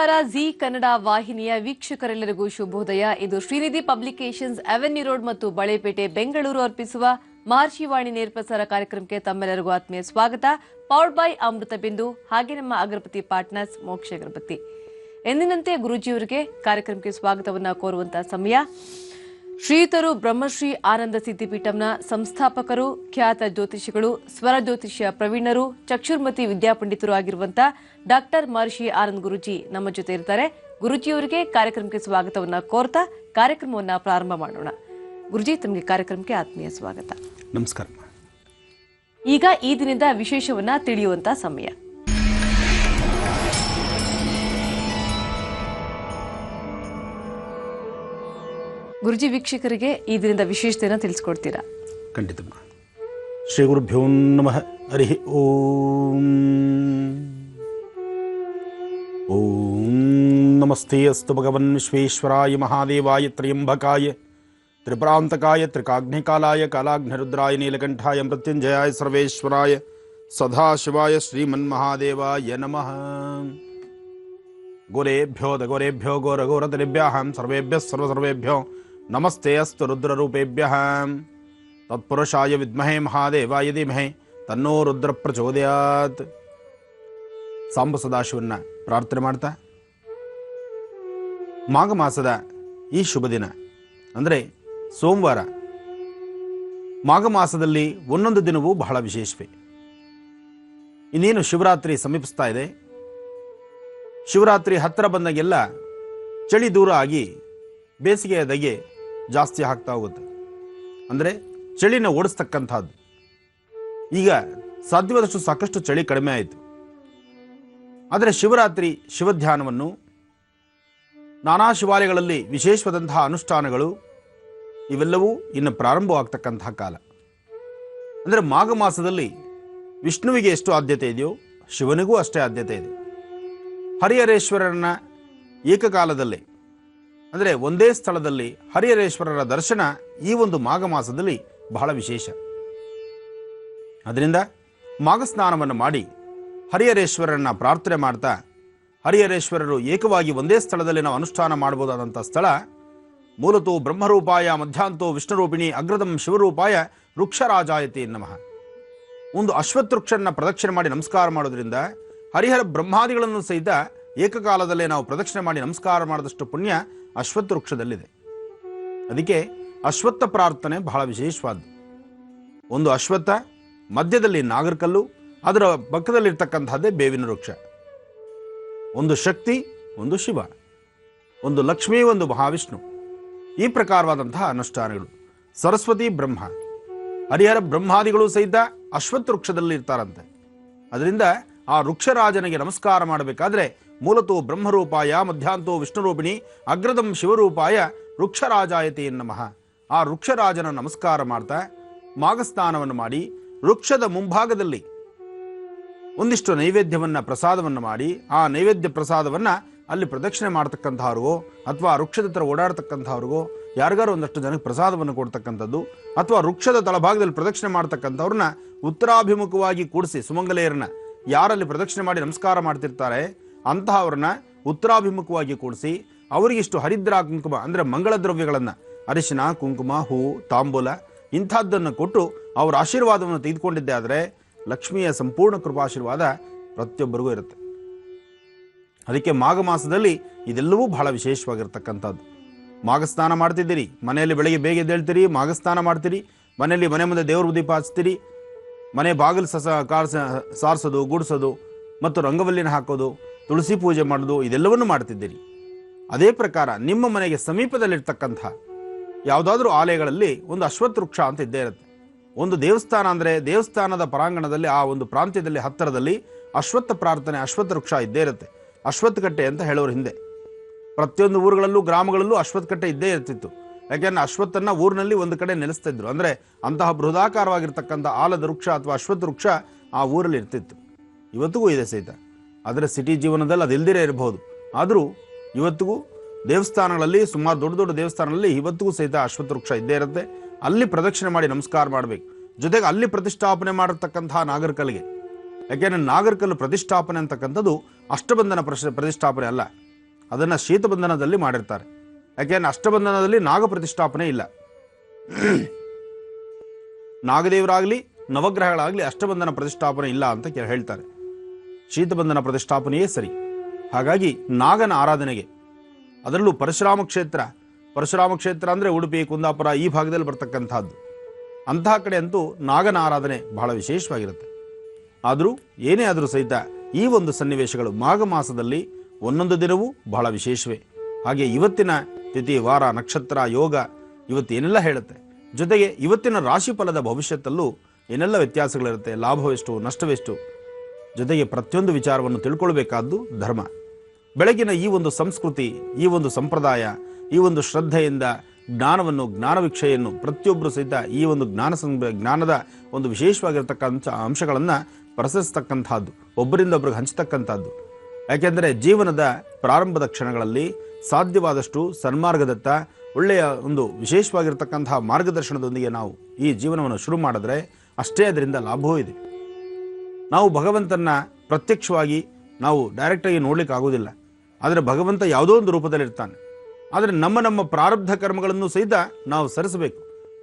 ನಮಸ್ಕಾರ. ಜಿ ಕನ್ನಡ ವಾಹಿನಿಯ ವೀಕ್ಷಕರೆಲ್ಲರಿಗೂ ಶುಭೋದಯ. ಇದು ಶ್ರೀನಿಧಿ ಪಬ್ಲಿಕೇಶನ್ಸ್, ಅವೆನ್ಯೂ ರೋಡ್ ಮತ್ತು ಬಳೆಪೇಟೆ, ಬೆಂಗಳೂರು ಅರ್ಪಿಸುವ ಮಹರ್ಷಿವಾಣಿ ನೇರಪ್ರಸಾರ ಕಾರ್ಯಕ್ರಮಕ್ಕೆ ತಮ್ಮೆಲ್ಲರಿಗೂ ಆತ್ಮೀಯ ಸ್ವಾಗತ. ಪವರ್ಡ್ ಬೈ ಅಮೃತ ಬಿಂದು, ಹಾಗೆ ನಮ್ಮ ಅಗರಬತ್ತಿ ಪಾರ್ಟ್ನರ್ಸ್ ಮೋಕ್ಷ ಅಗರಬತ್ತಿ. ಎಂದಿನಂತೆ ಗುರೂಜಿಯವರಿಗೆ ಕಾರ್ಯಕ್ರಮಕ್ಕೆ ಸ್ವಾಗತವನ್ನ ಕೋರುವಂತಹ ಸಮಯ. ಶ್ರೀಯುತರು ಬ್ರಹ್ಮಶ್ರೀ ಆನಂದ ಸಿದ್ದಿಪೀಠಂನ ಸಂಸ್ಥಾಪಕರು, ಖ್ಯಾತ ಜ್ಯೋತಿಷಿಗಳು, ಸ್ವರ ಜ್ಯೋತಿಷ್ಯ ಪ್ರವೀಣರು, ಚಕ್ಷುರ್ಮತಿ ವಿದ್ಯಾಪಂಡಿತರು ಆಗಿರುವಂತಹ ಡಾಕ್ಟರ್ ಮಹರ್ಷಿ ಆನಂದ್ ಗುರೂಜಿ ನಮ್ಮ ಜೊತೆ ಇರ್ತಾರೆ. ಗುರೂಜಿಯವರಿಗೆ ಕಾರ್ಯಕ್ರಮಕ್ಕೆ ಸ್ವಾಗತವನ್ನ ಕೋರ್ತಾ ಕಾರ್ಯಕ್ರಮವನ್ನ ಪ್ರಾರಂಭ ಮಾಡೋಣ. ಗುರೂಜಿ, ತಮಗೆ ಕಾರ್ಯಕ್ರಮಕ್ಕೆ ಆತ್ಮೀಯ ಸ್ವಾಗತ. ನಮಸ್ಕಾರ. ಈಗ ಈ ದಿನದ ವಿಶೇಷವನ್ನ ತಿಳಿಯುವಂತ ಸಮಯ. ಗುರುಜಿ, ವೀಕ್ಷಕರಿಗೆ ಈ ದಿನದ ವಿಶೇಷತೆಯನ್ನು ತಿಳಿಸ್ಕೊಡ್ತೀರಾ? ಖಂಡಿತಮ್ಮ. ಶ್ರೀ ಗುರುಭ್ಯೋ ನಮಃ. ಹರಿ ಓಂ. ಓಂ ನಮಸ್ತೆ ಅಸ್ತು ಭಗವನ್ ವಿಶ್ವೇಶ್ವರಾಯ ಮಹಾದೇವಾಯ ತ್ರ್ಯಂಬಕಾಯ ತ್ರಿಪುರಾಂತಕಾಯ ತ್ರಿಕಾಗ್ನಿಕಾಲಾಯ ಕಾಲಾಗ್ನಿರುದ್ರಾಯ ನೀಲಕಂಠಾಯ ಮೃತ್ಯುಂಜಯಾಯ ಸರ್ವೇಶ್ವರಾಯ ಸದಾಶಿವಾಯ ಶ್ರೀಮನ್ಮಹಾದೇವಾಯ ನಮಃ. ಗೋರೇಭ್ಯೋ ದಗೋರೇಭ್ಯೋ ಘೋರಘೋರತರೇಭ್ಯಃ ಸರ್ವೇಭ್ಯಃ ಸರ್ವಸರ್ವೇಭ್ಯೋ ನಮಸ್ತೆ ಅಸ್ತು ರುದ್ರರೂಪೇಭ್ಯಃ. ತತ್ಪುರುಷಾಯ ವಿದ್ಮಹೇ ಮಹಾದೇವಾಯ ಧೀಮಹಿ ತನ್ನೋ ರುದ್ರ ಪ್ರಚೋದಯಾತ್. ಸಾಂಬ ಸದಾಶಿವನ್ನ ಪ್ರಾರ್ಥನೆ ಮಾಡ್ತಾ, ಮಾಘ ಮಾಸದ ಈ ಶುಭ ದಿನ ಅಂದರೆ ಸೋಮವಾರ, ಮಾಘ ಮಾಸದಲ್ಲಿ ಒಂದೊಂದು ದಿನವೂ ಬಹಳ ವಿಶೇಷವೇ. ಇನ್ನೇನು ಶಿವರಾತ್ರಿ ಸಮೀಪಿಸ್ತಾ ಇದೆ. ಶಿವರಾತ್ರಿ ಹತ್ತಿರ ಬಂದಾಗೆಲ್ಲ ಚಳಿ ದೂರ ಆಗಿ ಬೇಸಿಗೆಯ ಧಗೆ ಜಾಸ್ತಿ ಆಗ್ತಾ ಹೋಗುತ್ತೆ. ಅಂದರೆ ಚಳಿನ ಓಡಿಸ್ತಕ್ಕಂಥದ್ದು. ಈಗ ಸಾಧ್ಯವಾದಷ್ಟು ಸಾಕಷ್ಟು ಚಳಿ ಕಡಿಮೆ ಆಯಿತು. ಆದರೆ ಶಿವರಾತ್ರಿ ಶಿವಧ್ಯಾನವನ್ನು, ನಾನಾ ಶಿವಾಲಯಗಳಲ್ಲಿ ವಿಶೇಷವಾದಂತಹ ಅನುಷ್ಠಾನಗಳು ಇವೆಲ್ಲವೂ ಇನ್ನು ಪ್ರಾರಂಭವಾಗ್ತಕ್ಕಂತಹ ಕಾಲ. ಅಂದರೆ ಮಾಘ ಮಾಸದಲ್ಲಿ ವಿಷ್ಣುವಿಗೆ ಎಷ್ಟು ಆದ್ಯತೆ ಇದೆಯೋ ಶಿವನಿಗೂ ಅಷ್ಟೇ ಆದ್ಯತೆ ಇದೆ. ಹರಿಹರೇಶ್ವರನ ಏಕಕಾಲದಲ್ಲಿ ಅಂದರೆ ಒಂದೇ ಸ್ಥಳದಲ್ಲಿ ಹರಿಹರೇಶ್ವರರ ದರ್ಶನ ಈ ಒಂದು ಮಾಘ ಮಾಸದಲ್ಲಿ ಬಹಳ ವಿಶೇಷ. ಅದರಿಂದ ಮಾಘ ಸ್ನಾನವನ್ನು ಮಾಡಿ ಹರಿಹರೇಶ್ವರನ ಪ್ರಾರ್ಥನೆ ಮಾಡ್ತಾ, ಹರಿಹರೇಶ್ವರರು ಏಕವಾಗಿ ಒಂದೇ ಸ್ಥಳದಲ್ಲಿ ನಾವು ಅನುಷ್ಠಾನ ಮಾಡಬಹುದಾದಂಥ ಸ್ಥಳ ಮೂಲತೋ ಬ್ರಹ್ಮರೂಪಾಯ ಮಧ್ಯಾಂತೋ ವಿಷ್ಣುರೂಪಿಣಿ ಅಗ್ರದಂ ಶಿವರೂಪಾಯ ವೃಕ್ಷರಾಜಾಯತಿ ನಮಃ. ಒಂದು ಅಶ್ವತ್ಥವೃಕ್ಷನ ಪ್ರದಕ್ಷಿಣೆ ಮಾಡಿ ನಮಸ್ಕಾರ ಮಾಡೋದ್ರಿಂದ ಹರಿಹರ ಬ್ರಹ್ಮಾದಿಗಳನ್ನು ಸಹಿತ ಏಕಕಾಲದಲ್ಲೇ ನಾವು ಪ್ರದಕ್ಷಿಣೆ ಮಾಡಿ ನಮಸ್ಕಾರ ಮಾಡಿದಷ್ಟು ಪುಣ್ಯ ಅಶ್ವತ್ಥ ವೃಕ್ಷದಲ್ಲಿದೆ. ಅದಕ್ಕೆ ಅಶ್ವತ್ಥ ಪ್ರಾರ್ಥನೆ ಬಹಳ ವಿಶೇಷವಾದ್ದು. ಒಂದು ಅಶ್ವತ್ಥ, ಮಧ್ಯದಲ್ಲಿ ನಾಗರಕಲ್ಲು, ಅದರ ಪಕ್ಕದಲ್ಲಿರ್ತಕ್ಕಂಥದ್ದೇ ಬೇವಿನ ವೃಕ್ಷ. ಒಂದು ಶಕ್ತಿ, ಒಂದು ಶಿವ, ಒಂದು ಲಕ್ಷ್ಮೀ, ಒಂದು ಮಹಾವಿಷ್ಣು. ಈ ಪ್ರಕಾರವಾದಂತಹ ಅನುಷ್ಠಾನಗಳು. ಸರಸ್ವತಿ ಬ್ರಹ್ಮ, ಹರಿಹರ ಬ್ರಹ್ಮಾದಿಗಳು ಸಹಿತ ಅಶ್ವತ್ಥ ವೃಕ್ಷದಲ್ಲಿ ಇರ್ತಾರಂತೆ. ಅದರಿಂದ ಆ ವೃಕ್ಷರಾಜನಿಗೆ ನಮಸ್ಕಾರ ಮಾಡಬೇಕಾದ್ರೆ ಮೂಲತೋ ಬ್ರಹ್ಮರೂಪಾಯ ಮಧ್ಯಾಂತೋ ವಿಷ್ಣುರೂಪಿಣಿ ಅಗ್ರದಂ ಶಿವರೂಪಾಯ ವೃಕ್ಷರಾಜಾಯತಿ ನಮಃ. ಆ ವೃಕ್ಷರಾಜನ ನಮಸ್ಕಾರ ಮಾಡ್ತಾ ಮಾಘಸ್ನಾನವನ್ನು ಮಾಡಿ ವೃಕ್ಷದ ಮುಂಭಾಗದಲ್ಲಿ ಒಂದಿಷ್ಟು ನೈವೇದ್ಯವನ್ನ, ಪ್ರಸಾದವನ್ನು ಮಾಡಿ ಆ ನೈವೇದ್ಯ ಪ್ರಸಾದವನ್ನ ಅಲ್ಲಿ ಪ್ರದಕ್ಷಿಣೆ ಮಾಡ್ತಕ್ಕಂಥವ್ರಿಗೋ ಅಥವಾ ವೃಕ್ಷದ ಹತ್ರ ಓಡಾಡ್ತಕ್ಕಂಥವ್ರಿಗೋ ಯಾರಿಗಾರು ಒಂದಷ್ಟು ಜನಕ್ಕೆ ಪ್ರಸಾದವನ್ನು ಕೊಡ್ತಕ್ಕಂಥದ್ದು, ಅಥವಾ ವೃಕ್ಷದ ತಳಭಾಗದಲ್ಲಿ ಪ್ರದಕ್ಷಿಣೆ ಮಾಡ್ತಕ್ಕಂಥವ್ರನ್ನ ಉತ್ತರಾಭಿಮುಖವಾಗಿ ಕೂಡಿಸಿ, ಸುಮಂಗಲೆಯರನ್ನ ಯಾರಲ್ಲಿ ಪ್ರದಕ್ಷಿಣೆ ಮಾಡಿ ನಮಸ್ಕಾರ ಮಾಡ್ತಿರ್ತಾರೆ ಅಂತಹವ್ರನ್ನ ಉತ್ತರಾಭಿಮುಖವಾಗಿ ಕೂಡಿಸಿ ಅವರಿಗಿಷ್ಟು ಹರಿದ್ರಾ ಕುಂಕುಮ ಅಂದರೆ ಮಂಗಳ ದ್ರವ್ಯಗಳನ್ನು, ಅರಿಶಿನ, ಕುಂಕುಮ, ಹೂವು, ತಾಂಬೂಲ ಇಂಥದ್ದನ್ನು ಕೊಟ್ಟು ಅವರ ಆಶೀರ್ವಾದವನ್ನು ತೆಗೆದುಕೊಂಡಿದ್ದೆ ಆದರೆ ಲಕ್ಷ್ಮಿಯ ಸಂಪೂರ್ಣ ಕೃಪಾಶೀರ್ವಾದ ಪ್ರತಿಯೊಬ್ಬರಿಗೂ ಇರುತ್ತೆ. ಅದಕ್ಕೆ ಮಾಘ ಮಾಸದಲ್ಲಿ ಇದೆಲ್ಲವೂ ಬಹಳ ವಿಶೇಷವಾಗಿರ್ತಕ್ಕಂಥದ್ದು. ಮಾಘ ಸ್ನಾನ ಮಾಡ್ತಿದ್ದೀರಿ, ಮನೆಯಲ್ಲಿ ಬೆಳಗ್ಗೆ ಬೇಗ ಎದ್ದೇಳ್ತೀರಿ, ಮಾಘ ಸ್ನಾನ ಮಾಡ್ತೀರಿ, ಮನೆಯಲ್ಲಿ ಮನೆ ಮುಂದೆ ದೇವ್ರ ದೀಪ ಹಚ್ತೀರಿ, ಮನೆ ಬಾಗಿಲು ಸಾರಿಸೋದು, ಗುಡಿಸೋದು ಮತ್ತು ರಂಗವಲ್ಲಿನ ಹಾಕೋದು, ತುಳಸಿ ಪೂಜೆ ಮಾಡೋದು, ಇದೆಲ್ಲವನ್ನು ಮಾಡ್ತಿದ್ದೀರಿ. ಅದೇ ಪ್ರಕಾರ ನಿಮ್ಮ ಮನೆಗೆ ಸಮೀಪದಲ್ಲಿರ್ತಕ್ಕಂಥ ಯಾವುದಾದ್ರೂ ಆಲಯಗಳಲ್ಲಿ ಒಂದು ಅಶ್ವತ್ಥ ವೃಕ್ಷ ಅಂತ ಇದ್ದೇ ಇರುತ್ತೆ. ಒಂದು ದೇವಸ್ಥಾನ ಅಂದರೆ ದೇವಸ್ಥಾನದ ಪರಾಂಗಣದಲ್ಲಿ ಆ ಒಂದು ಪ್ರಾಂತ್ಯದಲ್ಲಿ ಹತ್ತಿರದಲ್ಲಿ ಅಶ್ವತ್ಥ ಪ್ರಾರ್ಥನೆ, ಅಶ್ವತ್ಥ ವೃಕ್ಷ ಇದ್ದೇ ಇರುತ್ತೆ. ಅಶ್ವತ್ಥ ಕಟ್ಟೆ ಅಂತ ಹೇಳೋರು ಹಿಂದೆ ಪ್ರತಿಯೊಂದು ಊರುಗಳಲ್ಲೂ ಗ್ರಾಮಗಳಲ್ಲೂ ಅಶ್ವತ್ಥ ಕಟ್ಟೆ ಇದ್ದೇ ಇರ್ತಿತ್ತು. ಯಾಕೆಂದ್ರೆ ಅಶ್ವತ್ಥನ್ನ ಊರಿನಲ್ಲಿ ಒಂದು ಕಡೆ ನೆಲೆಸ್ತಾ ಇದ್ರು. ಅಂದರೆ ಅಂತಹ ಬೃಹದಾಕಾರವಾಗಿರ್ತಕ್ಕಂಥ ಆಲದ ವೃಕ್ಷ ಅಥವಾ ಅಶ್ವತ್ಥ ವೃಕ್ಷ ಆ ಊರಲ್ಲಿ ಇರ್ತಿತ್ತು. ಇವತ್ತಿಗೂ ಇದೆ ಸಹಿತ. ಆದರೆ ಸಿಟಿ ಜೀವನದಲ್ಲಿ ಅದಿಲ್ದಿರೇ ಇರಬಹುದು. ಆದರೂ ಇವತ್ತಿಗೂ ದೇವಸ್ಥಾನಗಳಲ್ಲಿ, ಸುಮಾರು ದೊಡ್ಡ ದೊಡ್ಡ ದೇವಸ್ಥಾನಗಳಲ್ಲಿ ಇವತ್ತಿಗೂ ಸಹಿತ ಅಶ್ವತ್ಥ ವೃಕ್ಷ ಇದ್ದೇ ಇರುತ್ತೆ. ಅಲ್ಲಿ ಪ್ರದಕ್ಷಿಣೆ ಮಾಡಿ ನಮಸ್ಕಾರ ಮಾಡಬೇಕು. ಜೊತೆಗೆ ಅಲ್ಲಿ ಪ್ರತಿಷ್ಠಾಪನೆ ಮಾಡಿರ್ತಕ್ಕಂತಹ ನಾಗರಕಲ್ಲಿಗೆ, ಯಾಕೆಂದರೆ ನಾಗರಕಲ್ಲು ಪ್ರತಿಷ್ಠಾಪನೆ ಅಂತಕ್ಕಂಥದ್ದು ಅಷ್ಟಬಂಧನ ಪ್ರತಿಷ್ಠಾಪನೆ ಅಲ್ಲ. ಅದನ್ನು ಶೀತಬಂಧನದಲ್ಲಿ ಮಾಡಿರ್ತಾರೆ. ಯಾಕೆಂದ್ರೆ ಅಷ್ಟಬಂಧನದಲ್ಲಿ ನಾಗ ಪ್ರತಿಷ್ಠಾಪನೆ ಇಲ್ಲ. ನಾಗದೇವರಾಗಲಿ ನವಗ್ರಹಗಳಾಗಲಿ ಅಷ್ಟಬಂಧನ ಪ್ರತಿಷ್ಠಾಪನೆ ಇಲ್ಲ ಅಂತ ಹೇಳ್ತಾರೆ. ಶೀತಬಂಧನ ಪ್ರತಿಷ್ಠಾಪನೆಯೇ ಸರಿ. ಹಾಗಾಗಿ ನಾಗನ ಆರಾಧನೆಗೆ, ಅದರಲ್ಲೂ ಪರಶುರಾಮ ಕ್ಷೇತ್ರ ಅಂದರೆ ಉಡುಪಿ, ಕುಂದಾಪುರ ಈ ಭಾಗದಲ್ಲಿ ಬರ್ತಕ್ಕಂಥದ್ದು. ಅಂತಹ ಕಡೆ ಅಂತೂ ನಾಗನ ಆರಾಧನೆ ಬಹಳ ವಿಶೇಷವಾಗಿರುತ್ತೆ. ಆದರೂ ಏನೇ ಆದರೂ ಸಹಿತ ಈ ಒಂದು ಸನ್ನಿವೇಶಗಳು ಮಾಘ ಮಾಸದಲ್ಲಿ ಒಂದೊಂದು ದಿನವೂ ಬಹಳ ವಿಶೇಷವೇ. ಹಾಗೆ ಇವತ್ತಿನ ತಿಥಿ, ವಾರ, ನಕ್ಷತ್ರ, ಯೋಗ ಇವತ್ತು ಏನೆಲ್ಲ ಹೇಳುತ್ತೆ, ಜೊತೆಗೆ ಇವತ್ತಿನ ರಾಶಿಫಲದ ಭವಿಷ್ಯತ್ತಲ್ಲೂ ಏನೆಲ್ಲ ವ್ಯತ್ಯಾಸಗಳಿರುತ್ತೆ, ಲಾಭವೆಷ್ಟು, ನಷ್ಟವೆಷ್ಟು, ಜೊತೆಗೆ ಪ್ರತಿಯೊಂದು ವಿಚಾರವನ್ನು ತಿಳ್ಕೊಳ್ಬೇಕಾದ್ದು ಧರ್ಮ. ಬೆಳಗಿನ ಈ ಒಂದು ಸಂಸ್ಕೃತಿ, ಈ ಒಂದು ಸಂಪ್ರದಾಯ, ಈ ಒಂದು ಶ್ರದ್ಧೆಯಿಂದ ಜ್ಞಾನವಿಕ್ಷೆಯನ್ನು ಪ್ರತಿಯೊಬ್ಬರು ಸಹಿತ ಈ ಒಂದು ಜ್ಞಾನದ ಒಂದು ವಿಶೇಷವಾಗಿರ್ತಕ್ಕಂಥ ಅಂಶಗಳನ್ನು ಪ್ರಸರಿಸ್ತಕ್ಕಂಥದ್ದು, ಒಬ್ಬರಿಂದ ಒಬ್ಬರಿಗೆ ಹಂಚತಕ್ಕಂಥದ್ದು. ಯಾಕೆಂದರೆ ಜೀವನದ ಪ್ರಾರಂಭದ ಕ್ಷಣಗಳಲ್ಲಿ ಸಾಧ್ಯವಾದಷ್ಟು ಸನ್ಮಾರ್ಗದತ್ತ ಒಳ್ಳೆಯ ಒಂದು ವಿಶೇಷವಾಗಿರ್ತಕ್ಕಂತಹ ಮಾರ್ಗದರ್ಶನದೊಂದಿಗೆ ನಾವು ಈ ಜೀವನವನ್ನು ಶುರು ಮಾಡಿದ್ರೆ ಅಷ್ಟೇ ಅದರಿಂದ ಲಾಭವೂ ಇದೆ. ನಾವು ಭಗವಂತನ ಪ್ರತ್ಯಕ್ಷವಾಗಿ ನಾವು ಡೈರೆಕ್ಟಾಗಿ ನೋಡ್ಲಿಕ್ಕೆ ಆಗೋದಿಲ್ಲ, ಆದರೆ ಭಗವಂತ ಯಾವುದೋ ಒಂದು ರೂಪದಲ್ಲಿರ್ತಾನೆ. ಆದರೆ ನಮ್ಮ ಪ್ರಾರಬ್ಧ ಕರ್ಮಗಳನ್ನು ಸಹಿತ ನಾವು ಸರಿಸಬೇಕು.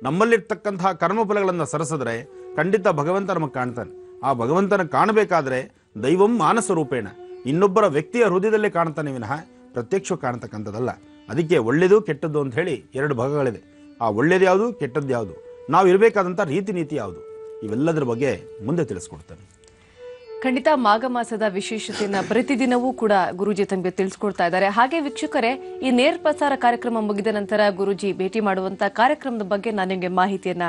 ನಮ್ಮಲ್ಲಿರ್ತಕ್ಕಂತಹ ಕರ್ಮಫಲಗಳನ್ನು ಸರಿಸಿದ್ರೆ ಖಂಡಿತ ಭಗವಂತ ನಮಗೆ ಕಾಣ್ತಾನೆ. ಆ ಭಗವಂತನ ಕಾಣಬೇಕಾದ್ರೆ ದೈವಂ ಮಾನಸ ರೂಪೇಣ, ಇನ್ನೊಬ್ಬರ ವ್ಯಕ್ತಿಯ ಹೃದಯದಲ್ಲೇ ಕಾಣ್ತಾನೆ ವಿನಃ ಪ್ರತ್ಯಕ್ಷ ಕಾಣ್ತಕ್ಕಂಥದ್ದಲ್ಲ. ಅದಕ್ಕೆ ಒಳ್ಳೆಯದು ಕೆಟ್ಟದ್ದು ಅಂತ ಹೇಳಿ ಎರಡು ಭಾಗಗಳಿದೆ. ಆ ಒಳ್ಳೆಯದು ಯಾವುದು, ಕೆಟ್ಟದ್ದು ಯಾವುದು, ನಾವು ಇರಬೇಕಾದಂಥ ರೀತಿ ನೀತಿ ಯಾವುದು, ಇವೆಲ್ಲದರ ಬಗ್ಗೆ ಮುಂದೆ ತಿಳಿಸ್ಕೊಡ್ತಾನೆ. ಖಂಡಿತ ಮಾಘ ಮಾಸದ ವಿಶೇಷತೆಯನ್ನ ಪ್ರತಿದಿನವೂ ಕೂಡ ಗುರೂಜಿ ತಮಗೆ ತಿಳಿಸ್ಕೊಡ್ತಾ ಇದ್ದಾರೆ. ಹಾಗೆ ವೀಕ್ಷಕರೇ, ಈ ನೇರ ಪ್ರಸಾರ ಕಾರ್ಯಕ್ರಮ ಮುಗಿದ ನಂತರ ಗುರೂಜಿ ಭೇಟಿ ಮಾಡುವಂತ ಕಾರ್ಯಕ್ರಮದ ಬಗ್ಗೆ ನಾನು ನಿಮಗೆ ಮಾಹಿತಿಯನ್ನ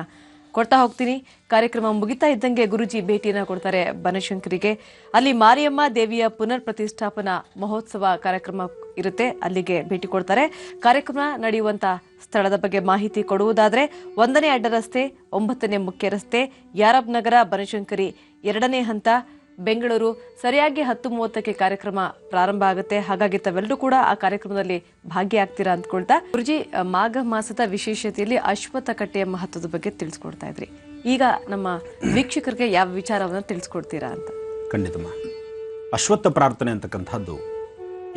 ಕೊಡ್ತಾ ಹೋಗ್ತೀನಿ. ಕಾರ್ಯಕ್ರಮ ಮುಗಿತಾ ಇದ್ದಂಗೆ ಗುರೂಜಿ ಭೇಟಿಯನ್ನ ಕೊಡ್ತಾರೆ ಬನಶಂಕರಿಗೆ. ಅಲ್ಲಿ ಮಾರಿಯಮ್ಮ ದೇವಿಯ ಪುನರ್ ಪ್ರತಿಷ್ಠಾಪನಾ ಮಹೋತ್ಸವ ಕಾರ್ಯಕ್ರಮ ಇರುತ್ತೆ, ಅಲ್ಲಿಗೆ ಭೇಟಿ ಕೊಡ್ತಾರೆ. ಕಾರ್ಯಕ್ರಮ ನಡೆಯುವಂತ ಸ್ಥಳದ ಬಗ್ಗೆ ಮಾಹಿತಿ ಕೊಡುವುದಾದ್ರೆ 1ನೇ ಅಡ್ಡ ರಸ್ತೆ, 9ನೇ ಮುಖ್ಯ ರಸ್ತೆ, ಯಾರಬ್ ನಗರ, ಬನಶಂಕರಿ 2ನೇ ಹಂತ, ಬೆಂಗಳೂರು. ಸರಿಯಾಗಿ 10:30ಕ್ಕೆ ಕಾರ್ಯಕ್ರಮ ಪ್ರಾರಂಭ ಆಗುತ್ತೆ. ಹಾಗಾಗಿ ತಾವೆಲ್ಲರೂ ಕೂಡ ಆ ಕಾರ್ಯಕ್ರಮದಲ್ಲಿ ಭಾಗಿಯಾಗ್ತೀರಾ ಅಂದ್ಕೊಳ್ತಾ, ಗುರುಜಿ ಮಾಘ ಮಾಸದ ವಿಶೇಷತೆಯಲ್ಲಿ ಅಶ್ವತ್ಥ ಕಟ್ಟೆಯ ಮಹತ್ವದ ಬಗ್ಗೆ ತಿಳಿಸ್ಕೊಡ್ತಾ ಇದ್ರಿ. ಈಗ ನಮ್ಮ ವೀಕ್ಷಕರಿಗೆ ಯಾವ ವಿಚಾರವನ್ನು ತಿಳಿಸ್ಕೊಡ್ತೀರಾ ಅಂತ. ಖಂಡಿತಮ್ಮ, ಅಶ್ವತ್ಥ ಪ್ರಾರ್ಥನೆ ಅಂತಕ್ಕಂಥದ್ದು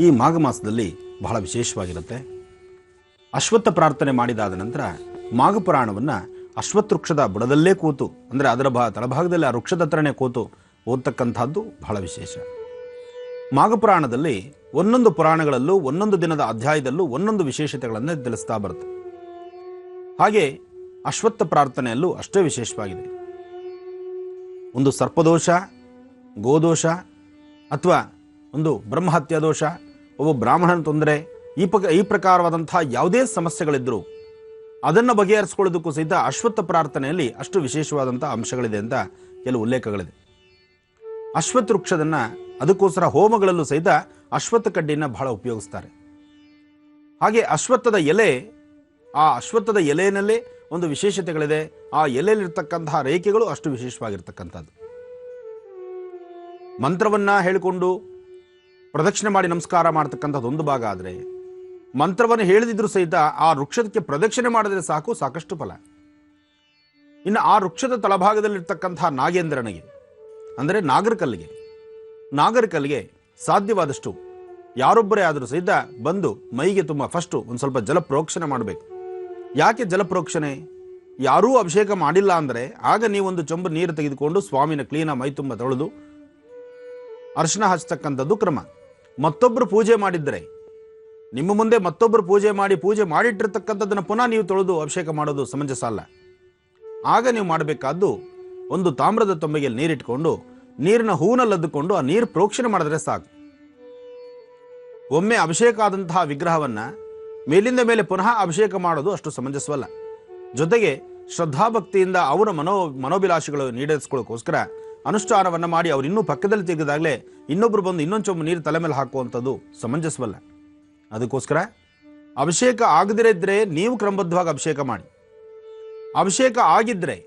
ಈ ಮಾಘ ಮಾಸದಲ್ಲಿ ಬಹಳ ವಿಶೇಷವಾಗಿರುತ್ತೆ. ಅಶ್ವತ್ಥ ಪ್ರಾರ್ಥನೆ ಮಾಡಿದಾದ ನಂತರ ಮಾಘ ಪುರಾಣವನ್ನು ಅಶ್ವತ್ಥ ವೃಕ್ಷದ ಬುಡದಲ್ಲೇ ಕೂತು, ಅಂದರೆ ಅದರ ತಳಭಾಗದಲ್ಲಿ ಆ ವೃಕ್ಷದ ಹತ್ರನೇ ಕೂತು ಓದ್ತಕ್ಕಂಥದ್ದು ಬಹಳ ವಿಶೇಷ. ಮಾಘಪುರಾಣದಲ್ಲಿ ಒಂದೊಂದು ಪುರಾಣಗಳಲ್ಲೂ ಒಂದೊಂದು ದಿನದ ಅಧ್ಯಾಯದಲ್ಲೂ ಒಂದೊಂದು ವಿಶೇಷತೆಗಳನ್ನು ತಿಳಿಸ್ತಾ ಬರುತ್ತೆ. ಹಾಗೆ ಅಶ್ವತ್ಥ ಪ್ರಾರ್ಥನೆಯಲ್ಲೂ ಅಷ್ಟೇ ವಿಶೇಷವಾಗಿದೆ. ಒಂದು ಸರ್ಪದೋಷ, ಗೋದೋಷ, ಅಥವಾ ಒಂದು ಬ್ರಹ್ಮಹತ್ಯಾ ದೋಷ, ಒಬ್ಬ ಬ್ರಾಹ್ಮಣನ ತೊಂದರೆ, ಈ ಪ್ರಕಾರವಾದಂತಹ ಯಾವುದೇ ಸಮಸ್ಯೆಗಳಿದ್ದರೂ ಅದನ್ನು ಬಗೆಹರಿಸ್ಕೊಳ್ಳೋದಕ್ಕೂ ಸಹಿತ ಅಶ್ವತ್ಥ ಪ್ರಾರ್ಥನೆಯಲ್ಲಿ ಅಷ್ಟು ವಿಶೇಷವಾದಂಥ ಅಂಶಗಳಿದೆ ಅಂತ ಕೆಲವು ಉಲ್ಲೇಖಗಳಿದೆ. ಅಶ್ವತ್ಥ ವೃಕ್ಷದನ್ನ ಅದಕ್ಕೋಸ್ಕರ ಹೋಮಗಳಲ್ಲೂ ಸಹಿತ ಅಶ್ವತ್ಥ ಕಡ್ಡಿಯನ್ನು ಬಹಳ ಉಪಯೋಗಿಸ್ತಾರೆ. ಹಾಗೆ ಅಶ್ವತ್ಥದ ಎಲೆ, ಆ ಅಶ್ವತ್ಥದ ಎಲೆಯಲ್ಲೇ ಒಂದು ವಿಶೇಷತೆಗಳಿದೆ. ಆ ಎಲೆಯಲ್ಲಿರ್ತಕ್ಕಂತಹ ರೇಖೆಗಳು ಅಷ್ಟು ವಿಶೇಷವಾಗಿರ್ತಕ್ಕಂಥದ್ದು. ಮಂತ್ರವನ್ನ ಹೇಳಿಕೊಂಡು ಪ್ರದಕ್ಷಿಣೆ ಮಾಡಿ ನಮಸ್ಕಾರ ಮಾಡ್ತಕ್ಕಂಥದ್ದು ಒಂದು ಭಾಗ ಆದರೆ, ಮಂತ್ರವನ್ನು ಹೇಳಿದಿದ್ರು ಸಹಿತ ಆ ವೃಕ್ಷಕ್ಕೆ ಪ್ರದಕ್ಷಿಣೆ ಮಾಡಿದ್ರೆ ಸಾಕಷ್ಟು ಫಲ. ಇನ್ನು ಆ ವೃಕ್ಷದ ತಳಭಾಗದಲ್ಲಿರ್ತಕ್ಕಂತಹ ನಾಗೇಂದ್ರನಿಗೆ, ಅಂದರೆ ನಾಗರಕಲ್ಲಿಗೆ ಸಾಧ್ಯವಾದಷ್ಟು ಯಾರೊಬ್ಬರೇ ಆದರೂ ಸಹಿತ ಬಂದು ಮೈಗೆ ತುಂಬ ಫಸ್ಟು ಒಂದು ಸ್ವಲ್ಪ ಜಲಪ್ರೋಕ್ಷಣೆ ಮಾಡಬೇಕು. ಯಾಕೆ ಜಲಪ್ರೋಕ್ಷಣೆ? ಯಾರೂ ಅಭಿಷೇಕ ಮಾಡಿಲ್ಲ ಅಂದರೆ ಆಗ ನೀವೊಂದು ಚೊಂಬು ನೀರು ತೆಗೆದುಕೊಂಡು ಸ್ವಾಮಿನ ಕ್ಲೀನ ಮೈ ತುಂಬ ತೊಳೆದು ಅರ್ಶನ ಹಚ್ಚತಕ್ಕಂಥದ್ದು ಕ್ರಮ. ಮತ್ತೊಬ್ಬರು ಪೂಜೆ ಮಾಡಿದ್ದರೆ, ನಿಮ್ಮ ಮುಂದೆ ಮತ್ತೊಬ್ಬರು ಪೂಜೆ ಮಾಡಿಟ್ಟಿರ್ತಕ್ಕಂಥದ್ದನ್ನು ಪುನಃ ನೀವು ತೊಳೆದು ಅಭಿಷೇಕ ಮಾಡೋದು ಸಮಂಜಸ ಅಲ್ಲ. ಆಗ ನೀವು ಮಾಡಬೇಕಾದ್ದು ಒಂದು ತಾಮ್ರದ ತೊಂಬೆಗೆ ನೀರಿಟ್ಕೊಂಡು ನೀರಿನ ಹೂನಲ್ಲದ್ದುಕೊಂಡು ಆ ನೀರು ಪ್ರೋಕ್ಷಣೆ ಮಾಡಿದ್ರೆ ಸಾಕು. ಒಮ್ಮೆ ಅಭಿಷೇಕ ಆದಂತಹ ವಿಗ್ರಹವನ್ನ ಮೇಲಿಂದ ಮೇಲೆ ಪುನಃ ಅಭಿಷೇಕ ಮಾಡೋದು ಅಷ್ಟು ಸಮಂಜಸವಲ್ಲ. ಜೊತೆಗೆ ಶ್ರದ್ಧಾಭಕ್ತಿಯಿಂದ ಅವರ ಮನೋಭಿಲಾಷೆಗಳು ಈಡೇರಿಸ್ಕೊಳ್ಳೋಕ್ಕೋಸ್ಕರ ಅನುಷ್ಠಾನವನ್ನು ಮಾಡಿ ಅವ್ರು ಇನ್ನೂ ಪಕ್ಕದಲ್ಲಿ ತೆಗೆದಾಗಲೇ ಇನ್ನೊಬ್ರು ಬಂದು ಇನ್ನೊಂದು ಚೊಂಬು ನೀರು ತಲೆ ಮೇಲೆ ಹಾಕುವಂಥದ್ದು ಸಮಂಜಸವಲ್ಲ. ಅದಕ್ಕೋಸ್ಕರ ಅಭಿಷೇಕ ಆಗದಿರಿದ್ರೆ ನೀವು ಕ್ರಮಬದ್ಧವಾಗಿ ಅಭಿಷೇಕ ಮಾಡಿ. ಅಭಿಷೇಕ ಆಗಿದ್ರೆ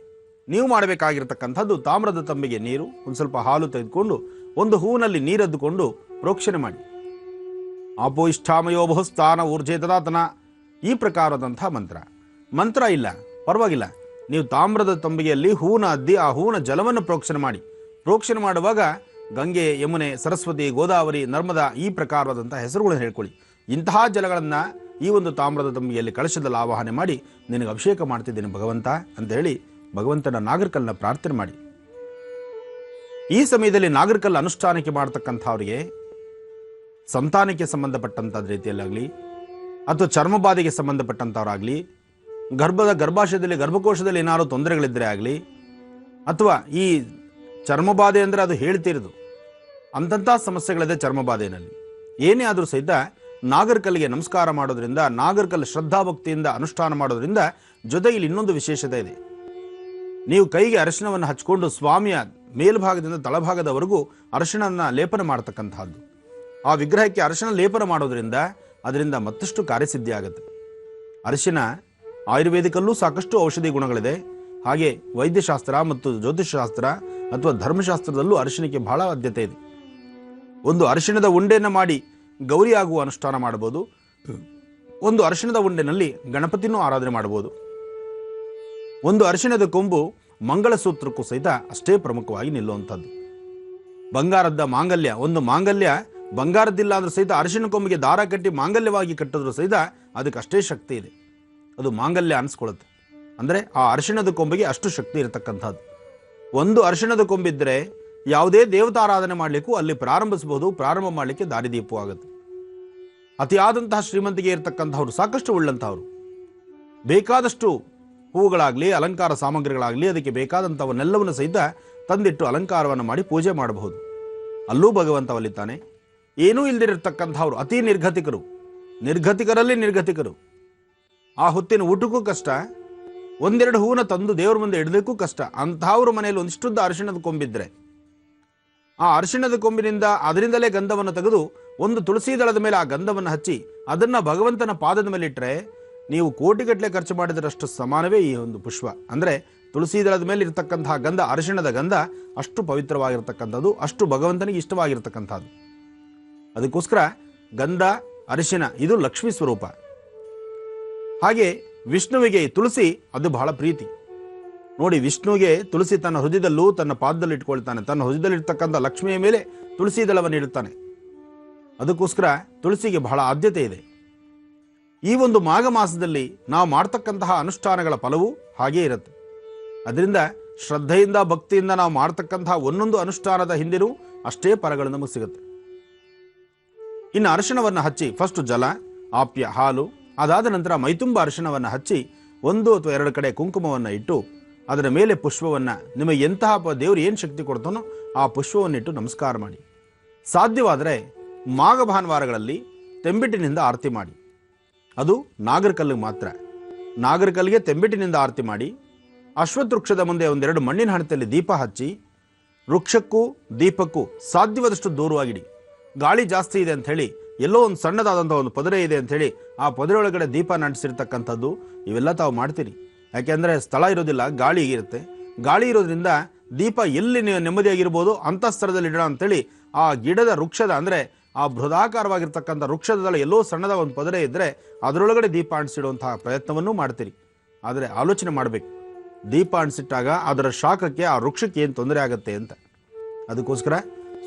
ನೀವು ಮಾಡಬೇಕಾಗಿರ್ತಕ್ಕಂಥದ್ದು ತಾಮ್ರದ ತಂಬಿಗೆ ನೀರು, ಒಂದು ಸ್ವಲ್ಪ ಹಾಲು ತೆಗೆದುಕೊಂಡು ಒಂದು ಹೂವಿನಲ್ಲಿ ನೀರದ್ದುಕೊಂಡು ಪ್ರೋಕ್ಷಣೆ ಮಾಡಿ. ಆಪೋ ಇಷ್ಟಾಮಯೋ ಬಹುಸ್ಥಾನ ಊರ್ಜೇತದಾತನ, ಈ ಪ್ರಕಾರದಂಥ ಮಂತ್ರ ಇಲ್ಲ ಪರವಾಗಿಲ್ಲ, ನೀವು ತಾಮ್ರದ ತಂಬಿಗೆಯಲ್ಲಿ ಹೂವಿನ ಅದ್ದಿ ಆ ಹೂವಿನ ಜಲವನ್ನು ಪ್ರೋಕ್ಷಣೆ ಮಾಡಿ. ಪ್ರೋಕ್ಷಣೆ ಮಾಡುವಾಗ ಗಂಗೆ, ಯಮುನೆ, ಸರಸ್ವತಿ, ಗೋದಾವರಿ, ನರ್ಮದಾ ಈ ಪ್ರಕಾರವಾದಂಥ ಹೆಸರುಗಳನ್ನು ಹೇಳ್ಕೊಳ್ಳಿ. ಇಂತಹ ಜಲಗಳನ್ನು ಈ ಒಂದು ತಾಮ್ರದ ತಂಬಿಗೆಯಲ್ಲಿ ಕಳಶದಲ್ಲಿ ಆವಾಹನೆ ಮಾಡಿ ನಿನಗೆ ಅಭಿಷೇಕ ಮಾಡ್ತಿದ್ದೀನಿ ಭಗವಂತ ಅಂತ ಹೇಳಿ ಭಗವಂತನ ನಾಗರಕಲ್ಲನ್ನ ಪ್ರಾರ್ಥನೆ ಮಾಡಿ. ಈ ಸಮಯದಲ್ಲಿ ನಾಗರಕಲ್ಲ ಅನುಷ್ಠಾನಕ್ಕೆ ಮಾಡತಕ್ಕಂಥವ್ರಿಗೆ ಸಂತಾನಕ್ಕೆ ಸಂಬಂಧಪಟ್ಟಂಥ ರೀತಿಯಲ್ಲಾಗಲಿ ಅಥವಾ ಚರ್ಮಬಾಧೆಗೆ ಸಂಬಂಧಪಟ್ಟಂಥವ್ರಾಗಲಿ, ಗರ್ಭಾಶಯದಲ್ಲಿ ಗರ್ಭಕೋಶದಲ್ಲಿ ಏನಾದರೂ ತೊಂದರೆಗಳಿದ್ದರೆ ಆಗಲಿ, ಅಥವಾ ಈ ಚರ್ಮಬಾಧೆ ಅಂದರೆ ಅದು ಹೇಳ್ತಿರೋದು ಅಂಥ ಸಮಸ್ಯೆಗಳಿದೆ ಚರ್ಮಬಾಧೆಯಲ್ಲಿ, ಏನೇ ಆದರೂ ಸಹಿತ ನಾಗರಕಲ್ಲಿಗೆ ನಮಸ್ಕಾರ ಮಾಡೋದ್ರಿಂದ, ನಾಗರಕಲ್ಲು ಶ್ರದ್ಧಾಭಕ್ತಿಯಿಂದ ಅನುಷ್ಠಾನ ಮಾಡೋದ್ರಿಂದ ಜೊತೆಗೆ ಇನ್ನೊಂದು ವಿಶೇಷತೆ ಇದೆ. ನೀವು ಕೈಗೆ ಅರಿಶಿಣವನ್ನು ಹಚ್ಕೊಂಡು ಸ್ವಾಮಿಯ ಮೇಲ್ಭಾಗದಿಂದ ತಳಭಾಗದವರೆಗೂ ಅರಿಶಿಣನ ಲೇಪನ ಮಾಡತಕ್ಕಂಥದ್ದು. ಆ ವಿಗ್ರಹಕ್ಕೆ ಅರಿಶಿಣ ಲೇಪನ ಮಾಡೋದ್ರಿಂದ ಅದರಿಂದ ಮತ್ತಷ್ಟು ಕಾರ್ಯಸಿದ್ಧಿ ಆಗುತ್ತೆ. ಅರಿಶಿಣ ಆಯುರ್ವೇದಿಕಲ್ಲೂ ಸಾಕಷ್ಟು ಔಷಧಿ ಗುಣಗಳಿದೆ. ಹಾಗೆ ವೈದ್ಯಶಾಸ್ತ್ರ ಮತ್ತು ಜ್ಯೋತಿಷಶಾಸ್ತ್ರ ಅಥವಾ ಧರ್ಮಶಾಸ್ತ್ರದಲ್ಲೂ ಅರಿಶಿಣಕ್ಕೆ ಬಹಳ ಆದ್ಯತೆ ಇದೆ. ಒಂದು ಅರಿಶಿಣದ ಉಂಡೆಯನ್ನು ಮಾಡಿ ಗೌರಿ ಆಗುವ ಅನುಷ್ಠಾನ ಮಾಡಬಹುದು. ಒಂದು ಅರಿಶಿಣದ ಉಂಡೆನಲ್ಲಿ ಗಣಪತಿನೂ ಆರಾಧನೆ ಮಾಡಬಹುದು. ಒಂದು ಅರಿಶಿಣದ ಕೊಂಬು ಮಂಗಳಸೂತ್ರಕ್ಕೂ ಸಹಿತ ಅಷ್ಟೇ ಪ್ರಮುಖವಾಗಿ ನಿಲ್ಲುವಂಥದ್ದು. ಬಂಗಾರದ ಮಾಂಗಲ್ಯ, ಒಂದು ಮಾಂಗಲ್ಯ ಬಂಗಾರದಿಲ್ಲ ಅಂದ್ರೂ ಸಹಿತ ಅರಿಶಿಣ ಕೊಂಬಿಗೆ ದಾರ ಕಟ್ಟಿ ಮಾಂಗಲ್ಯವಾಗಿ ಕಟ್ಟಿದ್ರು ಸಹಿತ ಅದಕ್ಕೆ ಅಷ್ಟೇ ಶಕ್ತಿ ಇದೆ, ಅದು ಮಾಂಗಲ್ಯ ಅನಿಸ್ಕೊಳ್ಳುತ್ತೆ. ಅಂದರೆ ಆ ಅರಿಶಿಣದ ಕೊಂಬಿಗೆ ಅಷ್ಟು ಶಕ್ತಿ ಇರತಕ್ಕಂಥದ್ದು. ಒಂದು ಅರಿಶಿಣದ ಕೊಂಬಿದ್ದರೆ ಯಾವುದೇ ದೇವತಾರಾಧನೆ ಮಾಡಲಿಕ್ಕೂ ಅಲ್ಲಿ ಪ್ರಾರಂಭಿಸಬಹುದು, ಪ್ರಾರಂಭ ಮಾಡಲಿಕ್ಕೆ ದಾರಿದೀಪವಾಗುತ್ತೆ. ಅತಿಯಾದಂತಹ ಶ್ರೀಮಂತಿಗೆ ಇರತಕ್ಕಂಥವ್ರು, ಸಾಕಷ್ಟು ಉಳ್ಳಂಥವ್ರು, ಬೇಕಾದಷ್ಟು ಹೂವುಗಳಾಗಲಿ ಅಲಂಕಾರ ಸಾಮಗ್ರಿಗಳಾಗಲಿ ಅದಕ್ಕೆ ಬೇಕಾದಂಥವನ್ನೆಲ್ಲವನ್ನು ಸಹಿತ ತಂದಿಟ್ಟು ಅಲಂಕಾರವನ್ನು ಮಾಡಿ ಪೂಜೆ ಮಾಡಬಹುದು. ಅಲ್ಲೂ ಭಗವಂತ ಒಲಿತಾನೆ. ಏನೂ ಇಲ್ದಿರತಕ್ಕಂಥವ್ರು ಅತಿ ನಿರ್ಗತಿಕರಲ್ಲಿ ನಿರ್ಗತಿಕರು. ಆ ಹೊತ್ತಿನ ಊಟಕ್ಕೂ ಕಷ್ಟ, ಒಂದೆರಡು ಹೂವನ್ನ ತಂದು ದೇವರ ಮುಂದೆ ಇಡಲಿಕ್ಕೂ ಕಷ್ಟ. ಅಂಥವ್ರ ಮನೆಯಲ್ಲಿ ಒಂದಿಷ್ಟುದ್ದ ಅರಿಶಿಣದ ಕೊಂಬಿದ್ರೆ ಆ ಅರಿಶಿಣದ ಕೊಂಬಿನಿಂದ ಅದರಿಂದಲೇ ಗಂಧವನ್ನು ತೆಗೆದು ಒಂದು ತುಳಸಿ ದಳದ ಮೇಲೆ ಆ ಗಂಧವನ್ನು ಹಚ್ಚಿ ಅದನ್ನು ಭಗವಂತನ ಪಾದದ ಮೇಲೆ ಇಟ್ಟರೆ ನೀವು ಕೋಟಿಗಟ್ಟಲೆ ಖರ್ಚು ಮಾಡಿದರಷ್ಟು ಸಮಾನವೇ ಈ ಒಂದು ಪುಷ್ಪ. ಅಂದರೆ ತುಳಸಿ ದಳದ ಮೇಲೆ ಇರತಕ್ಕಂತಹ ಗಂಧ, ಅರಿಶಿಣದ ಗಂಧ ಅಷ್ಟು ಪವಿತ್ರವಾಗಿರ್ತಕ್ಕಂಥದ್ದು, ಅಷ್ಟು ಭಗವಂತನಿಗೆ ಇಷ್ಟವಾಗಿರ್ತಕ್ಕಂಥದ್ದು. ಅದಕ್ಕೋಸ್ಕರ ಗಂಧ ಅರಿಶಿಣ ಇದು ಲಕ್ಷ್ಮೀ ಸ್ವರೂಪ. ಹಾಗೆ ವಿಷ್ಣುವಿಗೆ ತುಳಸಿ ಅದು ಬಹಳ ಪ್ರೀತಿ. ನೋಡಿ, ವಿಷ್ಣುವಿಗೆ ತುಳಸಿ ತನ್ನ ಹೃದಯದಲ್ಲೂ ತನ್ನ ಪಾದದಲ್ಲಿ ಇಟ್ಕೊಳ್ತಾನೆ. ತನ್ನ ಹೃದಯದಲ್ಲಿರ್ತಕ್ಕಂಥ ಲಕ್ಷ್ಮಿಯ ಮೇಲೆ ತುಳಸಿ ದಳವನ್ನು ಇಡುತ್ತಾನೆ. ಅದಕ್ಕೋಸ್ಕರ ತುಳಸಿಗೆ ಬಹಳ ಆದ್ಯತೆ ಇದೆ. ಈ ಒಂದು ಮಾಘ ಮಾಸದಲ್ಲಿ ನಾವು ಮಾಡ್ತಕ್ಕಂತಹ ಅನುಷ್ಠಾನಗಳ ಫಲವು ಹಾಗೇ ಇರುತ್ತೆ. ಅದರಿಂದ ಶ್ರದ್ಧೆಯಿಂದ ಭಕ್ತಿಯಿಂದ ನಾವು ಮಾಡ್ತಕ್ಕಂತಹ ಒಂದೊಂದು ಅನುಷ್ಠಾನದ ಹಿಂದಿನೂ ಅಷ್ಟೇ ಫಲಗಳು ನಮಗೆ ಸಿಗುತ್ತೆ. ಇನ್ನು ಅರಿಶಿಣವನ್ನು ಹಚ್ಚಿ ಫಸ್ಟ್ ಜಲ, ಆಪ್ಯ, ಹಾಲು, ಅದಾದ ನಂತರ ಮೈತುಂಬ ಅರಿಶಿಣವನ್ನು ಹಚ್ಚಿ 1 ಅಥವಾ 2 ಕಡೆ ಕುಂಕುಮವನ್ನು ಇಟ್ಟು ಅದರ ಮೇಲೆ ಪುಷ್ಪವನ್ನು, ನಿಮಗೆ ಎಂತಹ ದೇವರು ಏನು ಶಕ್ತಿ ಕೊಡ್ತಾನೋ ಆ ಪುಷ್ಪವನ್ನಿಟ್ಟು ನಮಸ್ಕಾರ ಮಾಡಿ. ಸಾಧ್ಯವಾದರೆ ಮಾಘ ಭಾನುವಾರಗಳಲ್ಲಿ ತೆಂಬಿಟ್ಟಿನಿಂದ ಆರತಿ ಮಾಡಿ. ಅದು ನಾಗರಕಲ್ಲಿಗೆ ಮಾತ್ರ. ನಾಗರಕಲ್ಲಿಗೆ ತೆಂಬಿಟ್ಟಿನಿಂದ ಆರತಿ ಮಾಡಿ ಅಶ್ವತ್ಥ ವೃಕ್ಷದ ಮುಂದೆ 1-2 ಮಣ್ಣಿನ ಹಣತೆಯಲ್ಲಿ ದೀಪ ಹಚ್ಚಿ ವೃಕ್ಷಕ್ಕೂ ದೀಪಕ್ಕೂ ಸಾಧ್ಯವಾದಷ್ಟು ದೂರವಾಗಿಡಿ. ಗಾಳಿ ಜಾಸ್ತಿ ಇದೆ ಅಂಥೇಳಿ ಎಲ್ಲೋ ಒಂದು ಸಣ್ಣದಾದಂಥ ಒಂದು ಪೊದರೆ ಇದೆ ಅಂಥೇಳಿ ಆ ಪೊದರೆ ಒಳಗಡೆ ದೀಪ ನಡೆಸಿರ್ತಕ್ಕಂಥದ್ದು ಇವೆಲ್ಲ ತಾವು ಮಾಡ್ತೀರಿ. ಯಾಕೆಂದರೆ ಸ್ಥಳ ಇರೋದಿಲ್ಲ, ಗಾಳಿ ಇರುತ್ತೆ. ಗಾಳಿ ಇರೋದ್ರಿಂದ ದೀಪ ಎಲ್ಲಿ ನೆಮ್ಮದಿಯಾಗಿರ್ಬೋದು ಅಂಥ ಸ್ಥಳದಲ್ಲಿ ಇಡೋಣ ಅಂಥೇಳಿ ಆ ಗಿಡದ ವೃಕ್ಷದ, ಅಂದರೆ ಆ ಬೃಹದಾಕಾರವಾಗಿರ್ತಕ್ಕಂಥ ವೃಕ್ಷದ ಎಲ್ಲೋ ಸಣ್ಣದ ಒಂದು ಪೊದರೆ ಇದ್ದರೆ ಅದರೊಳಗಡೆ ದೀಪ ಅಂಟಿಸಿಡುವಂತಹ ಪ್ರಯತ್ನವನ್ನೂ ಮಾಡ್ತೀರಿ. ಆದರೆ ಆಲೋಚನೆ ಮಾಡಬೇಕು, ದೀಪ ಅಂಟಿಸಿಟ್ಟಾಗ ಅದರ ಶಾಖಕ್ಕೆ ಆ ವೃಕ್ಷಕ್ಕೆ ಏನು ತೊಂದರೆ ಆಗುತ್ತೆ ಅಂತ. ಅದಕ್ಕೋಸ್ಕರ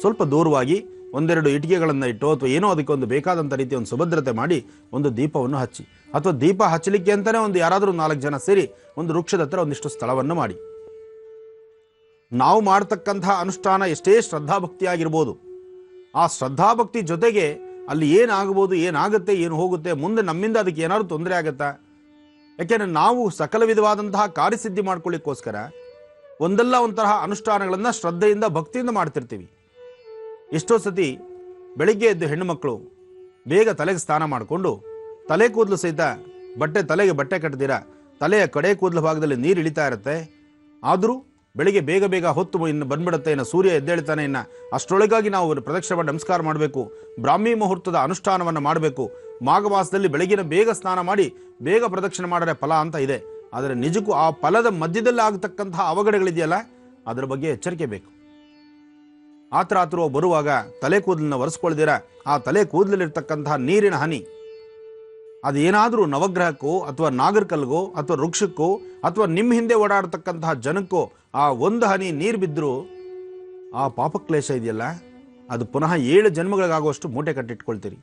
ಸ್ವಲ್ಪ ದೂರವಾಗಿ 1-2 ಇಟ್ಟಿಗೆಗಳನ್ನು ಇಟ್ಟು ಅಥವಾ ಏನೋ ಅದಕ್ಕೆ ಒಂದು ಬೇಕಾದಂಥ ರೀತಿಯ ಒಂದು ಸುಭದ್ರತೆ ಮಾಡಿ ಒಂದು ದೀಪವನ್ನು ಹಚ್ಚಿ, ಅಥವಾ ದೀಪ ಹಚ್ಚಲಿಕ್ಕೆ ಅಂತಲೇ ಒಂದು ಯಾರಾದರೂ 4 ಜನ ಸೇರಿ ಒಂದು ವೃಕ್ಷದ ಹತ್ರ ಒಂದಿಷ್ಟು ಸ್ಥಳವನ್ನು ಮಾಡಿ. ನಾವು ಮಾಡ್ತಕ್ಕಂತಹ ಅನುಷ್ಠಾನ ಎಷ್ಟೇ ಶ್ರದ್ಧಾಭಕ್ತಿಯಾಗಿರ್ಬೋದು, ಆ ಶ್ರದ್ಧಾಭಕ್ತಿ ಜೊತೆಗೆ ಅಲ್ಲಿ ಏನಾಗಬಹುದು, ಏನಾಗುತ್ತೆ, ಏನು ಹೋಗುತ್ತೆ, ಮುಂದೆ ನಮ್ಮಿಂದ ಅದಕ್ಕೆ ಏನಾದರೂ ತೊಂದರೆ ಆಗುತ್ತಾ? ಯಾಕೆಂದರೆ ನಾವು ಸಕಲ ವಿಧವಾದಂತಹ ಕಾರ್ಯಸಿದ್ಧಿ ಮಾಡ್ಕೊಳ್ಳಿಕ್ಕೋಸ್ಕರ ಒಂದಲ್ಲ ಒಂಥರ ಅನುಷ್ಠಾನಗಳನ್ನು ಶ್ರದ್ಧೆಯಿಂದ ಭಕ್ತಿಯಿಂದ ಮಾಡ್ತಿರ್ತೀವಿ. ಎಷ್ಟೋ ಸತಿ ಬೆಳಿಗ್ಗೆ ಎದ್ದು ಹೆಣ್ಣುಮಕ್ಕಳು ಬೇಗ ತಲೆಗೆ ಸ್ನಾನ ಮಾಡಿಕೊಂಡು ತಲೆ ಕೂದಲು ಸಹಿತ ತಲೆಗೆ ಬಟ್ಟೆ ಕಟ್ಟದಿರ ತಲೆಯ ಕಡೆ ಕೂದಲು ಭಾಗದಲ್ಲಿ ನೀರು ಇಳಿತಾ ಇರುತ್ತೆ. ಆದರೂ ಬೆಳಿಗ್ಗೆ ಬೇಗ ಹೊತ್ತು ಇನ್ನು ಬಂದ್ಬಿಡುತ್ತೆ, ಇನ್ನು ಸೂರ್ಯ ಎದ್ದೇಳ್ತಾನೆ, ಇನ್ನು ಅಷ್ಟರೊಳಗಾಗಿ ನಾವು ಪ್ರದಕ್ಷಿಣೆ ಮಾಡಿ ನಮಸ್ಕಾರ ಮಾಡಬೇಕು, ಬ್ರಾಹ್ಮಿ ಮುಹೂರ್ತದ ಅನುಷ್ಠಾನವನ್ನು ಮಾಡಬೇಕು, ಮಾಘ ಮಾಸದಲ್ಲಿ ಬೆಳಗಿನ ಬೇಗ ಸ್ನಾನ ಮಾಡಿ ಬೇಗ ಪ್ರದಕ್ಷಿಣೆ ಮಾಡಿದ್ರೆ ಫಲ ಅಂತ ಇದೆ. ಆದರೆ ನಿಜಕ್ಕೂ ಆ ಫಲದ ಮಧ್ಯದಲ್ಲಿ ಆಗತಕ್ಕಂತಹ ಅವಘಡಗಳಿದೆಯಲ್ಲ, ಅದರ ಬಗ್ಗೆ ಎಚ್ಚರಿಕೆ ಬೇಕು. ಆತರ ಬರುವಾಗ ತಲೆ ಕೂದಲನ್ನ ಒರೆಸ್ಕೊಳ್ದಿರ ಆ ತಲೆ ಕೂದಲಲ್ಲಿರ್ತಕ್ಕಂತಹ ನೀರಿನ ಹನಿ ಅದೇನಾದರೂ ನವಗ್ರಹಕ್ಕೋ ಅಥವಾ ನಾಗರಕಲ್ಗೋ ಅಥವಾ ವೃಕ್ಷಕ್ಕೋ ಅಥವಾ ನಿಮ್ಮ ಹಿಂದೆ ಓಡಾಡ್ತಕ್ಕಂತಹ ಜನಕ್ಕೋ ಆ ಒಂದು ಹನಿ ನೀರು ಬಿದ್ದರೂ ಆ ಪಾಪಕ್ಲೇಶ ಇದೆಯಲ್ಲ, ಅದು ಪುನಃ 7 ಜನ್ಮಗಳಿಗಾಗುವಷ್ಟು ಮೂಟೆ ಕಟ್ಟಿಟ್ಕೊಳ್ತೀರಿ.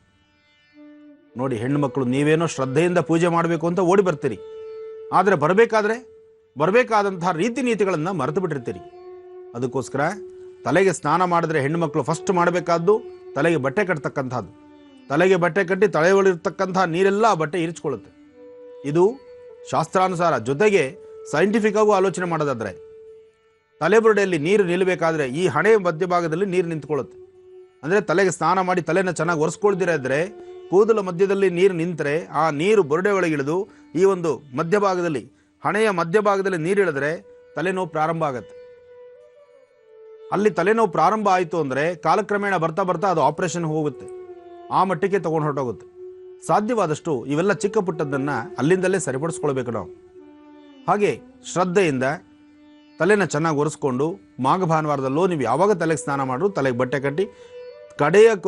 ನೋಡಿ, ಹೆಣ್ಣು ಮಕ್ಕಳು ನೀವೇನೋ ಶ್ರದ್ಧೆಯಿಂದ ಪೂಜೆ ಮಾಡಬೇಕು ಅಂತ ಓಡಿ ಬರ್ತೀರಿ, ಆದರೆ ಬರಬೇಕಾದಂತಹ ರೀತಿ ನೀತಿಗಳನ್ನು ಮರೆತು ಬಿಟ್ಟಿರ್ತೀರಿ. ಅದಕ್ಕೋಸ್ಕರ ತಲೆಗೆ ಸ್ನಾನ ಮಾಡಿದ್ರೆ ಹೆಣ್ಣು ಮಕ್ಕಳು ಫಸ್ಟ್ ಮಾಡಬೇಕಾದ್ದು ತಲೆಗೆ ಬಟ್ಟೆ ಕಟ್ಟತಕ್ಕಂಥದ್ದು. ತಲೆಗೆ ಬಟ್ಟೆ ಕಟ್ಟಿ ತಲೆ ಒಳಗಿರ್ತಕ್ಕಂತಹ ನೀರೆಲ್ಲ ಆ ಬಟ್ಟೆ ಇರಿಸ್ಕೊಳ್ಳುತ್ತೆ. ಇದು ಶಾಸ್ತ್ರಾನುಸಾರ. ಜೊತೆಗೆ ಸೈಂಟಿಫಿಕ್ ಆಗೂ ಆಲೋಚನೆ ಮಾಡೋದಾದ್ರೆ ತಲೆಬುರುಡೆಯಲ್ಲಿ ನೀರು ನಿಲ್ಲಬೇಕಾದ್ರೆ ಈ ಹಣೆ ಮಧ್ಯಭಾಗದಲ್ಲಿ ನೀರು ನಿಂತ್ಕೊಳ್ಳುತ್ತೆ. ಅಂದರೆ ತಲೆಗೆ ಸ್ನಾನ ಮಾಡಿ ತಲೆನ ಚೆನ್ನಾಗಿ ಒರೆಸ್ಕೊಳ್ದಿರ ಇದ್ರೆ ಕೂದಲ ಮಧ್ಯದಲ್ಲಿ ನೀರು ನಿಂತರೆ ಆ ನೀರು ಬುರುಡೆ ಒಳಗಿಳಿದು ಈ ಒಂದು ಮಧ್ಯಭಾಗದಲ್ಲಿ, ಹಣೆಯ ಮಧ್ಯಭಾಗದಲ್ಲಿ ನೀರಿಳಿದ್ರೆ ತಲೆನೋವು ಪ್ರಾರಂಭ ಆಗುತ್ತೆ. ಅಲ್ಲಿ ತಲೆನೋವು ಪ್ರಾರಂಭ ಆಯಿತು ಅಂದರೆ ಕಾಲಕ್ರಮೇಣ ಬರ್ತಾ ಬರ್ತಾ ಅದು ಆಪರೇಷನ್ ಹೋಗುತ್ತೆ, ಆ ಮಟ್ಟಿಗೆ ತಗೊಂಡು ಹೊರಟೋಗುತ್ತೆ. ಸಾಧ್ಯವಾದಷ್ಟು ಇವೆಲ್ಲ ಚಿಕ್ಕ ಪುಟ್ಟದ್ದನ್ನು ಅಲ್ಲಿಂದಲೇ ಸರಿಪಡಿಸ್ಕೊಳ್ಬೇಕು ನಾವು. ಹಾಗೆ ಶ್ರದ್ಧೆಯಿಂದ ತಲೆನ ಚೆನ್ನಾಗಿ ಒರೆಸ್ಕೊಂಡು ಮಾಘ ಭಾನುವಾರದಲ್ಲೂ ನೀವು ಯಾವಾಗ ತಲೆಗೆ ಸ್ನಾನ ಮಾಡಿದ್ರು ತಲೆಗೆ ಬಟ್ಟೆ ಕಟ್ಟಿ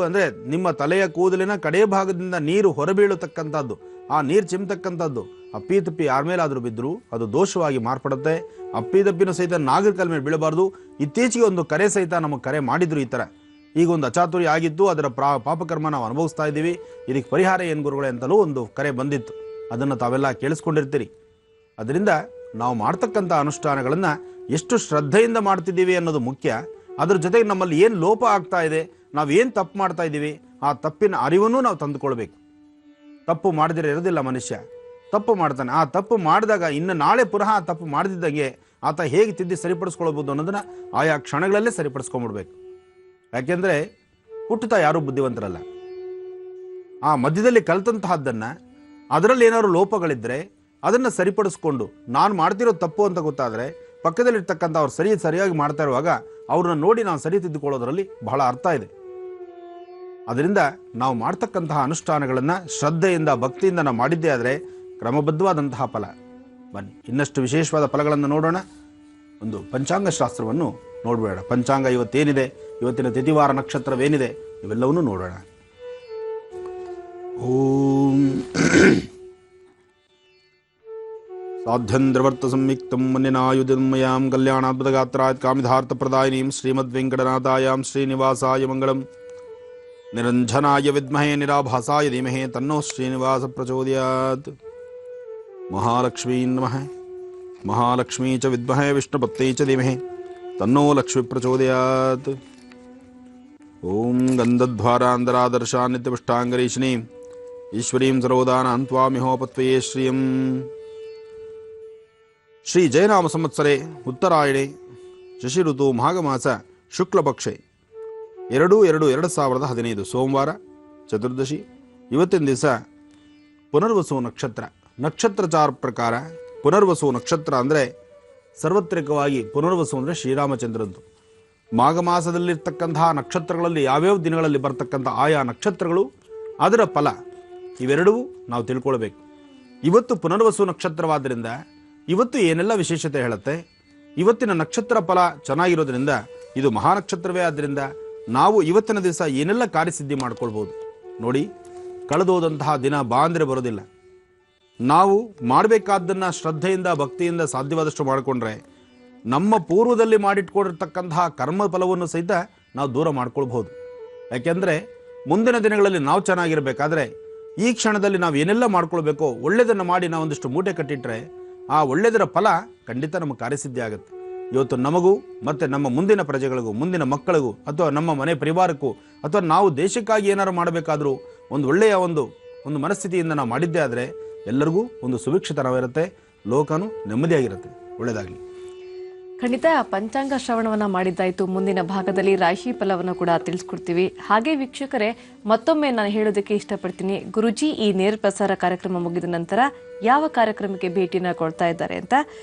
ಅಂದರೆ ನಿಮ್ಮ ತಲೆಯ ಕೂದಲಿನ ಕಡೆಯ ಭಾಗದಿಂದ ನೀರು ಹೊರಬೀಳತಕ್ಕಂಥದ್ದು, ಆ ನೀರು ಚಿಮ್ತಕ್ಕಂಥದ್ದು ಅಪ್ಪಿತಪ್ಪಿ ಯಾರ ಮೇಲಾದರೂ ಬಿದ್ದರೂ ಅದು ದೋಷವಾಗಿ ಮಾರ್ಪಡುತ್ತೆ. ಅಪ್ಪಿತಪ್ಪಿನ ಸಹಿತ ನಾಗರಿಕರ ಮೇಲೆ ಬೀಳಬಾರ್ದು. ಇತ್ತೀಚೆಗೆ ಒಂದು ಕರೆ ಸಹಿತ ನಮಗೆ ಕರೆ ಮಾಡಿದ್ರು. ಈ ಥರ ಈಗ ಒಂದು ಅಚಾತುರ್ಯ ಆಗಿದ್ದು, ಅದರ ಪಾಪಕರ್ಮ ನಾವು ಅನುಭವಿಸ್ತಾ ಇದ್ದೀವಿ, ಇದಕ್ಕೆ ಪರಿಹಾರ ಏನು ಗುರುಗಳೇ ಅಂತಲೂ ಒಂದು ಕರೆ ಬಂದಿತ್ತು. ಅದನ್ನು ತಾವೆಲ್ಲ ಕೇಳಿಸ್ಕೊಂಡಿರ್ತೀರಿ. ಅದರಿಂದ ನಾವು ಮಾಡ್ತಕ್ಕಂಥ ಅನುಷ್ಠಾನಗಳನ್ನು ಎಷ್ಟು ಶ್ರದ್ಧೆಯಿಂದ ಮಾಡ್ತಿದ್ದೀವಿ ಅನ್ನೋದು ಮುಖ್ಯ. ಅದ್ರ ಜೊತೆಗೆ ನಮ್ಮಲ್ಲಿ ಏನು ಲೋಪ ಆಗ್ತಾ ಇದೆ, ನಾವೇನು ತಪ್ಪು ಮಾಡ್ತಾ ಇದ್ದೀವಿ, ಆ ತಪ್ಪಿನ ಅರಿವನ್ನು ನಾವು ತಂದುಕೊಳ್ಬೇಕು. ತಪ್ಪು ಮಾಡದಿರೋ ಇರೋದಿಲ್ಲ ಮನುಷ್ಯ, ತಪ್ಪು ಮಾಡ್ತಾನೆ. ಆ ತಪ್ಪು ಮಾಡಿದಾಗ ಇನ್ನು ನಾಳೆ ಪುನಃ ಆ ತಪ್ಪು ಮಾಡದಿದ್ದಂಗೆ ಆತ ಹೇಗೆ ತಿದ್ದಿ ಸರಿಪಡಿಸ್ಕೊಳ್ಬೋದು ಅನ್ನೋದನ್ನ ಆಯಾ ಕ್ಷಣಗಳಲ್ಲೇ ಸರಿಪಡಿಸ್ಕೊಂಡ್ಬಿಡ್ಬೇಕು. ಯಾಕೆಂದರೆ ಹುಟ್ಟುತ್ತಾ ಯಾರೂ ಬುದ್ಧಿವಂತರಲ್ಲ. ಆ ಮಧ್ಯದಲ್ಲಿ ಕಲಿತಂತಹದ್ದನ್ನು ಅದರಲ್ಲಿ ಏನಾದ್ರು ಲೋಪಗಳಿದ್ದರೆ ಅದನ್ನು ಸರಿಪಡಿಸ್ಕೊಂಡು ನಾನು ಮಾಡ್ತಿರೋ ತಪ್ಪು ಅಂತ ಗೊತ್ತಾದರೆ ಪಕ್ಕದಲ್ಲಿರ್ತಕ್ಕಂಥ ಅವ್ರು ಸರಿಯಾಗಿ ಮಾಡ್ತಾ ಇರುವಾಗ ಅವ್ರನ್ನ ನೋಡಿ ನಾವು ಸರಿ ತಿದ್ದುಕೊಳ್ಳೋದ್ರಲ್ಲಿ ಬಹಳ ಅರ್ಥ ಇದೆ. ಅದರಿಂದ ನಾವು ಮಾಡ್ತಕ್ಕಂತಹ ಅನುಷ್ಠಾನಗಳನ್ನು ಶ್ರದ್ಧೆಯಿಂದ ಭಕ್ತಿಯಿಂದ ನಾವು ಮಾಡಿದ್ದೇ ಆದರೆ ಕ್ರಮಬದ್ಧವಾದಂತಹ ಫಲ. ಬನ್ನಿ ಇನ್ನಷ್ಟು ವಿಶೇಷವಾದ ಫಲಗಳನ್ನು ನೋಡೋಣ. ಒಂದು ಪಂಚಾಂಗ ಶಾಸ್ತ್ರವನ್ನು ನೋಡಬೇಡ. ಪಂಚಾಂಗ ಇವತ್ತೇನಿದೆ, ಇವತ್ತಿನ ತಿಥಿವಾರ ನಕ್ಷತ್ರವೇನಿದೆ ಇವೆಲ್ಲವನ್ನೂ ನೋಡೋಣ. ಓಂ ಸಾಧ್ಯಂದ್ರವರ್ತ ಸಂಯುಕ್ತಂ ಮನ್ಯನಾಯುಧನ್ಮಯಾಂ ಕಲ್ಯಾಣಾದ್ಭುತಗಾತ್ರಾತ್ ಕಾಮಿಧಾರ್ಥಪ್ರದಾಯಿನೀಂ ಶ್ರೀಮದ್ವೆಂಕಟನಾಥಾಯಾಂ ಶ್ರೀನಿವಾಸಾಯ ಮಂಗಳಂ. ನಿರಂಜನಾಯ ವಿದ್ಮಹೇ ನಿರಾಭಾಸಾಯ ಧೀಮಹಿ ತನ್ನೋ ಶ್ರೀನಿವಾಸ ಪ್ರಚೋದಯಾತ್. ಮಹಾಲಕ್ಷ್ಮೀ ನಮಃ. ಮಹಾಲಕ್ಷ್ಮೀ ಚ ವಿದ್ಮಹೇ ವಿಷ್ಣುಪತ್ನೈ ಚ ಧೀಮಹಿ ತನ್ನೋ ಲಕ್ಷ್ಮೀ ಪ್ರಚೋದಯಾತ್. ಓಂ ಗಂಧಧ್ವಾರಾಂಧರಾದರ್ಶಾ ನಿತ್ಯಪುಷ್ಟಾಂಗರೀಷಿಣೀಂ ಈಶ್ವರೀಂ ಸರ್ವದಾನಾಂ ತ್ವಾಮಿಹೋಪತ್ವಯೇ ಶ್ರಿಯಂ. ಶ್ರೀ ಜಯನಾಮ ಸಂವತ್ಸರೆ ಉತ್ತರಾಯಣೆ ಶಶಿ ಋತು ಮಾಘಮಾಸ ಶುಕ್ಲಪಕ್ಷೆ 2/2/2015 ಸೋಮವಾರ ಚತುರ್ದಶಿ. ಇವತ್ತಿನ ದಿವಸ ಪುನರ್ವಸು ನಕ್ಷತ್ರ. ನಕ್ಷತ್ರಚಾರ ಪ್ರಕಾರ ಪುನರ್ವಸು ನಕ್ಷತ್ರ ಅಂದರೆ ಸಾರ್ವತ್ರಿಕವಾಗಿ ಪುನರ್ವಸು ಅಂದರೆ ಶ್ರೀರಾಮಚಂದ್ರದ್ದು. ಮಾಘ ಮಾಸದಲ್ಲಿರ್ತಕ್ಕಂತಹ ನಕ್ಷತ್ರಗಳಲ್ಲಿ ಯಾವ್ಯಾವ ದಿನಗಳಲ್ಲಿ ಬರ್ತಕ್ಕಂಥ ಆಯಾ ನಕ್ಷತ್ರಗಳು ಅದರ ಫಲ ಇವೆರಡೂ ನಾವು ತಿಳ್ಕೊಳ್ಬೇಕು. ಇವತ್ತು ಪುನರ್ವಸು ನಕ್ಷತ್ರವಾದ್ದರಿಂದ ಇವತ್ತು ಏನೆಲ್ಲ ವಿಶೇಷತೆ ಹೇಳುತ್ತೆ, ಇವತ್ತಿನ ನಕ್ಷತ್ರ ಫಲ ಚೆನ್ನಾಗಿರೋದ್ರಿಂದ ಇದು ಮಹಾನಕ್ಷತ್ರವೇ ಆದ್ದರಿಂದ ನಾವು ಇವತ್ತಿನ ದಿವಸ ಏನೆಲ್ಲ ಕಾರ್ಯಸಿದ್ಧಿ ಮಾಡ್ಕೊಳ್ಬೋದು ನೋಡಿ. ಕಳೆದೋದಂತಹ ದಿನ ಬಾ ಅಂದರೆ ಬರೋದಿಲ್ಲ. ನಾವು ಮಾಡಬೇಕಾದ್ದನ್ನು ಶ್ರದ್ಧೆಯಿಂದ ಭಕ್ತಿಯಿಂದ ಸಾಧ್ಯವಾದಷ್ಟು ಮಾಡಿಕೊಂಡ್ರೆ ನಮ್ಮ ಪೂರ್ವದಲ್ಲಿ ಮಾಡಿಟ್ಕೊಂಡಿರ್ತಕ್ಕಂತಹ ಕರ್ಮ ಫಲವನ್ನು ಸಹಿತ ನಾವು ದೂರ ಮಾಡ್ಕೊಳ್ಬೋದು. ಯಾಕೆಂದರೆ ಮುಂದಿನ ದಿನಗಳಲ್ಲಿ ನಾವು ಚೆನ್ನಾಗಿರಬೇಕಾದ್ರೆ ಈ ಕ್ಷಣದಲ್ಲಿ ನಾವು ಏನೆಲ್ಲ ಮಾಡ್ಕೊಳ್ಬೇಕೋ ಒಳ್ಳೆಯದನ್ನು ಮಾಡಿ ನಾವು ಒಂದಿಷ್ಟು ಮೂಟೆ ಕಟ್ಟಿಟ್ರೆ ಆ ಒಳ್ಳೆಯದರ ಫಲ ಖಂಡಿತ ನಮಗೆ ಕಾರ್ಯಸಿದ್ಧಿ ಆಗುತ್ತೆ. ಇವತ್ತು ನಮಗೂ ಮತ್ತು ನಮ್ಮ ಮುಂದಿನ ಪ್ರಜೆಗಳಿಗೂ, ಮುಂದಿನ ಮಕ್ಕಳಿಗೂ, ಅಥವಾ ನಮ್ಮ ಮನೆ ಪರಿವಾರಕ್ಕೂ, ಅಥವಾ ನಾವು ದೇಶಕ್ಕಾಗಿ ಏನಾರು ಮಾಡಬೇಕಾದ್ರೂ ಒಂದು ಒಳ್ಳೆಯ ಒಂದು ಮನಸ್ಥಿತಿಯಿಂದ ನಾವು ಮಾಡಿದ್ದೇ ಆದರೆ ಎಲ್ಲರಿಗೂ ಒಂದು ಸುಭಿಕ್ಷತನವಿರುತ್ತೆ, ಲೋಕನೂ ನೆಮ್ಮದಿಯಾಗಿರುತ್ತೆ. ಒಳ್ಳೆಯದಾಗಲಿ. ಖಂಡಿತ ಪಂಚಾಂಗ ಶ್ರವಣವನ್ನ ಮಾಡಿದ್ದಾಯ್ತು. ಮುಂದಿನ ಭಾಗದಲ್ಲಿ ರಾಶಿ ಫಲವನ್ನು ಕೂಡ ತಿಳಿಸ್ಕೊಡ್ತೀವಿ. ಹಾಗೆ ವೀಕ್ಷಕರೇ, ಮತ್ತೊಮ್ಮೆ ನಾನು ಹೇಳೋದಕ್ಕೆ ಇಷ್ಟಪಡ್ತೀನಿ, ಗುರುಜಿ ಈ ನೇರ ಪ್ರಸಾರ ಕಾರ್ಯಕ್ರಮ ಮುಗಿದ ನಂತರ ಯಾವ ಕಾರ್ಯಕ್ರಮಕ್ಕೆ ಭೇಟಿನ ಕೊಡ್ತಾ ಇದ್ದಾರೆ ಅಂತ.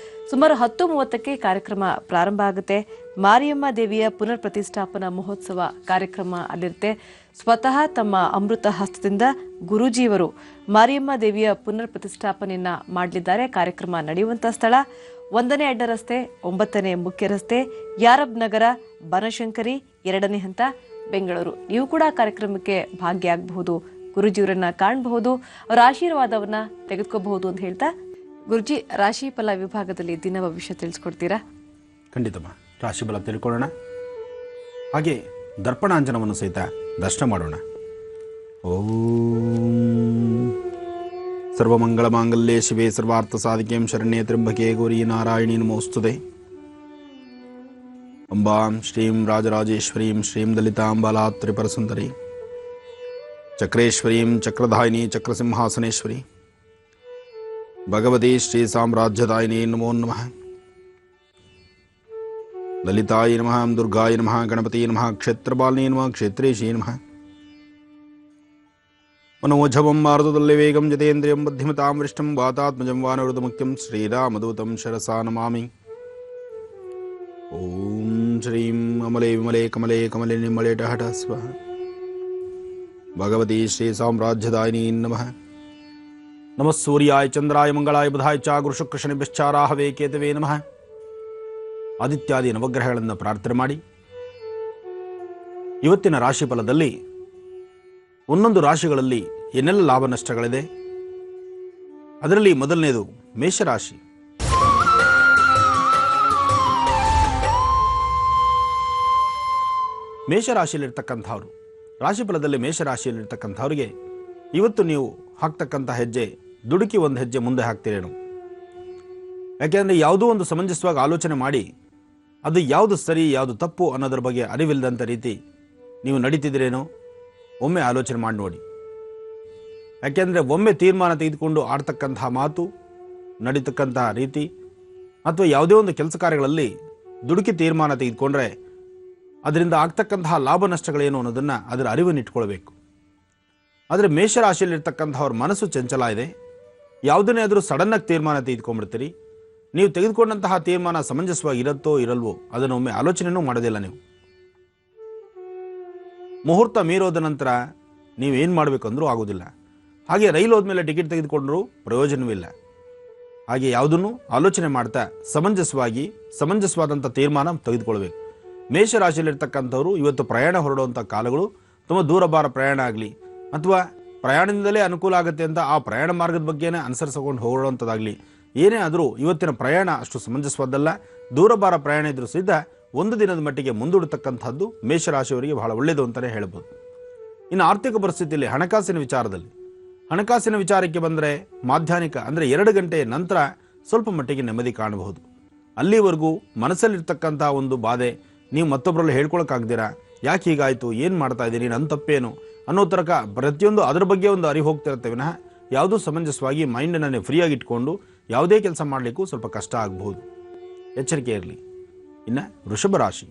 ಸುಮಾರು 10:30ಕ್ಕೆ ಕಾರ್ಯಕ್ರಮ ಪ್ರಾರಂಭ ಆಗುತ್ತೆ. ಮಾರಿಯಮ್ಮ ದೇವಿಯ ಪುನರ್ ಪ್ರತಿಷ್ಠಾಪನಾ ಮಹೋತ್ಸವ ಕಾರ್ಯಕ್ರಮ ಅಲ್ಲಿರುತ್ತೆ. ಸ್ವತಃ ತಮ್ಮ ಅಮೃತ ಹಸ್ತದಿಂದ ಗುರೂಜಿಯವರು ಮಾರಿಯಮ್ಮ ದೇವಿಯ ಪುನರ್ ಪ್ರತಿಷ್ಠಾಪನೆಯನ್ನ ಮಾಡಲಿದ್ದಾರೆ. ಕಾರ್ಯಕ್ರಮ ನಡೆಯುವಂಥ ಸ್ಥಳ 1ನೇ ಅಡ್ಡ ರಸ್ತೆ, 9ನೇ ಮುಖ್ಯ ರಸ್ತೆ, ಯಾರಬ್ ನಗರ, ಬನಶಂಕರಿ, 2ನೇ ಹಂತ, ಬೆಂಗಳೂರು. ನೀವು ಕೂಡ ಕಾರ್ಯಕ್ರಮಕ್ಕೆ ಭಾಗಿಯಾಗಬಹುದು, ಗುರುಜಿಯವರನ್ನ ಕಾಣಬಹುದು, ಅವರ ಆಶೀರ್ವಾದವನ್ನ ತೆಗೆದುಕೋಬಹುದು ಅಂತ ಹೇಳ್ತಾ, ಗುರುಜಿ ರಾಶಿ ಫಲ ವಿಭಾಗದಲ್ಲಿ ದಿನ ಭವಿಷ್ಯ ತಿಳಿಸ್ಕೊಡ್ತೀರಾ? ಖಂಡಿತಮ್ಮ, ರಾಶಿ ಫಲ ತಿಳ್ಕೊಳ್ಳೋಣ. ಹಾಗೆ ದರ್ಪಣಾಂಜನವನ್ನು ಸಹಿತ ದರ್ಶನ ಮಾಡೋಣ. ಓಂ ಸರ್ವಮಂಗಳಮಾಂಗಲ್ಯೆ ಶಿವೆ ಸರ್ವಾರ್ಥಸಾಧಿಕೆ ಶರಣ್ಯೆ ತ್ರ್ಯಂಬಕೆ ಗೌರಿ ನಾರಾಯಣಿ ನಮೋಸ್ತುತೆ. ಅಂಬಾಂ ಶ್ರೀಂ ರಾಜರಾಜೇಶ್ವರೀಂ ಶ್ರೀಂ ದಲಿತಾಂಬಾಲಾ ತ್ರಿಪುರಸುಂದರಿ ಚಕ್ರೇಶ್ವರೀಂ ಚಕ್ರಧಾಯಿನಿ ಚಕ್ರಸಿಂಹಾಸನೇಶ್ವರಿ ಭಗವತಿ ಶ್ರೀ ಸಾಮ್ರಾಜ್ಯದಾಯಿನಿ ನಮೋ ನಮಃ. ಲಲಿತಾಯ ನಮಃ, ದುರ್ಗಾಯ ನಮಃ, ಗಣಪತಿ ನಮಃ, ಕ್ಷೇತ್ರಪಾಲಿನಿ ನಮಃ, ಕ್ಷೇತ್ರೇಶಿ ನಮಃ. मनोजवं मारुतुल्य वेगं जितेन्द्रियं बुद्धिमतां वरिष्ठं वातात्मजं वानवृतमुख्यं श्रीरामदूतं शिरसा नमामि. ॐ श्रीं अमले विमले कमले कमले निर्मले टहट स्वाहा. भगवती श्री साम्राज्यदायिनी नमः. नमः सूर्याय चंद्राय मंगलाय बुधाय च गुरुशुक्र शनिभ्यश्चाराहवे ಕೇತವೇ ನಮಃ. ಆದಿತ್ಯಾದಿ ನವಗ್ರಹಗಳನ್ನು ಪ್ರಾರ್ಥನೆ ಮಾಡಿ ಇವತ್ತಿನ ರಾಶಿ ಫಲದಲ್ಲಿ ಒಂದೊಂದು ರಾಶಿಗಳಲ್ಲಿ ಏನೆಲ್ಲ ಲಾಭ ನಷ್ಟಗಳಿದೆ, ಅದರಲ್ಲಿ ಮೊದಲನೇದು ಮೇಷರಾಶಿ. ಮೇಷರಾಶಿಯಲ್ಲಿರ್ತಕ್ಕಂಥವ್ರು, ರಾಶಿಫಲದಲ್ಲಿ ಮೇಷರಾಶಿಯಲ್ಲಿರ್ತಕ್ಕಂಥವ್ರಿಗೆ ಇವತ್ತು ನೀವು ಹಾಕ್ತಕ್ಕಂಥ ಹೆಜ್ಜೆ ದುಡುಕಿ ಒಂದು ಹೆಜ್ಜೆ ಮುಂದೆ ಹಾಕ್ತೀರೇನು. ಯಾಕೆಂದರೆ ಯಾವುದೋ ಒಂದು ಸಮಂಜಸವಾಗಿ ಆಲೋಚನೆ ಮಾಡಿ ಅದು ಯಾವುದು ಸರಿ ಯಾವುದು ತಪ್ಪು ಅನ್ನೋದ್ರ ಬಗ್ಗೆ ಅರಿವಿಲ್ಲದಂಥ ರೀತಿ ನೀವು ನಡೀತಿದ್ದೀರೇನೋ ಒಮ್ಮೆ ಆಲೋಚನೆ ಮಾಡಿ ನೋಡಿ. ಯಾಕೆಂದರೆ ಒಮ್ಮೆ ತೀರ್ಮಾನ ತೆಗೆದುಕೊಂಡು ಆಡ್ತಕ್ಕಂತಹ ಮಾತು, ನಡೀತಕ್ಕಂತಹ ರೀತಿ ಅಥವಾ ಯಾವುದೇ ಒಂದು ಕೆಲಸ ಕಾರ್ಯಗಳಲ್ಲಿ ದುಡುಕಿ ತೀರ್ಮಾನ ತೆಗೆದುಕೊಂಡ್ರೆ ಅದರಿಂದ ಆಗ್ತಕ್ಕಂತಹ ಲಾಭ ನಷ್ಟಗಳೇನು ಅನ್ನೋದನ್ನು ಅದರ ಅರಿವನ್ನು ಇಟ್ಕೊಳ್ಬೇಕು. ಆದರೆ ಮೇಷರಾಶಿಯಲ್ಲಿರ್ತಕ್ಕಂಥವ್ರ ಮನಸ್ಸು ಚಂಚಲ ಇದೆ. ಯಾವುದನ್ನೇ ಆದರೂ ಸಡನ್ನಾಗಿ ತೀರ್ಮಾನ ತೆಗೆದುಕೊಂಡ್ಬಿಡ್ತೀರಿ. ನೀವು ತೆಗೆದುಕೊಂಡಂತಹ ತೀರ್ಮಾನ ಸಮಂಜಸವಾಗಿ ಇರುತ್ತೋ ಇರಲ್ವೋ ಅದನ್ನು ಒಮ್ಮೆ ಆಲೋಚನೆಯೂ ಮಾಡೋದಿಲ್ಲ. ನೀವು ಮುಹೂರ್ತ ಮೀರೋದ ನಂತರ ನೀವೇನು ಮಾಡಬೇಕಂದ್ರೂ ಆಗೋದಿಲ್ಲ. ಹಾಗೆ ರೈಲು ಹೋದ್ಮೇಲೆ ಟಿಕೆಟ್ ತೆಗೆದುಕೊಂಡ್ರೂ ಪ್ರಯೋಜನವಿಲ್ಲ. ಹಾಗೆ ಯಾವುದನ್ನು ಆಲೋಚನೆ ಮಾಡ್ತಾ ಸಮಂಜಸವಾದಂಥ ತೀರ್ಮಾನ ತೆಗೆದುಕೊಳ್ಬೇಕು. ಮೇಷರಾಶಿಯಲ್ಲಿರ್ತಕ್ಕಂಥವ್ರು ಇವತ್ತು ಪ್ರಯಾಣ ಹೊರಡುವಂಥ ಕಾಲಗಳು, ತುಂಬ ದೂರಭಾರ ಪ್ರಯಾಣ ಆಗಲಿ ಅಥವಾ ಪ್ರಯಾಣದಿಂದಲೇ ಅನುಕೂಲ ಆಗುತ್ತೆ ಅಂತ ಆ ಪ್ರಯಾಣ ಮಾರ್ಗದ ಬಗ್ಗೆನೇ ಅನುಸರಿಸಿಕೊಂಡು ಹೋಗುವಂಥದ್ದಾಗಲಿ, ಏನೇ ಆದರೂ ಇವತ್ತಿನ ಪ್ರಯಾಣ ಅಷ್ಟು ಸಮಂಜಸವಾದಲ್ಲ. ದೂರಭಾರ ಪ್ರಯಾಣ ಇದ್ರೂ ಸಹಿತ ಒಂದು ದಿನದ ಮಟ್ಟಿಗೆ ಮುಂದೂಡತಕ್ಕಂಥದ್ದು ಮೇಷರಾಶಿಯವರಿಗೆ ಬಹಳ ಒಳ್ಳೆಯದು ಅಂತಲೇ ಹೇಳ್ಬೋದು. ಇನ್ನು ಆರ್ಥಿಕ ಪರಿಸ್ಥಿತಿಯಲ್ಲಿ ಹಣಕಾಸಿನ ವಿಚಾರಕ್ಕೆ ಬಂದರೆ ಮಾಧ್ಯಾಹ್ನಿಕ ಅಂದರೆ 2 ಗಂಟೆ ನಂತರ ಸ್ವಲ್ಪ ಮಟ್ಟಿಗೆ ನೆಮ್ಮದಿ ಕಾಣಬಹುದು. ಅಲ್ಲಿವರೆಗೂ ಮನಸ್ಸಲ್ಲಿರ್ತಕ್ಕಂಥ ಒಂದು ಬಾಧೆ ನೀವು ಮತ್ತೊಬ್ಬರಲ್ಲಿ ಹೇಳ್ಕೊಳಕ್ಕಾಗ್ದಿರಾ, ಯಾಕೆ ಹೀಗಾಯಿತು, ಏನು ಮಾಡ್ತಾ ಇದ್ದೀನಿ, ನನ್ನ ತಪ್ಪೇನು ಅನ್ನೋ ತರಕ ಪ್ರತಿಯೊಂದು ಅದರ ಬಗ್ಗೆ ಒಂದು ಅರಿವು ಹೋಗ್ತಿರುತ್ತೆ ವಿನಃ ಯಾವುದೂ ಸಮಂಜಸವಾಗಿ ಮೈಂಡನ್ನು ಫ್ರೀಯಾಗಿ ಇಟ್ಕೊಂಡು ಯಾವುದೇ ಕೆಲಸ ಮಾಡಲಿಕ್ಕೂ ಸ್ವಲ್ಪ ಕಷ್ಟ ಆಗಬಹುದು. ಎಚ್ಚರಿಕೆ ಇರಲಿ. ಇನ್ನು ವೃಷಭ ರಾಶಿ.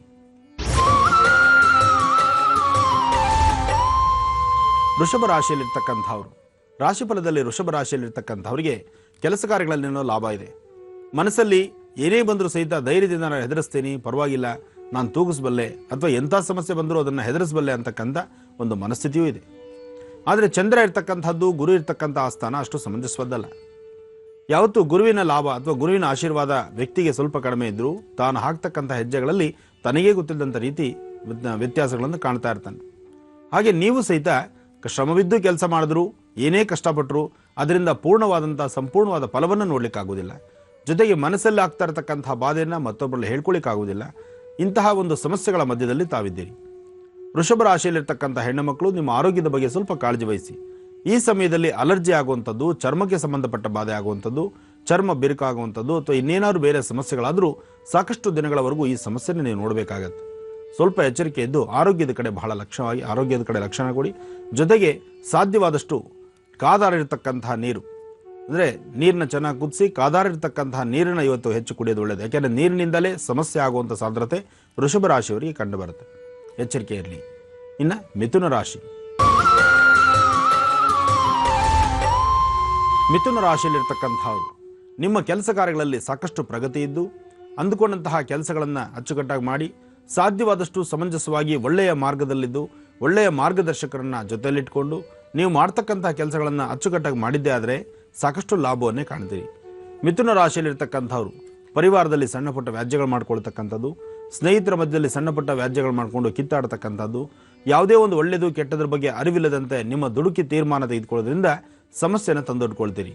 ವೃಷಭ ರಾಶಿಯಲ್ಲಿರ್ತಕ್ಕಂಥವ್ರು, ರಾಶಿಫಲದಲ್ಲಿ ವೃಷಭ ರಾಶಿಯಲ್ಲಿರ್ತಕ್ಕಂಥವ್ರಿಗೆ ಕೆಲಸ ಕಾರ್ಯಗಳಲ್ಲೇನೋ ಲಾಭ ಇದೆ. ಮನಸ್ಸಲ್ಲಿ ಏನೇ ಬಂದರೂ ಸಹಿತ ಧೈರ್ಯದಿಂದ ನಾನು ಹೆದರಿಸ್ತೀನಿ, ಪರವಾಗಿಲ್ಲ, ನಾನು ತೂಗಿಸಬಲ್ಲೆ, ಅಥವಾ ಎಂಥ ಸಮಸ್ಯೆ ಬಂದರೂ ಅದನ್ನು ಹೆದರಿಸಬಲ್ಲೆ ಅಂತಕ್ಕಂಥ ಒಂದು ಮನಸ್ಥಿತಿಯೂ ಇದೆ. ಆದರೆ ಚಂದ್ರ ಇರ್ತಕ್ಕಂಥದ್ದು, ಗುರು ಇರ್ತಕ್ಕಂಥ ಆಸ್ಥಾನ ಅಷ್ಟು ಸಮಂಜಸವಾದಲ್ಲ. ಯಾವತ್ತೂ ಗುರುವಿನ ಲಾಭ ಅಥವಾ ಗುರುವಿನ ಆಶೀರ್ವಾದ ವ್ಯಕ್ತಿಗೆ ಸ್ವಲ್ಪ ಕಡಿಮೆ ಇದ್ದರೂ ತಾನು ಹಾಕ್ತಕ್ಕಂಥ ಹೆಜ್ಜೆಗಳಲ್ಲಿ ತನಗೇ ಗೊತ್ತಿದ್ದಂಥ ರೀತಿ ವ್ಯತ್ಯಾಸಗಳನ್ನು ಕಾಣ್ತಾ ಇರ್ತಾನೆ. ಹಾಗೆ ನೀವು ಸಹಿತ ಶ್ರಮವಿದ್ದು ಕೆಲಸ ಮಾಡಿದ್ರು, ಏನೇ ಕಷ್ಟಪಟ್ಟರು ಅದರಿಂದ ಸಂಪೂರ್ಣವಾದ ಫಲವನ್ನು ನೋಡಲಿಕ್ಕಾಗೋದಿಲ್ಲ. ಜೊತೆಗೆ ಮನಸ್ಸಲ್ಲಿ ಆಗ್ತಾ ಇರತಕ್ಕಂಥ ಬಾಧೆಯನ್ನು ಮತ್ತೊಬ್ಬರಲ್ಲಿ ಹೇಳ್ಕೊಳ್ಳಿಕ್ಕಾಗೋದಿಲ್ಲ. ಇಂತಹ ಒಂದು ಸಮಸ್ಯೆಗಳ ಮಧ್ಯದಲ್ಲಿ ತಾವಿದ್ದೀರಿ. ವೃಷಭ ರಾಶಿಯಲ್ಲಿರ್ತಕ್ಕಂಥ ಹೆಣ್ಣು ಮಕ್ಕಳು ನಿಮ್ಮ ಆರೋಗ್ಯದ ಬಗ್ಗೆ ಸ್ವಲ್ಪ ಕಾಳಜಿ ವಹಿಸಿ. ಈ ಸಮಯದಲ್ಲಿ ಅಲರ್ಜಿ ಆಗುವಂಥದ್ದು, ಚರ್ಮಕ್ಕೆ ಸಂಬಂಧಪಟ್ಟ ಬಾಧೆ ಆಗುವಂಥದ್ದು, ಚರ್ಮ ಬಿರುಕಾಗುವಂಥದ್ದು ಅಥವಾ ಇನ್ನೇನಾದ್ರು ಬೇರೆ ಸಮಸ್ಯೆಗಳಾದರೂ ಸಾಕಷ್ಟು ದಿನಗಳವರೆಗೂ ಈ ಸಮಸ್ಯೆನ ನೀವು ನೋಡಬೇಕಾಗತ್ತೆ. ಸ್ವಲ್ಪ ಎಚ್ಚರಿಕೆ ಇದ್ದು ಆರೋಗ್ಯದ ಕಡೆ ಆರೋಗ್ಯದ ಕಡೆ ಲಕ್ಷಣ ಕೊಡಿ. ಜೊತೆಗೆ ಸಾಧ್ಯವಾದಷ್ಟು ಕಾದಾರಿರ್ತಕ್ಕಂತಹ ನೀರು ಅಂದರೆ ನೀರನ್ನ ಚೆನ್ನಾಗಿ ಕುದಿಸಿ ಕಾದಾರಿರ್ತಕ್ಕಂತಹ ನೀರನ್ನು ಇವತ್ತು ಹೆಚ್ಚು ಕುಡಿಯೋದು ಒಳ್ಳೆಯದು. ಯಾಕೆಂದರೆ ನೀರಿನಿಂದಲೇ ಸಮಸ್ಯೆ ಆಗುವಂಥ ಸಾಧ್ಯತೆ ವೃಷಭ ರಾಶಿಯವರಿಗೆ ಕಂಡು ಬರುತ್ತೆ. ಎಚ್ಚರಿಕೆ ಇರಲಿ. ಇನ್ನು ಮಿಥುನ ರಾಶಿ. ಮಿಥುನ ರಾಶಿಯಲ್ಲಿರ್ತಕ್ಕಂಥವ್ರು ನಿಮ್ಮ ಕೆಲಸ ಕಾರ್ಯಗಳಲ್ಲಿ ಸಾಕಷ್ಟು ಪ್ರಗತಿ ಇದ್ದು ಅಂದುಕೊಂಡಂತಹ ಕೆಲಸಗಳನ್ನು ಅಚ್ಚುಕಟ್ಟಾಗಿ ಮಾಡಿ ಸಾಧ್ಯವಾದಷ್ಟು ಸಮಂಜಸವಾಗಿ ಒಳ್ಳೆಯ ಮಾರ್ಗದಲ್ಲಿದ್ದು ಒಳ್ಳೆಯ ಮಾರ್ಗದರ್ಶಕರನ್ನು ಜೊತೆಯಲ್ಲಿಟ್ಕೊಂಡು ನೀವು ಮಾಡ್ತಕ್ಕಂತಹ ಕೆಲಸಗಳನ್ನು ಅಚ್ಚುಕಟ್ಟಾಗಿ ಮಾಡಿದ್ದೇ ಆದರೆ ಸಾಕಷ್ಟು ಲಾಭವನ್ನೇ ಕಾಣ್ತೀರಿ. ಮಿಥುನ ರಾಶಿಯಲ್ಲಿರ್ತಕ್ಕಂಥವ್ರು ಪರಿವಾರದಲ್ಲಿ ಸಣ್ಣ ಪುಟ್ಟ ವ್ಯಾಜ್ಯಗಳು ಮಾಡ್ಕೊಳ್ತಕ್ಕಂಥದ್ದು, ಸ್ನೇಹಿತರ ಮಧ್ಯದಲ್ಲಿ ಸಣ್ಣ ಪುಟ್ಟ ವ್ಯಾಜ್ಯಗಳು ಮಾಡಿಕೊಂಡು ಕಿತ್ತಾಡ್ತಕ್ಕಂಥದ್ದು, ಯಾವುದೇ ಒಂದು ಒಳ್ಳೆಯದು ಕೆಟ್ಟದ್ರ ಬಗ್ಗೆ ಅರಿವಿಲ್ಲದಂತೆ ನಿಮ್ಮ ದುಡುಕಿ ತೀರ್ಮಾನ ತೆಗೆದುಕೊಳ್ಳೋದ್ರಿಂದ ಸಮಸ್ಯೆಯನ್ನು ತಂದೊಡ್ಕೊಳ್ತೀರಿ.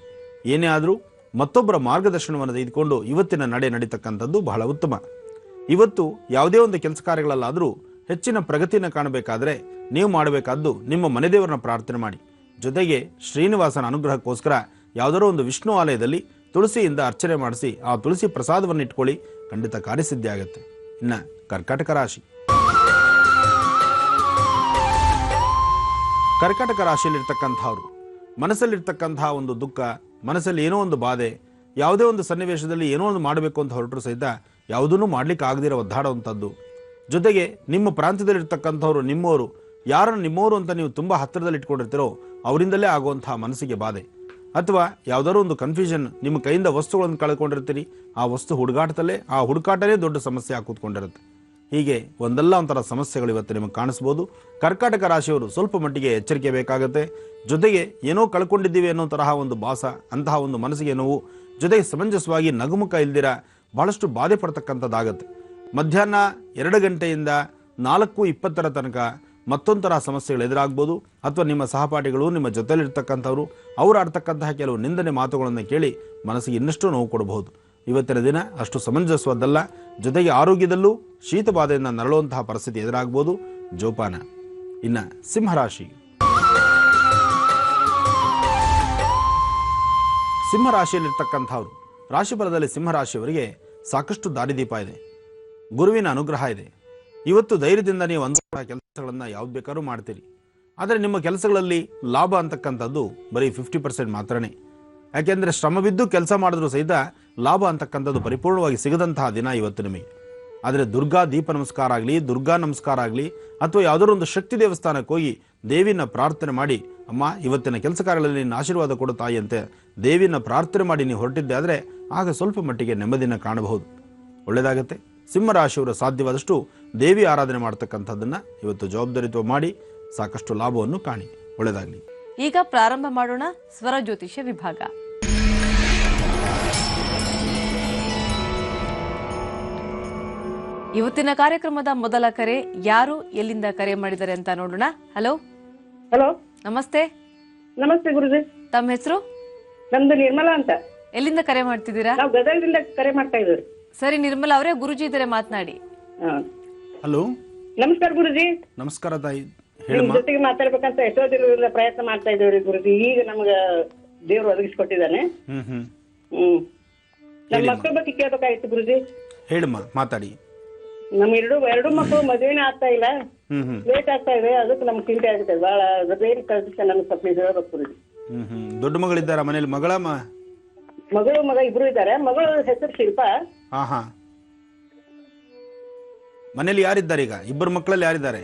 ಏನೇ ಆದರೂ ಮತ್ತೊಬ್ಬರ ಮಾರ್ಗದರ್ಶನವನ್ನು ತೆಗೆದುಕೊಂಡು ಇವತ್ತಿನ ನಡೀತಕ್ಕಂಥದ್ದು ಬಹಳ ಉತ್ತಮ. ಇವತ್ತು ಯಾವುದೇ ಒಂದು ಕೆಲಸ ಕಾರ್ಯಗಳಲ್ಲಾದರೂ ಹೆಚ್ಚಿನ ಪ್ರಗತಿಯನ್ನು ಕಾಣಬೇಕಾದ್ರೆ ನೀವು ಮಾಡಬೇಕಾದ್ದು ನಿಮ್ಮ ಮನೆದೇವರನ್ನ ಪ್ರಾರ್ಥನೆ ಮಾಡಿ. ಜೊತೆಗೆ ಶ್ರೀನಿವಾಸನ ಅನುಗ್ರಹಕ್ಕೋಸ್ಕರ ಯಾವುದಾದ್ರೂ ಒಂದು ವಿಷ್ಣು ಆಲಯದಲ್ಲಿ ತುಳಸಿಯಿಂದ ಅರ್ಚನೆ ಮಾಡಿಸಿ ಆ ತುಳಸಿ ಪ್ರಸಾದವನ್ನು ಇಟ್ಕೊಳ್ಳಿ, ಖಂಡಿತ ಕಾರ್ಯಸಿದ್ಧಿ ಆಗುತ್ತೆ. ಇನ್ನು ಕರ್ಕಾಟಕ ರಾಶಿ. ಕರ್ಕಾಟಕ ರಾಶಿಯಲ್ಲಿರ್ತಕ್ಕಂಥವ್ರು ಮನಸ್ಸಲ್ಲಿರ್ತಕ್ಕಂತಹ ಒಂದು ದುಃಖ, ಮನಸ್ಸಲ್ಲಿ ಏನೋ ಒಂದು ಬಾಧೆ, ಯಾವುದೇ ಒಂದು ಸನ್ನಿವೇಶದಲ್ಲಿ ಏನೋ ಒಂದು ಮಾಡಬೇಕು ಅಂತ ಹೊರಟರು ಸಹಿತ ಯಾವುದನ್ನೂ ಮಾಡ್ಲಿಕ್ಕೆ ಆಗದಿರೋ ಒದ್ದಾಡುವಂಥದ್ದು. ಜೊತೆಗೆ ನಿಮ್ಮ ಪ್ರಾಂತ್ಯದಲ್ಲಿರ್ತಕ್ಕಂಥವ್ರು ನಿಮ್ಮವರು, ಯಾರನ್ನು ನಿಮ್ಮವರು ಅಂತ ನೀವು ತುಂಬ ಹತ್ತಿರದಲ್ಲಿ ಇಟ್ಕೊಂಡಿರ್ತೀರೋ ಅವರಿಂದಲೇ ಆಗುವಂತಹ ಮನಸ್ಸಿಗೆ ಬಾಧೆ, ಅಥವಾ ಯಾವುದಾದ್ರು ಒಂದು ಕನ್ಫ್ಯೂಷನ್, ನಿಮ್ಮ ಕೈಯಿಂದ ವಸ್ತುಗಳನ್ನು ಕಳ್ಕೊಂಡಿರ್ತೀರಿ, ಆ ವಸ್ತು ಹುಡುಗಾಟದಲ್ಲೇ ಆ ಹುಡುಕಾಟನೇ ದೊಡ್ಡ ಸಮಸ್ಯೆ ಆಗಿ ಕೂತ್ಕೊಂಡಿರುತ್ತೆ. ಹೀಗೆ ಒಂದಲ್ಲ ಒಂಥರ ಸಮಸ್ಯೆಗಳು ಇವತ್ತು ನಿಮಗೆ ಕಾಣಿಸ್ಬೋದು. ಕರ್ಕಾಟಕ ರಾಶಿಯವರು ಸ್ವಲ್ಪ ಮಟ್ಟಿಗೆ ಎಚ್ಚರಿಕೆ ಬೇಕಾಗುತ್ತೆ. ಜೊತೆಗೆ ಏನೋ ಕಳ್ಕೊಂಡಿದ್ದೀವಿ ಅನ್ನೋ ತರಹ ಒಂದು ಭಾಸ, ಅಂತಹ ಒಂದು ಮನಸ್ಸಿಗೆ ನೋವು, ಜೊತೆಗೆ ಸಮಂಜಸವಾಗಿ ನಗುಮುಖ ಇಲ್ದಿರ ಬಹಳಷ್ಟು ಬಾಧೆ ಪಡ್ತಕ್ಕಂಥದ್ದಾಗತ್ತೆ. ಮಧ್ಯಾಹ್ನ 2 ಗಂಟೆಯಿಂದ 4:20 ತನಕ ಮತ್ತೊಂಥರ ಸಮಸ್ಯೆಗಳು ಎದುರಾಗ್ಬೋದು. ಅಥವಾ ನಿಮ್ಮ ಸಹಪಾಠಿಗಳು, ನಿಮ್ಮ ಜೊತೆಲಿರ್ತಕ್ಕಂಥವ್ರು ಅವರು ಆಡ್ತಕ್ಕಂತಹ ಕೆಲವು ನಿಂದನೆ ಮಾತುಗಳನ್ನು ಕೇಳಿ ಮನಸ್ಸಿಗೆ ಇನ್ನಷ್ಟು ನೋವು ಕೊಡಬಹುದು. ಇವತ್ತಿನ ದಿನ ಅಷ್ಟು ಸಮಂಜಸವಾದಲ್ಲ. ಜೊತೆಗೆ ಆರೋಗ್ಯದಲ್ಲೂ ಶೀತ ಬಾಧೆಯಿಂದ ನರಳುವಂತಹ ಪರಿಸ್ಥಿತಿ ಎದುರಾಗ್ಬೋದು. ಜೋಪಾನ. ಇನ್ನು ಸಿಂಹರಾಶಿ. ಸಿಂಹರಾಶಿಯಲ್ಲಿರ್ತಕ್ಕಂಥವ್ರು, ರಾಶಿಫಲದಲ್ಲಿ ಸಿಂಹರಾಶಿಯವರಿಗೆ ಸಾಕಷ್ಟು ದಾರಿದೀಪ ಇದೆ, ಗುರುವಿನ ಅನುಗ್ರಹ ಇದೆ. ಇವತ್ತು ಧೈರ್ಯದಿಂದ ನೀವು ಅಂತಹ ಕೆಲಸಗಳನ್ನು ಯಾವ್ದು ಬೇಕಾದ್ರೂ ಮಾಡ್ತೀರಿ. ಆದರೆ ನಿಮ್ಮ ಕೆಲಸಗಳಲ್ಲಿ ಲಾಭ ಅಂತಕ್ಕಂಥದ್ದು ಬರೀ 50% ಮಾತ್ರನೇ. ಯಾಕೆಂದರೆ ಶ್ರಮ ಬಿದ್ದು ಕೆಲಸ ಮಾಡಿದ್ರೂ ಸಹಿತ ಲಾಭ ಅಂತಕ್ಕಂಥದ್ದು ಪರಿಪೂರ್ಣವಾಗಿ ಸಿಗದಂತಹ ದಿನ ಇವತ್ತು ನಿಮಗೆ. ಆದರೆ ದುರ್ಗಾ ದೀಪ ನಮಸ್ಕಾರ ಆಗಲಿ, ದುರ್ಗಾ ನಮಸ್ಕಾರ ಆಗಲಿ, ಅಥವಾ ಯಾವುದಾದ್ರು ಒಂದು ಶಕ್ತಿ ದೇವಸ್ಥಾನಕ್ಕೆ ಹೋಗಿ ದೇವಿನ ಪ್ರಾರ್ಥನೆ ಮಾಡಿ, ಅಮ್ಮ ಇವತ್ತಿನ ಕೆಲಸ ಕಾರ್ಯಗಳಲ್ಲಿ ನಿನ್ನ ಆಶೀರ್ವಾದ ಕೊಡು ತಾಯಿ ಅಂತೆ ದೇವಿನ ಪ್ರಾರ್ಥನೆ ಮಾಡಿ ನೀವು ಹೊರಟಿದ್ದೆ ಆದರೆ ಆಗ ಸ್ವಲ್ಪ ಮಟ್ಟಿಗೆ ನೆಮ್ಮದಿನ ಕಾಣಬಹುದು. ಒಳ್ಳೆಯದಾಗತ್ತೆ. ಸಿಂಹರಾಶಿಯವರು ಸಾಧ್ಯವಾದಷ್ಟು ದೇವಿ ಆರಾಧನೆ ಮಾಡ್ತಕ್ಕಂಥದ್ದನ್ನು ಇವತ್ತು ಜವಾಬ್ದಾರಿತ್ವ ಮಾಡಿ ಸಾಕಷ್ಟು ಲಾಭವನ್ನು ಕಾಣಿ. ಒಳ್ಳೆಯದಾಗಲಿ. ಈಗ ಪ್ರಾರಂಭ ಮಾಡೋಣ ಸ್ವರ ಜ್ಯೋತಿಷ್ಯ ವಿಭಾಗ. ಇವತ್ತಿನ ಕಾರ್ಯಕ್ರಮದ ಮೊದಲ ಕರೆ ಯಾರು, ಎಲ್ಲಿಂದ ಕರೆ ಮಾಡಿದ್ದಾರೆ ಅಂತ ನೋಡೋಣ. ಹಲೋ. ಹಲೋ, ನಮಸ್ತೆ. ನಮಸ್ತೆ ಗುರುಜಿ. ತಮ್ಮ ಹೆಸರು? ನಮ್ದು ನಿರ್ಮಲಾ ಅಂತ. ಎಲ್ಲಿಂದ ಕರೆ ಮಾಡ್ತಿದ್ದೀರಾ? ನಾವು ಗದಗದಿಂದ ಕರೆ ಮಾಡ್ತಾ ಇದ್ದೀವಿ. ಸರಿ ನಿರ್ಮಲಾ ಅವರೇ, ಗುರುಜಿ ಇದ್ದಾರೆ, ಮಾತನಾಡಿ. ಹಲೋ, ನಮಸ್ಕಾರ ಗುರುಜಿ. ನಮಸ್ಕಾರ ತಾಯಿ. ನಿಮ್ ಜೊತೆಗೆ ಮಾತಾಡ್ಬೇಕಂತ ಎಷ್ಟೋ ದಿನದಿಂದ ಪ್ರಯತ್ನ ಮಾಡ್ತಾ ಇದ್ದೇವ್ರಿ ಗುರುಜಿ. ಈಗ ನಮ್ಗ ದೇವ್ರು ಒದಗಿಸ್ಕೊಟ್ಟಿದ್ದಾನೆ. ನಮ್ಮ ಮಕ್ಕಳ ಬಗ್ಗೆ ಕೇಳ್ಬೇಕಾಯ್ತು ಗುರುಜಿ. ಹೇಳಮ್ಮ, ಮಾತಾಡಿ. ನಮ್ ಎರಡು ಮಕ್ಕಳು ಮದುವೆನೇ ಆಗ್ತಾ ಇಲ್ಲ, ಲೇಟ್ ಆಗ್ತಾ ಇದೆ. ಅದಕ್ಕೆ ನಮ್ಗೆ ಚಿಂತೆ ಆಗುತ್ತೆ ಬಹಳ. ಅದೇನು ಕಳ್ಸಿಷ್ಟ ನಮ್ಗೆ ಸ್ವಲ್ಪ ಹೇಳ್ಬೇಕು ಗುರುಜಿ. ದೊಡ್ಡ ಮಗಳಿದ್ದಾರ ಮನೇಲಿ? ಮಗಳ ಮಗಳು ಮಗ ಇಬ್ರು ಇದ್ದಾರೆ. ಮಗಳ ಹೆಸರು ಶಿಲ್ಪ. ಮನೇಲಿ ಯಾರಿದ್ದಾರೆ ಈಗ? ಇಬ್ಬರು ಮಕ್ಕಳಲ್ಲಿ ಯಾರಿದ್ದಾರೆ?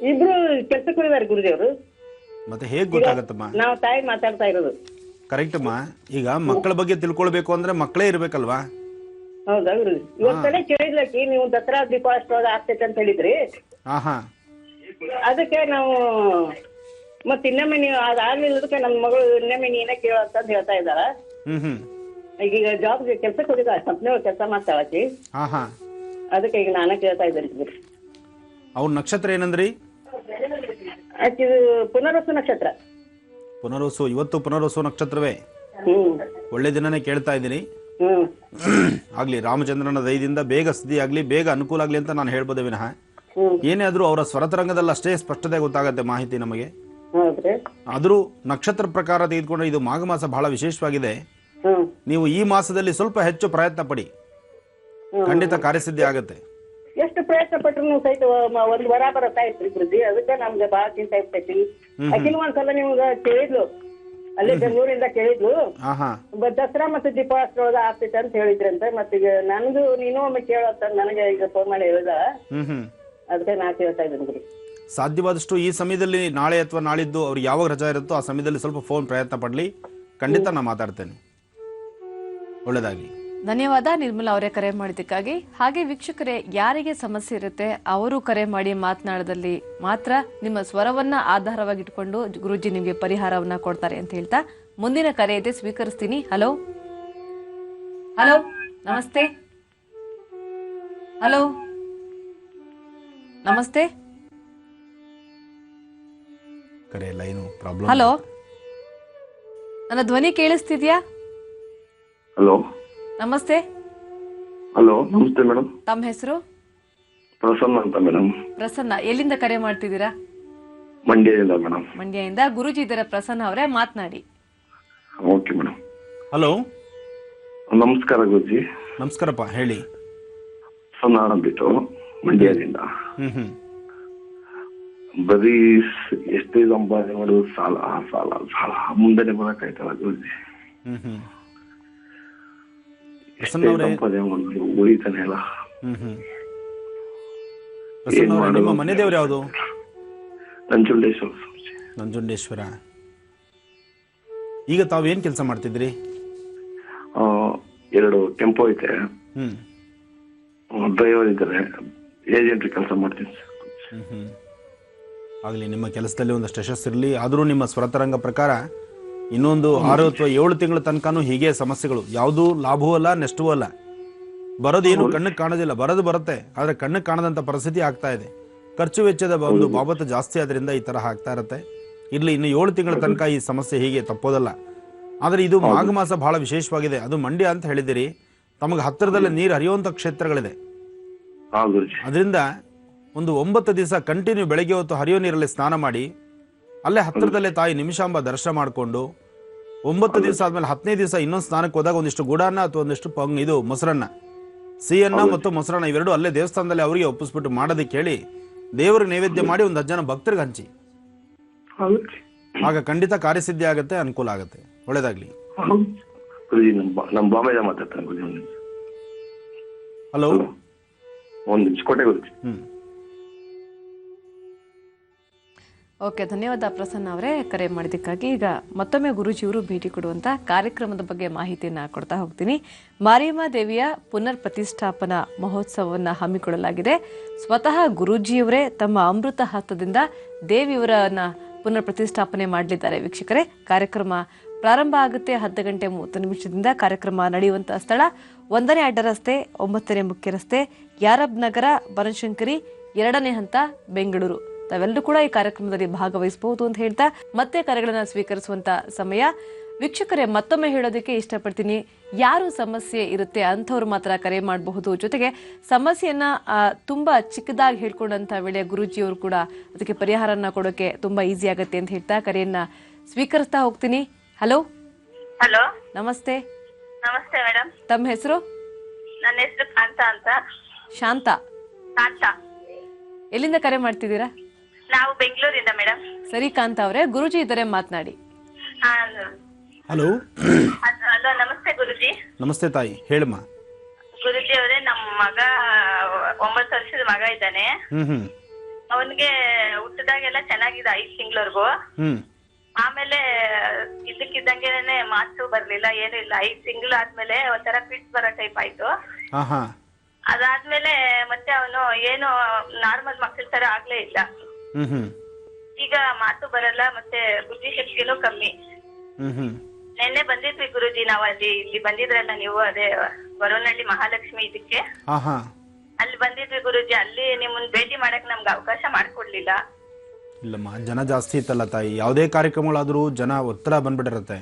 ಇಬ್ರು ಕೆಲ್ಸಕ್ಕೆ ಹೋಗಿದ್ದಾರೆ ಗುರುಜಿ ಅವರು. ಮತ್ತೆ ಹೇಗ್ ಗೊತ್ತಾಗತ್ತಮ್ಮ? ನಾವು ತಾಯಿ ಮಾತಾಡ್ತಾ ಇರೋದು. ಕರೆಕ್ಟ್ ಅಮ್ಮ. ಈಗ ಮಕ್ಕಳ ಬಗ್ಗೆ ತಿಳ್ಕೊಳ್ಬೇಕು ಅಂದ್ರೆ ಮಕ್ಕಳೇ ಇರ್ಬೇಕಲ್ವಾ? ಹೌದಾ ಗುರುಜಿ? ಇವತ್ತನೇ ಕೇಳಿದ್ಲಕ್ಕಿ ನೀವು ದಸರಾ ದೀಪಾವಳಿ ಆಗ್ತೈತೆ ಅಂತ ಹೇಳಿದ್ರಿ. ಅದಕ್ಕೆ ನಾವು ಮತ್ ಇನ್ನೊಮ್ಮೆ ನೀವು ಅದಾಗ್ಲಿಲ್ಲದಕ್ಕೆ ನಮ್ ಮಗಳು ಇನ್ನೊಮ್ಮೆ ನೀನೇ ಕೇಳ ಅಂತ ಹೇಳ್ತಾ ಇದ್ದಾಳ. ಈಗ ಜಾಬ್ ಕೆಲ್ಸಕ್ಕೆ ಹೋಗಿದ್ದ, ಕಂಪ್ನಿ ಕೆಲಸ ಮಾಡ್ತಾಳಕಿ. ಅದಕ್ಕೆ ಈಗ ನಾನೇ ಕೇಳ್ತಾ ಇದ್ದೀನಿ. ಅವ್ರ ನಕ್ಷತ್ರ ಏನಂದ್ರಿ? ಆಕಿದು ಪುನರ್ವಸು ನಕ್ಷತ್ರ. ಪುನರ್ವಸು. ಇವತ್ತು ಪುನರ್ವಸು ನಕ್ಷತ್ರವೇ. ಒಳ್ಳೆ ದಿನನೇ ಕೇಳ್ತಾ ಇದ್ದೀನಿ. ಆಗ್ಲಿ, ರಾಮಚಂದ್ರನ ದಯದಿಂದ ಬೇಗ ಸ್ಥಿತಿ ಆಗ್ಲಿ, ಬೇಗ ಅನುಕೂಲ ಆಗ್ಲಿ ಅಂತ ನಾನು ಹೇಳ್ಬೋದೇ ವಿನಃ ಏನೇ ಆದ್ರೂ ಅವರ ಸ್ವರತರಂಗದಲ್ಲಿ ಅಷ್ಟೇ ಸ್ಪಷ್ಟತೆ ಗೊತ್ತಾಗತ್ತೆ ಮಾಹಿತಿ ನಮಗೆ. ಆದ್ರೂ ನಕ್ಷತ್ರ ಪ್ರಕಾರ ತೆಗೆದುಕೊಂಡ್ರೆ ಇದು ಮಾಘ ಮಾಸ ಬಹಳ ವಿಶೇಷವಾಗಿದೆ. ನೀವು ಈ ಮಾಸದಲ್ಲಿ ಸ್ವಲ್ಪ ಹೆಚ್ಚು ಪ್ರಯತ್ನ ಪಡಿ, ಖಂಡಿತ ಕಾರ್ಯಸಿದ್ಧಿ ಆಗತ್ತೆ. ಎಷ್ಟು ಪ್ರಯತ್ನ ಪಟ್ರು ಸಹಿತ ಒಂದ್ ವರ ಬರತ್ತಾ ಇತ್ರಿ ಗುರುಜಿ. ಅದಕ್ಕೆ ನಮ್ಗೆ ಬಹಳ ಚಿಂತೆ ಆಗ್ತೈತಿ. ಅಕಿನ ಒಂದ್ಸಲ ನಿಮ್ಗ ಕೇಳಿದ್ಲು, ಅಲ್ಲೇ ಬೆಂಗಳೂರಿಂದ ಕೇಳಿದ್ಲು, ದಸರಾ ಮತ್ತು ದೀಪಾವಳಿ ಆಗ್ತೈತೆ ಅಂತ ಹೇಳಿದ್ರಂತೆ. ಮತ್ತೀಗ ನನಗೂ ನೀನು ಒಮ್ಮೆ ಕೇಳತ್ತ ನನಗೆ ಈಗ ಫೋನ್ ಮಾಡಿ ಹೇಳಿದ. ಅದಕ್ಕೆ ನಾ ಕೇಳ್ತಾ ಇದ್ದೀನಿ ಗುರು. ಸಾಧ್ಯವಾದಷ್ಟು ಈ ಸಮಯದಲ್ಲಿ ನಾಳೆ ಅಥವಾ ನಾಳಿದ್ದು ಅವ್ರಿಗೆ ಯಾವಾಗ ರಜಾ ಇರುತ್ತೋ ಆ ಸಮಯದಲ್ಲಿ ಸ್ವಲ್ಪ ಫೋನ್ ಪ್ರಯತ್ನ ಪಡ್ಲಿ, ಖಂಡಿತ ನಾ ಮಾತಾಡ್ತೇನೆ. ಒಳ್ಳೆದಾಗಿ. ಧನ್ಯವಾದ ನಿರ್ಮಲಾ ಅವರೇ ಕರೆ ಮಾಡಿದ್ದಕ್ಕಾಗಿ. ಹಾಗೆ ವೀಕ್ಷಕರೇ, ಯಾರಿಗೆ ಸಮಸ್ಯೆ ಇರುತ್ತೆ ಅವರು ಕರೆ ಮಾಡಿ ಮಾತನಾಡದಲ್ಲಿ ಮಾತ್ರ ನಿಮ್ಮ ಸ್ವರವನ್ನ ಆಧಾರವಾಗಿಟ್ಕೊಂಡು ಗುರುಜಿ ನಿಮಗೆ ಪರಿಹಾರವನ್ನ ಕೊಡ್ತಾರೆ ಅಂತ ಹೇಳ್ತಾ ಮುಂದಿನ ಕರೆ ಇದೆ, ಸ್ವೀಕರಿಸ್ತೀನಿ. ಹಲೋ. ಹಲೋ, ನಮಸ್ತೆ. ಹಲೋ, ನಮಸ್ತೆ. ಕರೆ ಲೈನು ಪ್ರಾಬ್ಲಮ್. ಹಲೋ, ನನ್ನ ಧ್ವನಿ ಕೇಳಿಸ್ತಿದ್ಯಾ? ಹಲೋ, ನಮಸ್ತೆ. ಹಲೋ, ನಮಸ್ತೆ ಮೇಡಮ್. ತಮ್ಮ ಹೆಸರು? ಪ್ರಸನ್ನ ಅಂತ ಮೇಡಮ್. ಪ್ರಸನ್ನ, ಎಲ್ಲಿಂದ ಕರೆ ಮಾಡ್ತಿದ್ದೀರಾ? ಮಂಡ್ಯದಿಂದ ಮೇಡಮ್. ಮಂಡ್ಯದಿಂದ. ಗುರುಜಿ ಇದ್ದಾರೆ ಪ್ರಸನ್ನ ಅವರೇ, ಮಾತನಾಡಿ. ಓಕೆ ಹಲೋ, ನಮಸ್ಕಾರ ಗುರುಜಿ. ನಮಸ್ಕಾರಪ್ಪ, ಹೇಳಿ. ನಾನಂದ್ಬಿಟ್ಟು ಮಂಡ್ಯದಿಂದ. ಹ್ಮ್. ಬರೀ ಎಷ್ಟೇ ಸಂಪಾದನೆ ಮಾಡೋದು ಸಾಲ ಸಾಲ ಸಾಲ, ಮುಂದೆನೆ ಬರಕಾಯ್ತಲ್ಲ ಗುರುಜಿ. ಎಷ್ಟೇ ಸಂಪಾದನೆ ಮಾಡೋದು ಉಳಿತಾನೆ ಇಲ್ಲ. ನಿಮ್ಮ ಮನೆ ದೇವ್ರು ಯಾವುದು? ನಂಜುಂಡೇಶ್ವರ. ನಂಜುಂಡೇಶ್ವರ. ಈಗ ತಾವೇನ್ ಕೆಲಸ ಮಾಡ್ತಿದ್ರಿ? 2 ಟೆಂಪೋ ಐತೆ, ಡ್ರೈವರ್ ಇದ್ದಾರೆ, ಏಜೆಂಟ್ ಕೆಲಸ ಮಾಡ್ತೀನಿ. ಆಗಲಿ, ನಿಮ್ಮ ಕೆಲಸದಲ್ಲಿ ಒಂದಷ್ಟು ಯಶಸ್ಸಿರಲಿ. ಆದರೂ ನಿಮ್ಮ ಸ್ವರತರಂಗ ಪ್ರಕಾರ ಇನ್ನೊಂದು 6 ಅಥವಾ 7 ತಿಂಗಳ ತನಕನೂ ಹೀಗೆ ಸಮಸ್ಯೆಗಳು. ಯಾವುದೂ ಲಾಭವೂ ಅಲ್ಲ, ನಷ್ಟವೂ ಅಲ್ಲ. ಬರೋದೇನು ಕಣ್ಣಿಗೆ ಕಾಣೋದಿಲ್ಲ, ಬರೋದು ಬರುತ್ತೆ, ಆದರೆ ಕಣ್ಣಿಗೆ ಕಾಣದಂಥ ಪರಿಸ್ಥಿತಿ ಆಗ್ತಾ ಇದೆ. ಖರ್ಚು ವೆಚ್ಚದ ಒಂದು ಬಾಬತ್ತು ಜಾಸ್ತಿ ಆದ್ರಿಂದ ಈ ತರಹ ಆಗ್ತಾ ಇರುತ್ತೆ. ಇರ್ಲಿ, ಇನ್ನು 7 ತಿಂಗಳ ತನಕ ಈ ಸಮಸ್ಯೆ ಹೀಗೆ ತಪ್ಪೋದಲ್ಲ. ಆದರೆ ಇದು ಮಾಘ ಮಾಸ ಬಹಳ ವಿಶೇಷವಾಗಿದೆ. ಅದು ಮಂಡ್ಯ ಅಂತ ಹೇಳಿದಿರಿ, ತಮಗೆ ಹತ್ತಿರದಲ್ಲೇ ನೀರು ಹರಿಯುವಂಥ ಕ್ಷೇತ್ರಗಳಿದೆ. ಅದರಿಂದ ಒಂದು 9 ದಿವಸ ಕಂಟಿನ್ಯೂ ಬೆಳಗ್ಗೆ ಹೊತ್ತು ಹರಿಯೋ ನೀರಲ್ಲಿ ಸ್ನಾನ ಮಾಡಿ, ಅಲ್ಲೇ ಹತ್ತಿರದಲ್ಲೇ ತಾಯಿ ನಿಮಿಷಾಂಬ ದರ್ಶನ ಮಾಡಿಕೊಂಡು 9 ದಿವಸ ಆದ್ಮೇಲೆ 10ನೇ ದಿವಸ ಇನ್ನೊಂದು ಸ್ನಾನಕ್ಕೆ ಹೋದಾಗ ಒಂದಿಷ್ಟು ಗುಡಾನ್ನ ಅಥವಾ ಒಂದಿಷ್ಟು ಇದು ಮೊಸರನ್ನ, ಸಿಹಿಯನ್ನ ಮತ್ತು ಮೊಸರನ್ನ ಇವೆರಡು ಅಲ್ಲೇ ದೇವಸ್ಥಾನದಲ್ಲಿ ಅವರಿಗೆ ಒಪ್ಪಿಸ್ಬಿಟ್ಟು ಮಾಡೋದಕ್ಕೆ ಹೇಳಿ ದೇವರಿಗೆ ನೈವೇದ್ಯ ಮಾಡಿ ಒಂದು 10 ಜನ ಭಕ್ತರಿಗೆ ಹಂಚಿ. ಆಗ ಖಂಡಿತ ಕಾರ್ಯಸಿದ್ಧಿ ಆಗುತ್ತೆ, ಅನುಕೂಲ ಆಗುತ್ತೆ. ಒಳ್ಳೇದಾಗ್ಲಿ. ಹಲೋ, ಓಕೆ, ಧನ್ಯವಾದ ಪ್ರಸನ್ನ ಅವರೇ ಕರೆ ಮಾಡಿದ್ದಕ್ಕಾಗಿ. ಈಗ ಮತ್ತೊಮ್ಮೆ ಗುರೂಜಿಯವರು ಭೇಟಿ ಕೊಡುವಂತ ಕಾರ್ಯಕ್ರಮದ ಬಗ್ಗೆ ಮಾಹಿತಿಯನ್ನ ಕೊಡ್ತಾ ಹೋಗ್ತೀನಿ. ಮಾರಿಯಮ್ಮ ದೇವಿಯ ಪುನರ್ ಪ್ರತಿಷ್ಠಾಪನಾ ಮಹೋತ್ಸವವನ್ನು ಹಮ್ಮಿಕೊಳ್ಳಲಾಗಿದೆ. ಸ್ವತಃ ಗುರೂಜಿಯವರೇ ತಮ್ಮ ಅಮೃತ ಹಸ್ತದಿಂದ ದೇವಿಯವರನ್ನ ಪುನರ್ ಪ್ರತಿಷ್ಠಾಪನೆ ಮಾಡಲಿದ್ದಾರೆ. ವೀಕ್ಷಕರೇ, ಕಾರ್ಯಕ್ರಮ ಪ್ರಾರಂಭ ಆಗುತ್ತೆ 10 ಗಂಟೆ 30 ನಿಮಿಷದಿಂದ. ಕಾರ್ಯಕ್ರಮ ನಡೆಯುವಂತಹ ಸ್ಥಳ 1ನೇ ಅಡ್ಡ ರಸ್ತೆ, 9ನೇ ಮುಖ್ಯ ರಸ್ತೆ, ಯಾರಬ್ ನಗರ, ಬನಶಂಕರಿ, 2ನೇ ಹಂತ, ಬೆಂಗಳೂರು. ತಾವೆಲ್ಲರೂ ಕೂಡ ಈ ಕಾರ್ಯಕ್ರಮದಲ್ಲಿ ಭಾಗವಹಿಸಬಹುದು ಅಂತ ಹೇಳ್ತಾ ಮತ್ತೆ ಕರೆಗಳನ್ನ ಸ್ವೀಕರಿಸುವಂತ ಸಮಯ. ವೀಕ್ಷಕರೇ, ಮತ್ತೊಮ್ಮೆ ಹೇಳೋದಕ್ಕೆ ಇಷ್ಟಪಡ್ತೀನಿ, ಯಾರು ಸಮಸ್ಯೆ ಇರುತ್ತೆ ಅಂಥವ್ರು ಮಾತ್ರ ಕರೆ ಮಾಡಬಹುದು. ಜೊತೆಗೆ ಸಮಸ್ಯೆಯನ್ನ ತುಂಬಾ ಚಿಕ್ಕದಾಗಿ ಹೇಳ್ಕೊಂಡಂತ ವೇಳೆ ಗುರೂಜಿಯವರು ಕೂಡ ಅದಕ್ಕೆ ಪರಿಹಾರನ ಕೊಡೋಕೆ ತುಂಬಾ ಈಸಿ ಆಗುತ್ತೆ ಅಂತ ಹೇಳ್ತಾ ಕರೆಯನ್ನ ಸ್ವೀಕರಿಸ್ತಾ ಹೋಗ್ತೀನಿ. ಹಲೋ. ಹಲೋ, ನಮಸ್ತೆ. ನಮಸ್ತೆ ಮೇಡಮ್. ತಮ್ಮ ಹೆಸರು? ನನ್ನ ಹೆಸರು ಕಾಂತ ಅಂತ. ಶಾಂತ. ಕಾಂತ. ಎಲ್ಲಿಂದ ಕರೆ ಮಾಡ್ತಿದ್ದೀರಾ? ನಾವು ಬೆಂಗಳೂರಿಂದ ಮೇಡಮ್. ಸರಿ ಕಾಂತ ಅವರೇ, ಗುರೂಜಿ ಇದ್ದಾರೆ, ಮಾತನಾಡಿ. ಹಲೋ. ಹಲೋ, ನಮಸ್ತೆ ಗುರುಜಿ. ನಮಸ್ತೆ ತಾಯಿ, ಹೇಳಮ್ಮ. ಗುರುಜಿ ಅವರೇ, ನಮ್ಮ ಮಗ 9 ವರ್ಷದ ಮಗ ಇದ್ದಾನೆ. ಅವನ್ಗೆ ಹುಟ್ಟಿದಾಗೆಲ್ಲ ಚೆನ್ನಾಗಿದೆ 5 ತಿಂಗಳವರೆಗೂ. ಆಮೇಲೆ ಇದ್ದಕ್ಕಿದ್ದಂಗೆನೆ ಮಾತು ಬರ್ಲಿಲ್ಲ, ಏನು ಇಲ್ಲ. 5 ತಿಂಗಳು ಆದ್ಮೇಲೆ ಒಂಥರ ಫಿಟ್ಸ್ ಬರೋ ಟೈಪ್ ಆಯ್ತು. ಅದಾದ್ಮೇಲೆ ಮತ್ತೆ ಅವನು ಏನು ನಾರ್ಮಲ್ ಮಕ್ಕಳ ತರ ಆಗ್ಲೇ ಇಲ್ಲ. ಈಗ ಮಾತು ಬರಲ್ಲ, ಮತ್ತೆ ಬುದ್ಧಿ ಶಕ್ತಿನೂ ಕಮ್ಮಿ. ನೆನ್ನೆ ಬಂದಿದ್ವಿ ಗುರುಜಿ, ನಾವು ಇಲ್ಲಿ ಬಂದಿದ್ರಲ್ಲ ನೀವು, ಅದೇ ವರುಣಹಳ್ಳಿ ಮಹಾಲಕ್ಷ್ಮಿ ಇದಕ್ಕೆ, ಅಲ್ಲಿ ಬಂದಿದ್ವಿ ಗುರುಜಿ. ಅಲ್ಲಿ ನಿಮ್ಮನ್ನ ಭೇಟಿ ಮಾಡಕ್ ನಮ್ಗೆ ಅವಕಾಶ ಮಾಡ್ಕೊಡ್ಲಿಲ್ಲ. ಇಲ್ಲಮ್ಮ, ಜನ ಜಾಸ್ತಿ ಇತ್ತಲ್ಲ ತಾಯಿ, ಯಾವುದೇ ಕಾರ್ಯಕ್ರಮಗಳಾದ್ರೂ ಜನ ಒತ್ತಡ ಬಂದ್ಬಿಟ್ಟಿರತ್ತೆ.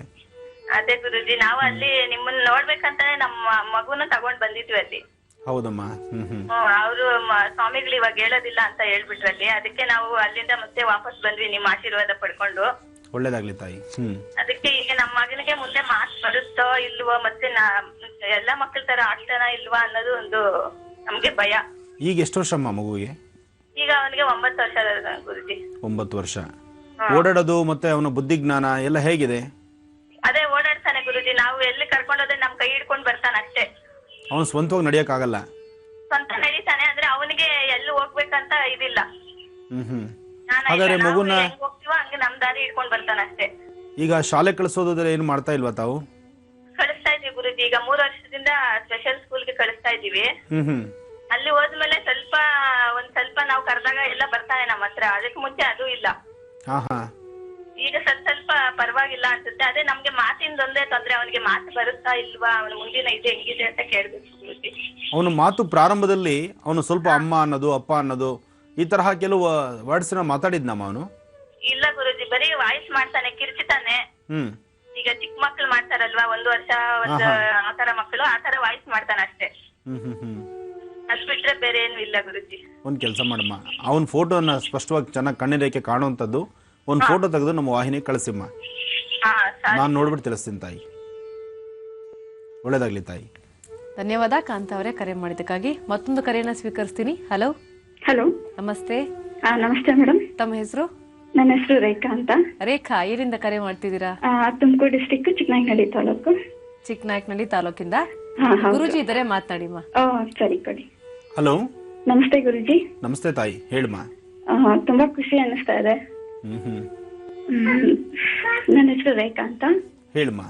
ಅದೇ ಗುರುಜಿ, ನಾವು ಅಲ್ಲಿ ನಿಮ್ಮನ್ನ ನೋಡ್ಬೇಕಂತಾನೆ ನಮ್ಮ ಮಗುನ ತಗೊಂಡ್ ಬಂದಿದ್ವಿ ಅಲ್ಲಿ. ಹೌದಮ್ಮ. ಅವರು ಸ್ವಾಮಿಗಳು ಇವಾಗ ಹೇಳೋದಿಲ್ಲ ಅಂತ ಹೇಳ್ಬಿಟ್ರಲ್ಲಿ, ಅದಕ್ಕೆ ನಾವು ಅಲ್ಲಿಂದ ಮತ್ತೆ ವಾಪಸ್ ಬಂದ್ವಿ ನಿಮ್ಮ ಆಶೀರ್ವಾದ ಪಡ್ಕೊಂಡು. ಒಳ್ಳೇದಾಗ್ಲಿ ತಾಯಿ. ಅದಕ್ಕೆ ಈಗ ನಮ್ಮ ಮಗನಿಗೆ ಮುಂದೆ ಮಾರ್ಕ್ಸ್ ಬರುತ್ತೋ ಇಲ್ವೋ, ಮತ್ತೆ ಎಲ್ಲಾ ಮಕ್ಕಳ ತರ ಆಗ್ತಾನ ಇಲ್ವಾ ಅನ್ನೋದು ಒಂದು ನಮ್ಗೆ ಭಯ. ಈಗ ಎಷ್ಟು ವರ್ಷ ಅಮ್ಮ ಮಗುವಿಗೆ? ಈಗ ಅವನಿಗೆ 9 ವರ್ಷ ಗುರುಜಿ. 9 ವರ್ಷ. ಓಡಾಡೋದು ಮತ್ತೆ ಅವನ ಬುದ್ಧಿ ಜ್ಞಾನ ಎಲ್ಲ ಹೇಗಿದೆ? ಅದೇ ಓಡಾಡ್ತಾನೆ ಗುರುಜಿ, ನಾವು ಎಲ್ಲಿ ಕರ್ಕೊಂಡೋದ್ರೆ ನಮ್ ಕೈ ಹಿಡ್ಕೊಂಡ್ ಬರ್ತಾನೆ ಅಷ್ಟೇ. ಅವನು ಸ್ವಂತವಾಗಿ ನಡಿಯಕ್ ಆಗಲ್ಲ? ಸ್ವಂತ ನಡೀತಾನೆ, ಅಂದ್ರೆ ಅವನಿಗೆ ಎಲ್ಲಿ ಹೋಗ್ಬೇಕಂತ ಇದಿಲ್ಲ. ಹಾಗಾದ್ರೆ ಮಗುನ ಹೋಗ್ತೀವ ಹಂಗೆ ನಮ್ ದಾರಿ ಹಿಡ್ಕೊಂಡ್ ಬರ್ತಾನೆ ಅಷ್ಟೇ. ಈಗ ಶಾಲೆ ಕಳಿಸೋದಾದ್ರೆ ಏನು ಮಾಡ್ತಾ ಇಲ್ವಾ ತಾವು? ಕಳಿಸ್ತಾ ಇದೀವಿ ಗುರುಜಿ, ಈಗ 3 ವರ್ಷದಿಂದ ಸ್ಪೆಷಲ್ ಸ್ಕೂಲ್ಗೆ ಕಳಿಸ್ತಾ ಇದೀವಿ. ಅಲ್ಲಿ ಹೋದ್ಮೇಲೆ ಒಂದ್ ಸ್ವಲ್ಪ ನಾವು ಕರೆದಾಗ ಎಲ್ಲ ಬರ್ತಾನೆ ನಮ್ಮ ಹತ್ರ. ಅದಕ್ಕೆ ಮುಂಚೆ ಅದು ಇಲ್ಲ. ಈಗ ಸ್ವಲ್ಪ ಪರವಾಗಿಲ್ಲ ಅನ್ಸುತ್ತೆ. ಅದೇ ನಮ್ಗೆ ಮಾತಿಂದೊಂದೇ ತೊಂದ್ರೆ, ಅವನಿಗೆ ಮಾತು ಬರುತ್ತಾ ಇಲ್ವಾ, ಅವನ ಮುಂದಿನ ಇದೆ ಹೆಂಗಿದೆ ಅಂತ ಕೇಳ್ಬೇಕು ಗುರುಜಿ. ಅವನು ಮಾತು ಪ್ರಾರಂಭದಲ್ಲಿ ಅವನು ಸ್ವಲ್ಪ ಅಮ್ಮ ಅನ್ನೋದು, ಅಪ್ಪ ಅನ್ನೋದು, ಈ ತರಹ ಕೆಲವು ವರ್ಡ್ಸ್ ಮಾತಾಡಿದ್ನಮ್ಮ ಅವನು? ಇಲ್ಲ ಗುರುಜಿ, ಬರೀ ವಾಯ್ಸ್ ಮಾಡ್ತಾನೆ, ಕಿರ್ಚಿತಾನೆ. ಈಗ ಚಿಕ್ಕ ಮಕ್ಳು ಮಾಡ್ತಾರಲ್ವಾ, 1 ವರ್ಷ ಆತರ ಮಕ್ಕಳು, ಆತರ ವಾಯ್ಸ್ ಮಾಡ್ತಾನೆ ಅಷ್ಟೇ. ಅದ್ ಬಿಟ್ರೆ ಬೇರೆ ಏನು ಇಲ್ಲ ಗುರುಜಿ. ಒಂದ್ ಕೆಲಸ ಮಾಡಮ್ಮ, ಅವನ್ ಫೋಟೋನ ಸ್ಪಷ್ಟವಾಗಿ ಚೆನ್ನಾಗಿ ಕಣ್ಣಿರೇಖೆ ಕಾಣುವಂಥದ್ದು ಒಂದು ಫೋಟೋ ತೆಗೆದು ನಮ್ಮ ವಾಹಿನಿ ಕಳಿಸಿಮ್ಮ, ನಾನು ನೋಡ್ಬಿಟ್ಟು ತಿಳಿಸ್ತೀನಿ ತಾಯಿ. ಒಳ್ಳೇದಾಗ್ಲಿ ತಾಯಿ. ಧನ್ಯವಾದ ಕಾಂತ ಅವರೇ ಕರೆ ಮಾಡಿದ್ದಕ್ಕಾಗಿ. ಮತ್ತೊಂದು ಕರೆಯನ್ನ ಸ್ವೀಕರಿಸ್ತೀನಿ. ಹಲೋ. ಹಲೋ, ನಮಸ್ತೆ. ನಮಸ್ತೆ ಮೇಡಮ್. ತಮ್ಮ ಹೆಸರು? ನನ್ನ ಹೆಸರು ರೇಖಾ ಅಂತ. ರೇಖಾ, ಏರಿಂದ ಕರೆ ಮಾಡ್ತಿದ್ದೀರಾ? ತುಮಕೂರು ಡಿಸ್ಟಿಕ್, ಚಿಕ್ಕನಾಯಕನಹಳ್ಳಿ ತಾಲೂಕು. ಚಿಕ್ಕನಾಯಕನಹಳ್ಳಿ ತಾಲೂಕಿಂದ. ಹೌದು. ಗುರುಜಿ ಇದ್ದಾರೆ, ಮಾತನಾಡಿಮ್ಮ. ಸರಿ ಕೊಡಿ. ಹಲೋ. ನಮಸ್ತೆ ಗುರುಜಿ. ನಮಸ್ತೆ ತಾಯಿ, ಹೇಳಮ್ಮ. ತುಂಬಾ ಖುಷಿ ಅನಿಸ್ತಾ ಇದೆ. ನನ್ನ ಹೆಸರು ರೇಖಾ ಅಂತ. ಹೇಳಮ್ಮ.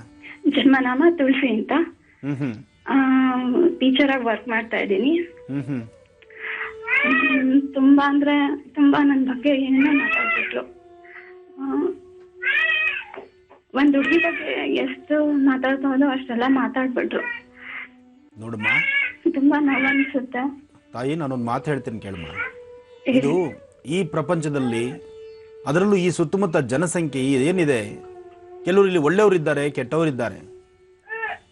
ಜನ್ಮನಾಮ ತುಳಸಿ ಅಂತ. ಟೀಚರ್ ಆಗಿ ವರ್ಕ್ ಮಾಡ್ತಾ ಇದ್ದೀನಿ. ತುಂಬಾ ಅಂದ್ರೆ ತುಂಬಾ ನನ್ನ ಬಗ್ಗೆ ಏನೇನೋ ಮಾತಾಡ್ಬಿಟ್ರು. ಒಂದ್ ಹುಡುಗಿ ಬಗ್ಗೆ ಎಷ್ಟು ಮಾತಾಡ್ತಾವೋ ಅಷ್ಟೆಲ್ಲ ಮಾತಾಡ್ಬಿಟ್ರು. ನೋಡಮ್ಮ, ತುಂಬಾ ನೋವು ಅನ್ಸುತ್ತೆ. ತಾಯಿ, ನಾನೊಂದು ಮಾತು ಹೇಳ್ತೀನಿ ಕೇಳಮ್ಮ. ಇದು ಈ ಪ್ರಪಂಚದಲ್ಲಿ, ಅದರಲ್ಲೂ ಈ ಸುತ್ತಮುತ್ತ ಜನಸಂಖ್ಯೆ ಏನಿದೆ, ಕೆಲವರು ಇಲ್ಲಿ ಒಳ್ಳೆಯವರಿದ್ದಾರೆ, ಕೆಟ್ಟವರಿದ್ದಾರೆ.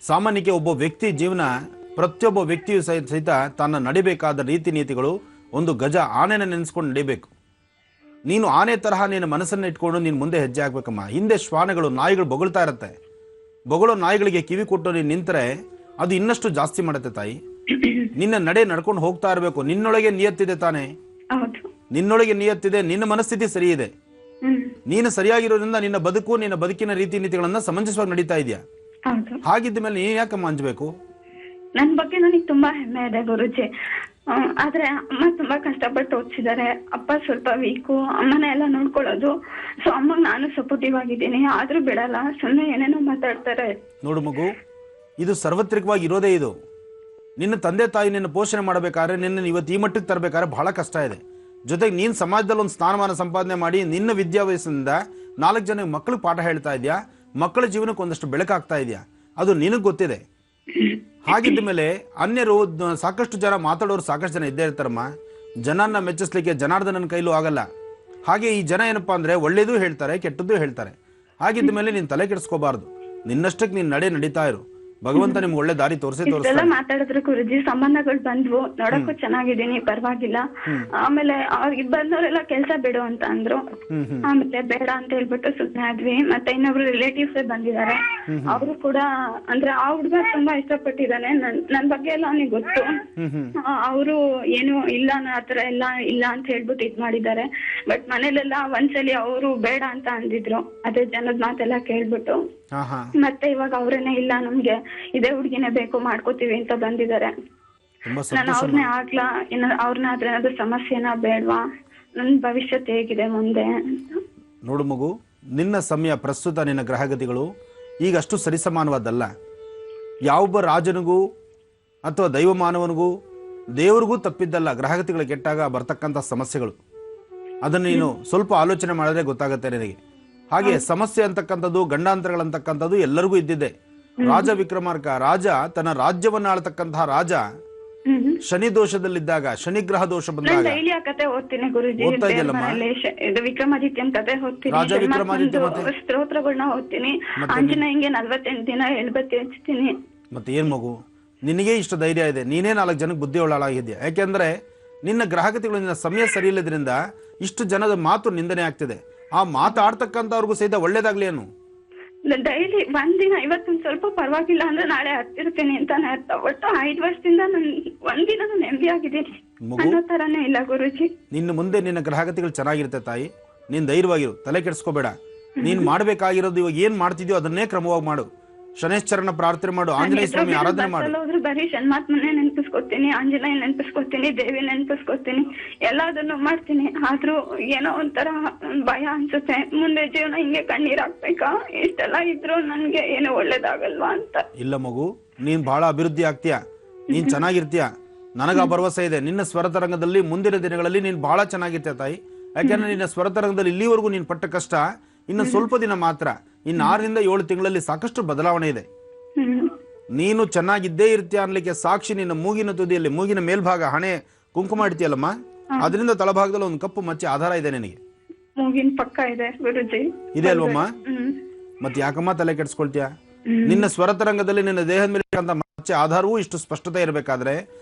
ಸಾಮಾನ್ಯಕ್ಕೆ ಒಬ್ಬ ವ್ಯಕ್ತಿ ಜೀವನ, ಪ್ರತಿಯೊಬ್ಬ ವ್ಯಕ್ತಿಯು ಸಹಿತ ತನ್ನ ನಡಿಬೇಕಾದ ರೀತಿ ನೀತಿಗಳು ಒಂದು ಗಜ ಆನೆನ ನೆನೆಸ್ಕೊಂಡು ನಡಿಬೇಕು. ನೀನು ಆನೆ ತರಹ ನಿನ್ನ ಮನಸ್ಸನ್ನು ಇಟ್ಕೊಂಡು ನೀನು ಮುಂದೆ ಹೆಜ್ಜೆ ಹಾಕ್ಬೇಕಮ್ಮ. ಹಿಂದೆ ಶ್ವಾನಗಳು, ನಾಯಿಗಳು ಬೊಗಳ್ತಾ ಇರುತ್ತೆ. ಬೊಗಳೋ ನಾಯಿಗಳಿಗೆ ಕಿವಿ ಕೊಟ್ಟು ನೀನು ನಿಂತರೆ ಅದು ಇನ್ನಷ್ಟು ಜಾಸ್ತಿ ಮಾಡುತ್ತೆ ತಾಯಿ. ನಿನ್ನ ನಡೆ ನಡ್ಕೊಂಡು ಹೋಗ್ತಾ ಇರಬೇಕು. ನಿನ್ನೊಳಗೆ ನಿಯತ್ತಿದೆ ತಾನೆ, ನಿನ್ನೊಳಗೆ ನಿಯತ್ತಿದೆ, ನಿನ್ನ ಮನಸ್ಥಿತಿ ಸರಿ ಇದೆ. ನೀನು ಸರಿಯಾಗಿರೋದ್ರಿಂದ ನಿನ್ನ ಬದುಕು, ನಿನ್ನ ಬದುಕಿನ ರೀತಿ ನೀತಿಗಳನ್ನ ಸಮಂಜಸವಾಗಿ ನಡೀತಾ ಇದೆಯಾ. ಹಾಗಿದ್ದ ಮೇಲೆ ನೀನ್ ಯಾಕಮ್ಮ ಅಂಜಬೇಕು? ನನ್ ಬಗ್ಗೆ ನನಗೆ ತುಂಬಾ ಹೆಮ್ಮೆ ಇದೆ ಗುರುಜಿ. ಆದ್ರೆ ಅಮ್ಮ ತುಂಬಾ ಕಷ್ಟಪಟ್ಟು ಓದಿಸಿದ್ದಾರೆ. ಅಪ್ಪ ಸ್ವಲ್ಪ ವೀಕು, ಅಮ್ಮನ ಎಲ್ಲ ನೋಡ್ಕೊಳ್ಳೋದು. ಸೊ ಅಮ್ಮಗ್ ನಾನು ಸಪೋರ್ಟಿವ್ ಆಗಿದ್ದೀನಿ, ಆದ್ರೂ ಬಿಡಲ್ಲ, ಸುಮ್ಮನೆ ಏನೇನೋ ಮಾತಾಡ್ತಾರೆ. ನೋಡು ಮಗು, ಇದು ಸಾರ್ವತ್ರಿಕವಾಗಿ ಇರೋದೇ. ಇದು ನಿನ್ನ ತಂದೆ ತಾಯಿ ನಿನ್ನ ಪೋಷಣೆ ಮಾಡಬೇಕಾದ್ರೆ, ನಿನ್ನ ಇವತ್ತು ಈ ಮಟ್ಟಕ್ಕೆ ತರಬೇಕಾದ್ರೆ ಬಹಳ ಕಷ್ಟ ಇದೆ. ಜೊತೆಗೆ ನೀನು ಸಮಾಜದಲ್ಲಿ ಒಂದು ಸ್ಥಾನಮಾನ ಸಂಪಾದನೆ ಮಾಡಿ ನಿನ್ನ ವಿದ್ಯಾಭ್ಯಾಸದಿಂದ 4 ಜನ ಮಕ್ಕಳಿಗೆ ಪಾಠ ಹೇಳ್ತಾ ಇದೆಯಾ, ಮಕ್ಕಳ ಜೀವನಕ್ಕೆ ಒಂದಷ್ಟು ಬೆಳಕಾಗ್ತಾ ಇದೆಯಾ, ಅದು ನಿನಗೆ ಗೊತ್ತಿದೆ. ಹಾಗಿದ್ದ ಮೇಲೆ ಅನ್ಯರು, ಸಾಕಷ್ಟು ಜನ ಮಾತಾಡೋರು ಸಾಕಷ್ಟು ಜನ ಇದ್ದೇ ಇರ್ತಾರಮ್ಮ. ಜನನ್ನ ಮೆಚ್ಚಿಸ್ಲಿಕ್ಕೆ ಜನಾರ್ದನನ ಕೈಲೂ ಆಗಲ್ಲ. ಹಾಗೆ ಈ ಜನ ಏನಪ್ಪಾ ಅಂದ್ರೆ ಒಳ್ಳೇದು ಹೇಳ್ತಾರೆ, ಕೆಟ್ಟದ್ದು ಹೇಳ್ತಾರೆ. ಹಾಗಿದ್ದ ಮೇಲೆ ನೀನು ತಲೆ ಕೆಡಿಸ್ಕೋಬಾರ್ದು. ನಿನ್ನಷ್ಟಕ್ಕೆ ನೀನು ನಡೀತಾ ಇರು. ಭಗವಂತ ನಿಮ್ಗೆ ಒಳ್ಳೆ ದಾರಿ ತೋರಿಸ್ತಾರೆ. ಮಾತಾಡಿದ್ರು ಗುರುಜಿ, ಸಂಬಂಧಗಳು ಬಂದ್ವು, ನೋಡಕ್ಕೂ ಚೆನ್ನಾಗಿದ್ದೀನಿ, ಪರವಾಗಿಲ್ಲ. ಆಮೇಲೆ ಅವ್ರಿಗೆ ಬಂದವರೆಲ್ಲ ಕೆಲ್ಸ ಬಿಡು ಅಂತ ಅಂದ್ರು. ಆಮೇಲೆ ಬೇಡ ಅಂತ ಹೇಳ್ಬಿಟ್ಟು ಸುಮ್ಮನೆ ಆದ್ವಿ. ಮತ್ತೆ ಇನ್ನೊಬ್ರು ರಿಲೇಟಿವ್ಸ್ ಬಂದಿದ್ದಾರೆ. ಅವರು ಕೂಡ ಅಂದ್ರೆ ಆ ಹುಡ್ಗ ತುಂಬಾ ಇಷ್ಟಪಟ್ಟಿದ್ದಾನೆ. ನನ್ ಬಗ್ಗೆ ಎಲ್ಲ ಅವನಿಗೆ ಗೊತ್ತು. ಅವರು ಏನು ಇಲ್ಲ ಆತರ ಎಲ್ಲ ಇಲ್ಲ ಅಂತ ಹೇಳ್ಬಿಟ್ಟು ಇದ್ ಮಾಡಿದ್ದಾರೆ. ಬಟ್ ಮನೇಲೆಲ್ಲ ಒಂದ್ಸಲಿ ಅವರು ಬೇಡ ಅಂತ ಅಂದಿದ್ರು. ಅದೇ ಜನದ ಮಾತೆಲ್ಲ ಕೇಳ್ಬಿಟ್ಟು ಮತ್ತೆ ಇವಾಗ ಅವ್ರೇನೆ ಇಲ್ಲ, ನಮ್ಗೆ ಇದೇ ಹುಡ್ಗಿನೇ ಬೇಕು, ಮಾಡ್ಕೋತೀವಿ ಅಂತ ಬಂದಿದ್ದಾರೆ. ನಾನು ಅವ್ರನ್ನೇ ಆಗ್ಲಾ, ಅವ್ರನ್ನ ಆದ್ರೆ ಏನಾದ್ರು ಸಮಸ್ಯೆನಾ ಬೇಡ್ವಾ, ನನ್ ಭವಿಷ್ಯತ್ ಹೇಗಿದೆ ಮುಂದೆ? ನೋಡು ಮಗು, ನಿನ್ನ ಸಮಯ ಪ್ರಸ್ತುತ, ನಿನ್ನ ಗ್ರಹಗತಿಗಳು ಈಗ ಅಷ್ಟು ಸರಿಸಮಾನವಾದಲ್ಲ. ಯಾವೊಬ್ಬ ರಾಜನಿಗೂ ಅಥವಾ ದೈವ ಮಾನವನಿಗೂ ದೇವರಿಗೂ ತಪ್ಪಿದ್ದಲ್ಲ ಗ್ರಹಗತಿಗಳು ಕೆಟ್ಟಾಗ ಬರ್ತಕ್ಕಂಥ ಸಮಸ್ಯೆಗಳು. ಅದನ್ನು ನೀನು ಸ್ವಲ್ಪ ಆಲೋಚನೆ ಮಾಡಿದ್ರೆ ಗೊತ್ತಾಗುತ್ತೆ ನಿನಗೆ. ಹಾಗೆ ಸಮಸ್ಯೆ ಅಂತಕ್ಕಂಥದ್ದು, ಗಂಡಾಂತರಗಳಂತಕ್ಕಂಥದ್ದು ಎಲ್ಲರಿಗೂ ಇದ್ದಿದೆ. ರಾಜ ವಿಕ್ರಮಾರ್ಕ, ರಾಜ ತನ್ನ ರಾಜ್ಯವನ್ನ ಆಳ್ತಕ್ಕಂತಹ ರಾಜ ಶನಿ ದೋಷದಲ್ಲಿದ್ದಾಗ, ಶನಿಗ್ರಹ ದೋಷ ಬಂದಾಗ ಓದ್ತಾ ಇದೆಯಲ್ಲಮ್ಮ, ವಿಕ್ರಮಾದಿತ್ಯನ್ ಕತೆ ಓದ್ತೀನಿ, ರಾಜ ವಿಕ್ರಮಾದಿತ್ಯ ಸ್ತೋತ್ರಗಳನ್ನ ಓದ್ತೀನಿ, ಆಂಜನೇಯಂಗೆ 48 ದಿನ ಎಳ್ಬತ್ತಿ ಹಚ್ತೀನಿ. ಮತ್ತೆ ಏನ್ ಮಗು, ನಿನಗೆ ಇಷ್ಟು ಧೈರ್ಯ ಇದೆ, ನೀನೇ 4 ಜನಕ್ಕೆ ಬುದ್ಧಿ ಒಳಾಗಿದ್ಯಾ. ಯಾಕೆಂದ್ರೆ ನಿನ್ನ ಗ್ರಹಗತಿಗಳು, ನಿನ್ನ ಸಮಯ ಸರಿ ಇಲ್ಲದ್ರಿಂದ ಇಷ್ಟು ಜನದ ಮಾತು ನಿಂದನೆ ಆಗ್ತಿದೆ. ಆ ಮಾತಾಡ್ತಕ್ಕಂಥವ್ರಿಗೂ ಸಹಿತ ಒಳ್ಳೇದಾಗ್ಲಿ ಅನ್ನು. ಡೈಲಿ ಒಂದಿನ ಇವತ್ತೊಂದ್ ಸ್ವಲ್ಪ ಪರವಾಗಿಲ್ಲ ಅಂದ್ರೆ ನಾಳೆ ಹತ್ತಿರ್ತೀನಿ ಅಂತಾನೆ ಅರ್ಥ. ಒಟ್ಟು 5 ವರ್ಷದಿಂದ ನಾನು ಒಂದಿನ ನೆಮ್ಮದಿ ಆಗಿದ್ದೀನಿ ಅನ್ನೋ ತರಾನೇ ಇಲ್ಲ ಗುರುಜಿ. ನಿನ್ನ ಮುಂದೆ ನಿನ್ನ ಗ್ರಹಗತಿಗಳು ಚೆನ್ನಾಗಿರುತ್ತೆ ತಾಯಿ. ನೀನ್ ಧೈರ್ಯವಾಗಿರು, ತಲೆ ಕೆಡಿಸ್ಕೋಬೇಡ. ನೀನ್ ಮಾಡ್ಬೇಕಾಗಿರೋದು ಇವಾಗ ಏನ್ ಮಾಡ್ತಿದ್ಯೋ ಅದನ್ನೇ ಕ್ರಮವಾಗಿ ಮಾಡು. ಶನೇಶ್ವರನ ಪ್ರಾರ್ಥನೆ ಮಾಡು, ಆಂಜನೇಯ ಸ್ವಾಮಿ ಆರಾಧನೆ ಮಾಡು. ಬರೀ ಶನ್ಮಾತ್ಮನೇ ನೆನಪಿಸ್ಕೊತೀನಿ, ಆಂಜನೇಯ ನೆನಪಿಸ್ಕೊತೀನಿ, ದೇವಿ ನೆನಪಿಸ್ಕೊತೀನಿ, ಎಲ್ಲದನ್ನು ಮಾಡ್ತೀನಿ. ಆದ್ರೂ ಏನೋ ಒಂಥರ ಭಯ ಅನ್ಸುತ್ತೆ, ಮುಂದೆ ಜೀವನ ಹಿಂಗೆ ಕಣ್ಣೀರ್ ಹಾಕ್ಬೇಕಾ, ಇಷ್ಟೆಲ್ಲ ಇದ್ರು ನನ್ಗೆ ಏನೋ ಒಳ್ಳೇದಾಗಲ್ವಾ ಅಂತ. ಇಲ್ಲ ಮಗು, ನೀನ್ ಬಹಳ ಅಭಿವೃದ್ಧಿ ಆಗ್ತೀಯ, ನೀನ್ ಚೆನ್ನಾಗಿರ್ತೀಯ, ನನಗ ಭರವಸೆ ಇದೆ. ನಿನ್ನ ಸ್ವರತರಂಗದಲ್ಲಿ ಮುಂದಿನ ದಿನಗಳಲ್ಲಿ ನೀನ್ ಬಹಳ ಚೆನ್ನಾಗಿರ್ತೀಯ ತಾಯಿ. ಯಾಕೆಂದ್ರೆ ನಿನ್ನ ಸ್ವರತರಂಗದಲ್ಲಿ ಇಲ್ಲಿವರೆಗೂ ನೀನ್ ಪಟ್ಟ ಕಷ್ಟ ಇನ್ನು ಸ್ವಲ್ಪ ದಿನ ಮಾತ್ರ. ಇನ್ನು 6 ರಿಂದ 7 ತಿಂಗಳಲ್ಲಿ ಸಾಕಷ್ಟು ಬದಲಾವಣೆ ಇದೆ. ನೀನು ಚೆನ್ನಾಗಿದ್ದೇ ಇರ್ತೀಯ ಅನ್ಲಿಕ್ಕೆ ಸಾಕ್ಷಿ ನಿನ್ನ ಮೂಗಿನ ತುದಿಯಲ್ಲಿ, ಮೂಗಿನ ಮೇಲ್ಭಾಗ ಹಣೆ ಕುಂಕುಮ ಇಡ್ತೀಯಲ್ಲಮ್ಮ, ಅದರಿಂದ ತಳಭಾಗದಲ್ಲಿ ಒಂದು ಕಪ್ಪು ಮಚ್ಚೆ ಆಧಾರ ಇದೆ ನಿನಗೆ. ಮೂಗಿನ ಪಕ್ಕ ಇದೆ ಗುರುಜಿ. ಇದೆ ಅಲ್ವಮ್ಮ? ಮತ್ತೆ ಯಾಕಮ್ಮ ತಲೆ ಕೆಡಿಸ್ಕೊಳ್ತೀಯ? ನಿನ್ನ ಸ್ವರತರಂಗದಲ್ಲಿ ನಿನ್ನ ದೇಹದ ಮೇಲೆ ಮಚ್ಚೆ ಆಧಾರವೂ ಇಷ್ಟು ಸ್ಪಷ್ಟತೆ ಇರಬೇಕಾದ್ರೆ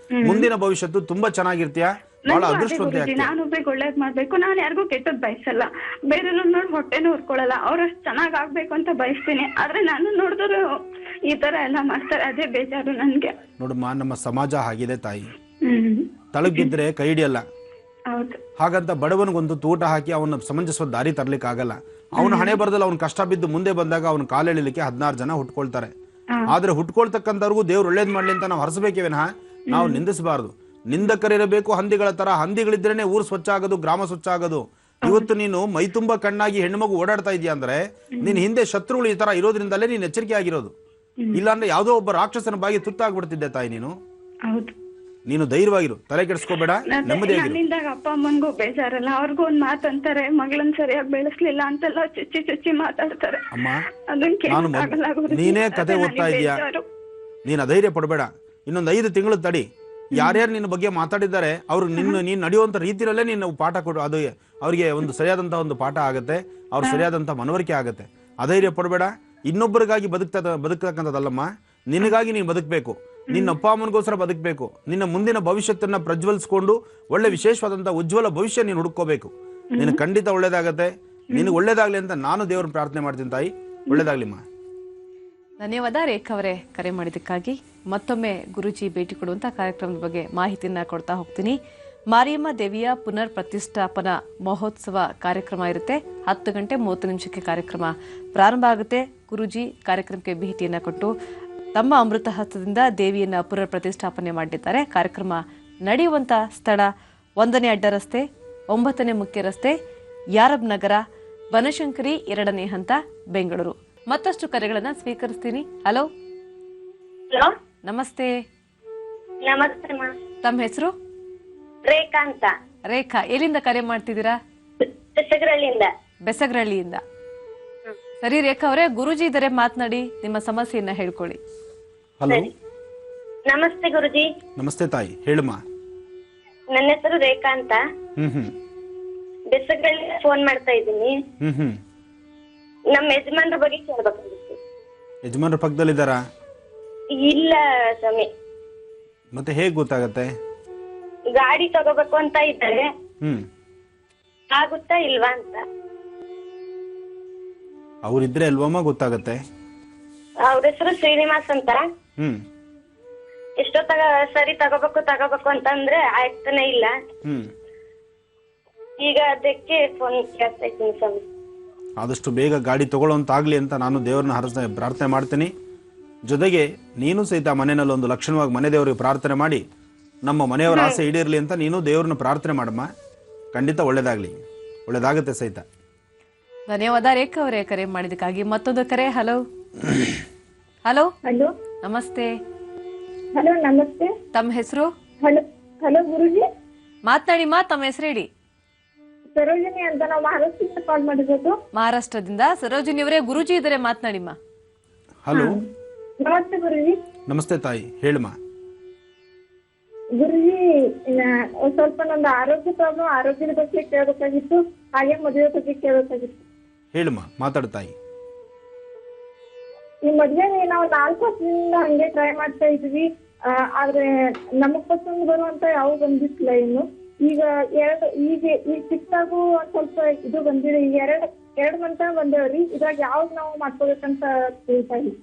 ಮುಂದಿನ ಭವಿಷ್ಯತ್ತು ತುಂಬಾ ಚೆನ್ನಾಗಿರ್ತೀಯ, ಬಹಳ ಅದೃಷ್ಟವಂತೆ ಆಗ್ತೀಯ. ನಾನೊಬ್ರಿಗೆ ಒಳ್ಳೇದ್ ಮಾಡ್ಬೇಕು, ನಾನು ಯಾರಿಗೂ ಕೆಟ್ಟದ್ ಬಯಸಲ್ಲ, ಬೇರೆ ನೋಡಿ ಹೊಟ್ಟೆನೂ ಉರ್ಕೊಳ್ಳಲ್ಲ, ಅವ್ರಷ್ಟು ಚೆನ್ನಾಗ್ ಆಗ್ಬೇಕು ಅಂತ ಬಯಸ್ತೀನಿ. ಆದ್ರೆ ನಾನು ನೋಡಿದ್ರು ಈ ತರ ಎಲ್ಲ ಮಾಡ್ತಾರೆ, ಅದೇ ಬೇಜಾರು ನನ್ಗೆ. ನೋಡಮ್ಮ, ನಮ್ಮ ಸಮಾಜ ಆಗಿದೆ ತಾಯಿ. ಹ್ಮ್ ತಳಗ್ ಬಿದ್ರೆ ಕೈ ಹಿಡಿಯಲ್ಲ. ಹೌದು. ಹಾಗಂತ ಬಡವನಿಗೊಂದು ತೂಟ ಹಾಕಿ ಅವನ ಸಮಂಜಸ ದಾರಿ ತರ್ಲಿಕ್ಕೆ ಆಗಲ್ಲ. ಅವನ ಹಣೆ ಬರದಲ್ಲಿ ಅವ್ನ ಕಷ್ಟ ಬಿದ್ದು ಮುಂದೆ ಬಂದಾಗ ಅವನ ಕಾಲೆಳಿಲಿಕ್ಕೆ 16 ಜನ ಹುಟ್ಕೊಳ್ತಾರೆ. ಆದ್ರೆ ಹುಟ್ಕೊಳ್ತಕ್ಕಂಥವ್ರಿಗೂ ದೇವ್ರು ಒಳ್ಳೇದ್ ಮಾಡ್ಲಿ ಅಂತ ನಾವು ಹರಸಬೇಕೇ ವಿನಃ ನಾವು ನಿಂದಿಸಬಾರದು. ನಿಂದಕರಿರಬೇಕು ಹಂದಿಗಳ ತರ. ಹಂದಿಗಳಿದ್ರೇನೆ ಊರು ಸ್ವಚ್ಛ ಆಗೋದು, ಗ್ರಾಮ ಸ್ವಚ್ಛ ಆಗೋದು. ಇವತ್ತು ನೀನು ಮೈ ತುಂಬಾ ಕಣ್ಣಾಗಿ ಹೆಣ್ಮಗು ಓಡಾಡ್ತಾ ಇದೀಯ ಅಂದ್ರೆ ನಿನ್ ಹಿಂದೆ ಶತ್ರುಗಳು ಈ ತರ ಇರೋದ್ರಿಂದಲೇ ನೀನ್ ಎಚ್ಚರಿಕೆ ಆಗಿರೋದು. ಇಲ್ಲಾಂದ್ರೆ ಯಾವ್ದೋ ಒಬ್ಬ ರಾಕ್ಷಸನ ಬಾಗಿ ತುತ್ತಾಗ್ಬಿಡ್ತಿದ್ದೆ ತಾಯಿ. ನೀನು ಧೈರ್ಯವಾಗಿರು, ತಲೆ ಕೆಡಿಸ್ಕೋಬೇಡ, ನೆಮ್ಮದಿಯಾಗಿರು. ನನ್ನಿಂದಾಗ ಅಪ್ಪ ಅಮ್ಮನ್ಗೂ ಬೇಜಾರಲ್ಲ, ಅವ್ರಿಗೂ ಒಂದ್ ಮಾತಂತಾರೆ, ಮಗಳನ್ ಸರಿಯಾಗಿ ಬೆಳೆಸ್ಲಿಲ್ಲ ಅಂತೆಲ್ಲ ಚುಚ್ಚಿ ಚುಚ್ಚಿ ಮಾತಾಡ್ತಾರೆ. ಅಮ್ಮ, ಅದನ್ನ ನೀನೇ ಕತೆ ಓದ್ತಾ ಇದೀಯಾ, ನೀನ್ ಅಧೈರ್ಯ ಪಡಬೇಡ. ಇನ್ನೊಂದು 5 ತಿಂಗಳು ತಡಿ. ಯಾರ್ಯಾರು ನಿನ್ನ ಬಗ್ಗೆ ಮಾತಾಡಿದ್ದಾರೆ ಅವ್ರು ನೀನ್ ನಡೆಯುವಂತ ರೀತಿಯಲ್ಲೇ ನೀನು ಪಾಠ ಕೊಡು. ಅದು ಅವ್ರಿಗೆ ಒಂದು ಸರಿಯಾದಂತಹ ಒಂದು ಪಾಠ ಆಗತ್ತೆ, ಅವ್ರ ಸರಿಯಾದಂತ ಮನವರಿಕೆ ಆಗತ್ತೆ. ಅಧೈರ್ಯ ಪಡಬೇಡ. ಇನ್ನೊಬ್ಬರಿಗಾಗಿ ಬದುಕ್ತಕ್ಕಂಥದ್ದಲ್ಲಮ್ಮ, ನಿನಗಾಗಿ ನೀನು ಬದುಕಬೇಕು. ನಿನ್ನ ಅಪ್ಪ ಅಮ್ಮನಿಗೋಸ್ಕರ ಬದುಕಬೇಕು. ನಿನ್ನ ಮುಂದಿನ ಭವಿಷ್ಯತ್ತನ್ನ ಪ್ರಜ್ವಲಿಸ್ಕೊಂಡು ಒಳ್ಳೆ ವಿಶೇಷವಾದಂತಹ ಉಜ್ವಲ ಭವಿಷ್ಯ ನೀನು ಹುಡುಕೋಬೇಕು. ನಿನ್ ಖಂಡಿತ ಒಳ್ಳೇದಾಗತ್ತೆ. ನಿನಗೆ ಒಳ್ಳೇದಾಗ್ಲಿ ಅಂತ ನಾನು ದೇವ್ರನ್ನ ಪ್ರಾರ್ಥನೆ ಮಾಡ್ತೀನಿ ತಾಯಿ. ಒಳ್ಳೇದಾಗ್ಲಿಮ್ಮ. ಧನ್ಯವಾದ ರೇಖಾ ಅವರೇ ಕರೆ ಮಾಡಿದ್ದಕ್ಕಾಗಿ. ಮತ್ತೊಮ್ಮೆ ಗುರುಜಿ ಭೇಟಿ ಕೊಡುವಂತ ಕಾರ್ಯಕ್ರಮದ ಬಗ್ಗೆ ಮಾಹಿತಿಯನ್ನ ಕೊಡ್ತಾ ಹೋಗ್ತೀನಿ. ಮಾರಿಯಮ್ಮ ದೇವಿಯ ಪುನರ್ ಪ್ರತಿಷ್ಠಾಪನಾ ಮಹೋತ್ಸವ ಕಾರ್ಯಕ್ರಮ ಇರುತ್ತೆ. 10 ಗಂಟೆ 30 ನಿಮಿಷಕ್ಕೆ ಕಾರ್ಯಕ್ರಮ ಪ್ರಾರಂಭ ಆಗುತ್ತೆ. ಗುರುಜಿ ಕಾರ್ಯಕ್ರಮಕ್ಕೆ ಭೇಟಿಯನ್ನ ಕೊಟ್ಟು ತಮ್ಮ ಅಮೃತ ಹಸ್ತದಿಂದ ದೇವಿಯನ್ನ ಪುನರ್ ಪ್ರತಿಷ್ಠಾಪನೆ ಮಾಡಿದ್ದಾರೆ. ಕಾರ್ಯಕ್ರಮ ನಡೆಯುವಂತ ಸ್ಥಳ 1ನೇ ಅಡ್ಡ ರಸ್ತೆ, 9ನೇ ಮುಖ್ಯ ರಸ್ತೆ, ಯಾರಬ್ ನಗರ, ಬನಶಂಕರಿ 2ನೇ ಹಂತ, ಬೆಂಗಳೂರು. ಮತ್ತಷ್ಟು ಕರೆಗಳನ್ನ ಸ್ವೀಕರಿಸ್ತೀನಿ. ಹಲೋ, ನಮಸ್ತೆ. ನಮಸ್ತೆ. ತಮ್ಮ ಹೆಸರು? ರೇಖಾ ಅಂತ. ರೇಖಾ, ಎಲ್ಲಿಂದ ಕರೆ ಮಾಡ್ತಿದ್ದೀರಾ? ಬೆಸಗರಳ್ಳಿಯಿಂದ. ಸರಿ ರೇಖಾ ಅವರೇ, ಗುರುಜಿ ಇದ್ದಾರೆ, ಮಾತನಾಡಿ, ನಿಮ್ಮ ಸಮಸ್ಯೆಯನ್ನ ಹೇಳ್ಕೊಳ್ಳಿ. ಹಲೋ, ನಮಸ್ತೆ ಗುರುಜಿ. ನಮಸ್ತೆ ತಾಯಿ, ಹೇಳಮ್ಮ. ನನ್ನ ಹೆಸರು ರೇಖಾ ಅಂತ. ಬೆಸಗರಳ್ಳಿ ಫೋನ್ ಮಾಡ್ತಾ ಇದ್ದೀನಿ. ನಮ್ಮ ಯಜಮಾನ್ರ ಬಗ್ಗೆ ಕೇಳ್ಬೇಕಾಗಿತ್ತು. ಯಜಮಾನ್ರ ಪಕ್ಕದಲ್ಲಿದ್ದಾರಾ? ಇಲ್ಲ ಸ್ವಾಮಿ. ಮತ್ತೆ ಹೇಗ್ ಗೊತ್ತಾಗತ್ತೆ? ಗಾಡಿ ತಗೋಬೇಕು ಅಂತ ಇದ್ದಾರೆ, ಆಗುತ್ತಾ ಇಲ್ವಾ ಅಂತ. ಅವ್ರಿದ್ರೆ ಅಲ್ವಮ್ಮ ಗೊತ್ತಾಗತ್ತೆ. ಅವ್ರ ಹೆಸರು ಶ್ರೀನಿವಾಸ್ ಅಂತ. ಎಷ್ಟೋ ಸರಿ ತಗೋಬೇಕು ಅಂತಂದ್ರೆ ಆಯ್ತಾನೆ ಇಲ್ಲ. ಈಗ ಅದಕ್ಕೆ ಫೋನ್ ಕೇಳ್ತಾ ಇದ್ದೀನಿ ಸ್ವಾಮಿ. ಆದಷ್ಟು ಬೇಗ ಗಾಡಿ ತಗೊಳ್ಳೋಂತಾಗ್ಲಿ ಅಂತ ನಾನು ದೇವ್ರನ್ನ ಪ್ರಾರ್ಥನೆ ಮಾಡ್ತೀನಿ. ಜೊತೆಗೆ ನೀನು ಸಹಿತ ಮನೆಯಲ್ಲಿ ಒಂದು ಲಕ್ಷಣವಾಗಿ ಮನೆ ದೇವರಿಗೆ ಪ್ರಾರ್ಥನೆ ಮಾಡಿ ನಮ್ಮ ಮನೆಯವರ ಆಸೆ ಈಡೇರ್ಲಿ ಅಂತ ನೀನು ದೇವ್ರನ್ನ ಪ್ರಾರ್ಥನೆ ಮಾಡಮ್ಮ. ಖಂಡಿತ ಒಳ್ಳೇದಾಗ್ಲಿ, ಒಳ್ಳೇದಾಗುತ್ತೆ ಸಹಿತ. ಧನ್ಯವಾದ ರೇಖಾ ಅವರೇ ಕರೆ ಮಾಡಿದಕ್ಕಾಗಿ. ಮತ್ತೊಂದು ಕರೆ. ಹಲೋ. ಹಲೋ. ಹಲೋ, ನಮಸ್ತೆ. ಹಲೋ ನಮಸ್ತೆ. ತಮ್ಮ ಹೆಸರು? ಹಲೋ ಹಲೋ ಗುರುಜಿ. ಮಾತನಾಡಿಮ್ಮ, ತಮ್ಮ ಹೆಸರು ಹೇಳಿ. ಸರೋಜಿನಿ ಅಂತ, ನಾವು ಮಹಾರಾಷ್ಟ್ರದಿಂದ ಕಾಲ್ ಮಾಡಿರೋದು. ಮಹಾರಾಷ್ಟ್ರದಿಂದ ಸರೋಜಿನಿ ಅವರೇ, ಗುರುಜಿ ಇದ್ದಾರೆ, ಮಾತನಾಡಿಮ್ಮ. ಹಲೋ, ನಮಸ್ತೆ ಗುರುಜಿ. ನಮಸ್ತೆ ತಾಯಿ, ಹೇಳಮ್ಮ. ಗುರುಜಿ, ಸ್ವಲ್ಪ ನಂದು ಆರೋಗ್ಯದ ಬಗ್ಗೆ ಕೇಳಬೇಕಾಗಿತ್ತು, ಹಾಗೆ ಮದುವೆ ಬಗ್ಗೆ ಕೇಳಬೇಕಾಗಿತ್ತು. ಹೇಳಮ್ಮ, ಮಾತಾಡ್ತಾಯಿ. ಈ ಮದ್ವೆಗೆ ನಾವು 4 ವರ್ಷದಿಂದ ಹಂಗೆ ಟ್ರೈ ಮಾಡ್ತಾ ಇದ್ವಿ. ಆದ್ರೆ ನಮಗ್ ಪಸಂದ್ ಬರುವಂತ ಯಾವ ಬಂದಿತ್ತಿಲ್ಲ ಇನ್ನು. ಈಗ ಈಗ ಸಿಕ್ತಾಗೂ ಒಂದ್ ಸ್ವಲ್ಪ ಇದು ಬಂದಿದೆ. ಈಗ ಎರಡು ಮಂತ ಬಂದೇವ್ರಿ. ಇದ್ರಾಗ ಯಾವ್ದು ನಾವು ಮಾಡ್ಕೋಬೇಕಂತ ಹೇಳ್ತಾ ಇದ್ವಿ.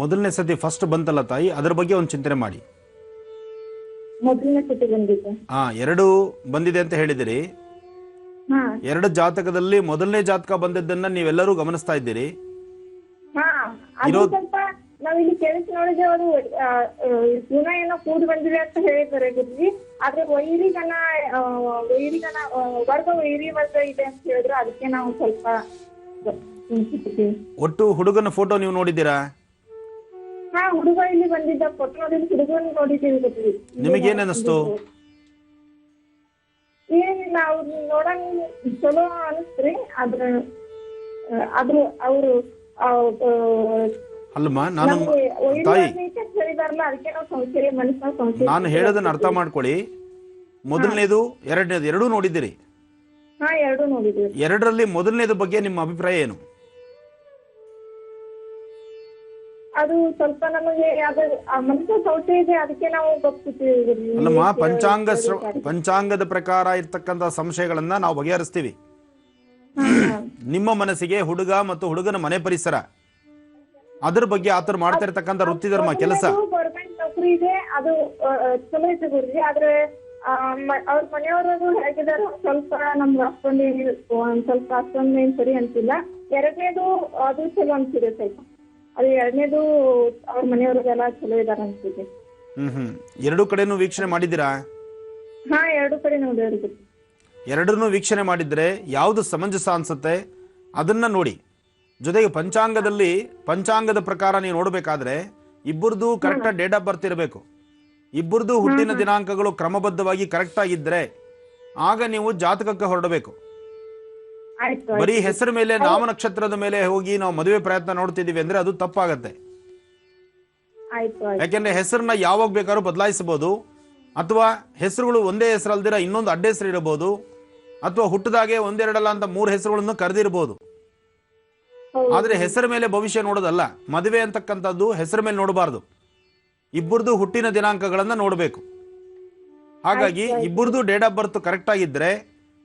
ಮೊದಲನೇ ಸತಿ ಫಸ್ಟ್ ಬಂತಲ್ಲ ತಾಯಿ, ಅದ್ರ ಬಗ್ಗೆ ಒಂದು ಚಿಂತನೆ ಮಾಡಿ. ಮೊದಲನೇ ಸತಿ ಬಂದಿದೆ. 2 ಬಂದಿದೆ ಅಂತ ಹೇಳಿದಿರಿ. 2 ಜಾತಕದಲ್ಲಿ ಮೊದಲನೇ ಜಾತಕ ಬಂದಿದ್ದನ್ನ ನೀವೆಲ್ಲರೂ ಗಮನಿಸ್ತಾ ಇದ್ದೀರಿ. ಅದು ಸ್ವಲ್ಪ ನಾವಿಲ್ಲಿ ಕೇಳಿಸಿ ನೋಡಿದ್ರೆ ಅವರು ಗುಣ ಏನೋ ಕೂಡಿ ಬಂದಿದೆ ಅಂತ ಹೇಳಿದ್ದಾರೆ ಗುರುಜಿ. ಆದ್ರೆ ವೈರಿಗನ ವರ್ಗ ಇದೆ ಅಂತ ಹೇಳಿದ್ರು. ಅದಕ್ಕೆ ನಾವು ಸ್ವಲ್ಪ ಒಟ್ಟು ಹುಡುಗನ ಫೋಟೋ ನೀವು ನೋಡಿದ್ದೀರಾ? ಹುಡುಗ ಇಲ್ಲಿ ಬಂದಿದ್ದ ಫೋಟೋ ನೋಡಿ, ಹುಡುಗನ ನೋಡಿದ್ದೀವಿ ಗುರುಜಿ. ನಿಮಗೇನ್ ಅನ್ನಿಸ್ತು? ಏನಿಲ್ಲ, ಅವ್ರು ನೋಡಂಗ್ ಚಲೋ ಅನಿಸ್ತ್ರಿ. ಆದ್ರೆ ಅವರು ಅಲ್ಲಮ್ಮ, ನಾನು ತಾಯಿ ನಾನು ಹೇಳೋದನ್ನ ಅರ್ಥ ಮಾಡ್ಕೊಳ್ಳಿ. ಮೊದಲನೇದು, ಎರಡನೇದು, ಎರಡೂ ನೋಡಿದ್ದೀರಿ. 2ರಲ್ಲಿ ಮೊದಲನೇದು ಬಗ್ಗೆ ನಿಮ್ಮ ಅಭಿಪ್ರಾಯ ಏನು? ಅದು ಸ್ವಲ್ಪ ನಮಗೆ ಮನಸ್ಸು ಸೌತೆ ಇದೆ, ಅದಕ್ಕೆ ನಾವು ಗೊತ್ತಿದ್ದೀವಿ. ಅಲ್ಲಮ್ಮ, ಪಂಚಾಂಗದ ಪ್ರಕಾರ ಇರ್ತಕ್ಕಂಥ ಸಂಶಯಗಳನ್ನ ನಾವು ಬಗೆಹರಿಸ್ತೀವಿ. ನಿಮ್ಮ ಮನಸ್ಸಿಗೆ ಹುಡುಗ ಮತ್ತು ಹುಡುಗನ ಮನೆ ಪರಿಸರ ಅದ್ರ ಬಗ್ಗೆ ಆತರ ಮಾಡ್ತಾ ಇರ್ತಕ್ಕಂಥ ವೃತ್ತಿ ಧರ್ಮ ಕೆಲಸ ಗೌರ್ಮೆಂಟ್ ನೌಕರಿ ಇದೆ, ಅದು ಚಲೋ ಇದೆ ಗುರುಜಿ. ಆದ್ರೆ ಅವ್ರ ಮನೆಯವರು ಹೇಗಿದಾರೆ ಸ್ವಲ್ಪ ನಮ್ಗೆ ಒಂದ್ ಸ್ವಲ್ಪ ಅಷ್ಟೊಂದೇನ್ ಸರಿ ಅಂತಿಲ್ಲ. ಎರಡನೇದು ಅದು ಚಲೋ ಅನ್ಸಿದೆ ಸ್ವಲ್ಪ. ಅದು ಎರಡನೇದು ಅವ್ರ ಮನೆಯವ್ರಿಗೆಲ್ಲ ಚಲೋ ಇದಾರ ಅನ್ಸಿದೆ. ಎರಡೂ ಕಡೆನೂ ವೀಕ್ಷಣೆ ಮಾಡಿದ್ದೀರಾ? ಹಾ, ಎರಡು ಕಡೆ ನೋಡಿದ್ರು. ಎರಡನ್ನೂ ವೀಕ್ಷಣೆ ಮಾಡಿದ್ರೆ ಯಾವುದು ಸಮಂಜಸ ಅನ್ಸುತ್ತೆ ಅದನ್ನ ನೋಡಿ. ಜೊತೆಗೆ ಪಂಚಾಂಗದ ಪ್ರಕಾರ ನೀವು ನೋಡಬೇಕಾದ್ರೆ ಇಬ್ಬರದು ಕರೆಕ್ಟ್ ಡೇಟ್ ಆಫ್ ಬರ್ತ್ ಇರಬೇಕು. ಇಬ್ಬರದು ಹುಟ್ಟಿನ ದಿನಾಂಕಗಳು ಕ್ರಮಬದ್ಧವಾಗಿ ಕರೆಕ್ಟ್ ಆಗಿದ್ರೆ ಆಗ ನೀವು ಜಾತಕಕ್ಕೆ ಹೊರಡಬೇಕು. ಬರೀ ಹೆಸರು ಮೇಲೆ ನಾಮ ನಕ್ಷತ್ರದ ಮೇಲೆ ಹೋಗಿ ನಾವು ಮದುವೆ ಪ್ರಯತ್ನ ನೋಡ್ತಿದೀವಿ ಅಂದ್ರೆ ಅದು ತಪ್ಪಾಗತ್ತೆ. ಯಾಕೆಂದ್ರೆ ಹೆಸರನ್ನ ಯಾವಾಗ ಬೇಕಾದ್ರೂ ಬದಲಾಯಿಸಬಹುದು, ಅಥವಾ ಹೆಸರುಗಳು ಒಂದೇ ಹೆಸರಲ್ದಿರ ಇನ್ನೊಂದು ಅಡ್ಡ ಹೆಸರು ಇರಬಹುದು, ಅಥವಾ ಹುಟ್ಟದಾಗೆ ಒಂದೆರಡಲ್ಲ ಅಂತ 3 ಹೆಸರುಗಳನ್ನು ಕರೆದಿರಬಹುದು. ಆದ್ರೆ ಹೆಸರ ಮೇಲೆ ಭವಿಷ್ಯ ನೋಡೋದಲ್ಲ. ಮದುವೆ ಅಂತಕ್ಕಂಥದ್ದು ಹೆಸರ ಮೇಲೆ ನೋಡಬಾರ್ದು, ಇಬ್ಬರದು ಹುಟ್ಟಿನ ದಿನಾಂಕಗಳನ್ನ ನೋಡಬೇಕು. ಹಾಗಾಗಿ ಇಬ್ಬರದು ಡೇಟ್ ಆಫ್ ಬರ್ತ್ ಕರೆಕ್ಟ್ ಆಗಿದ್ರೆ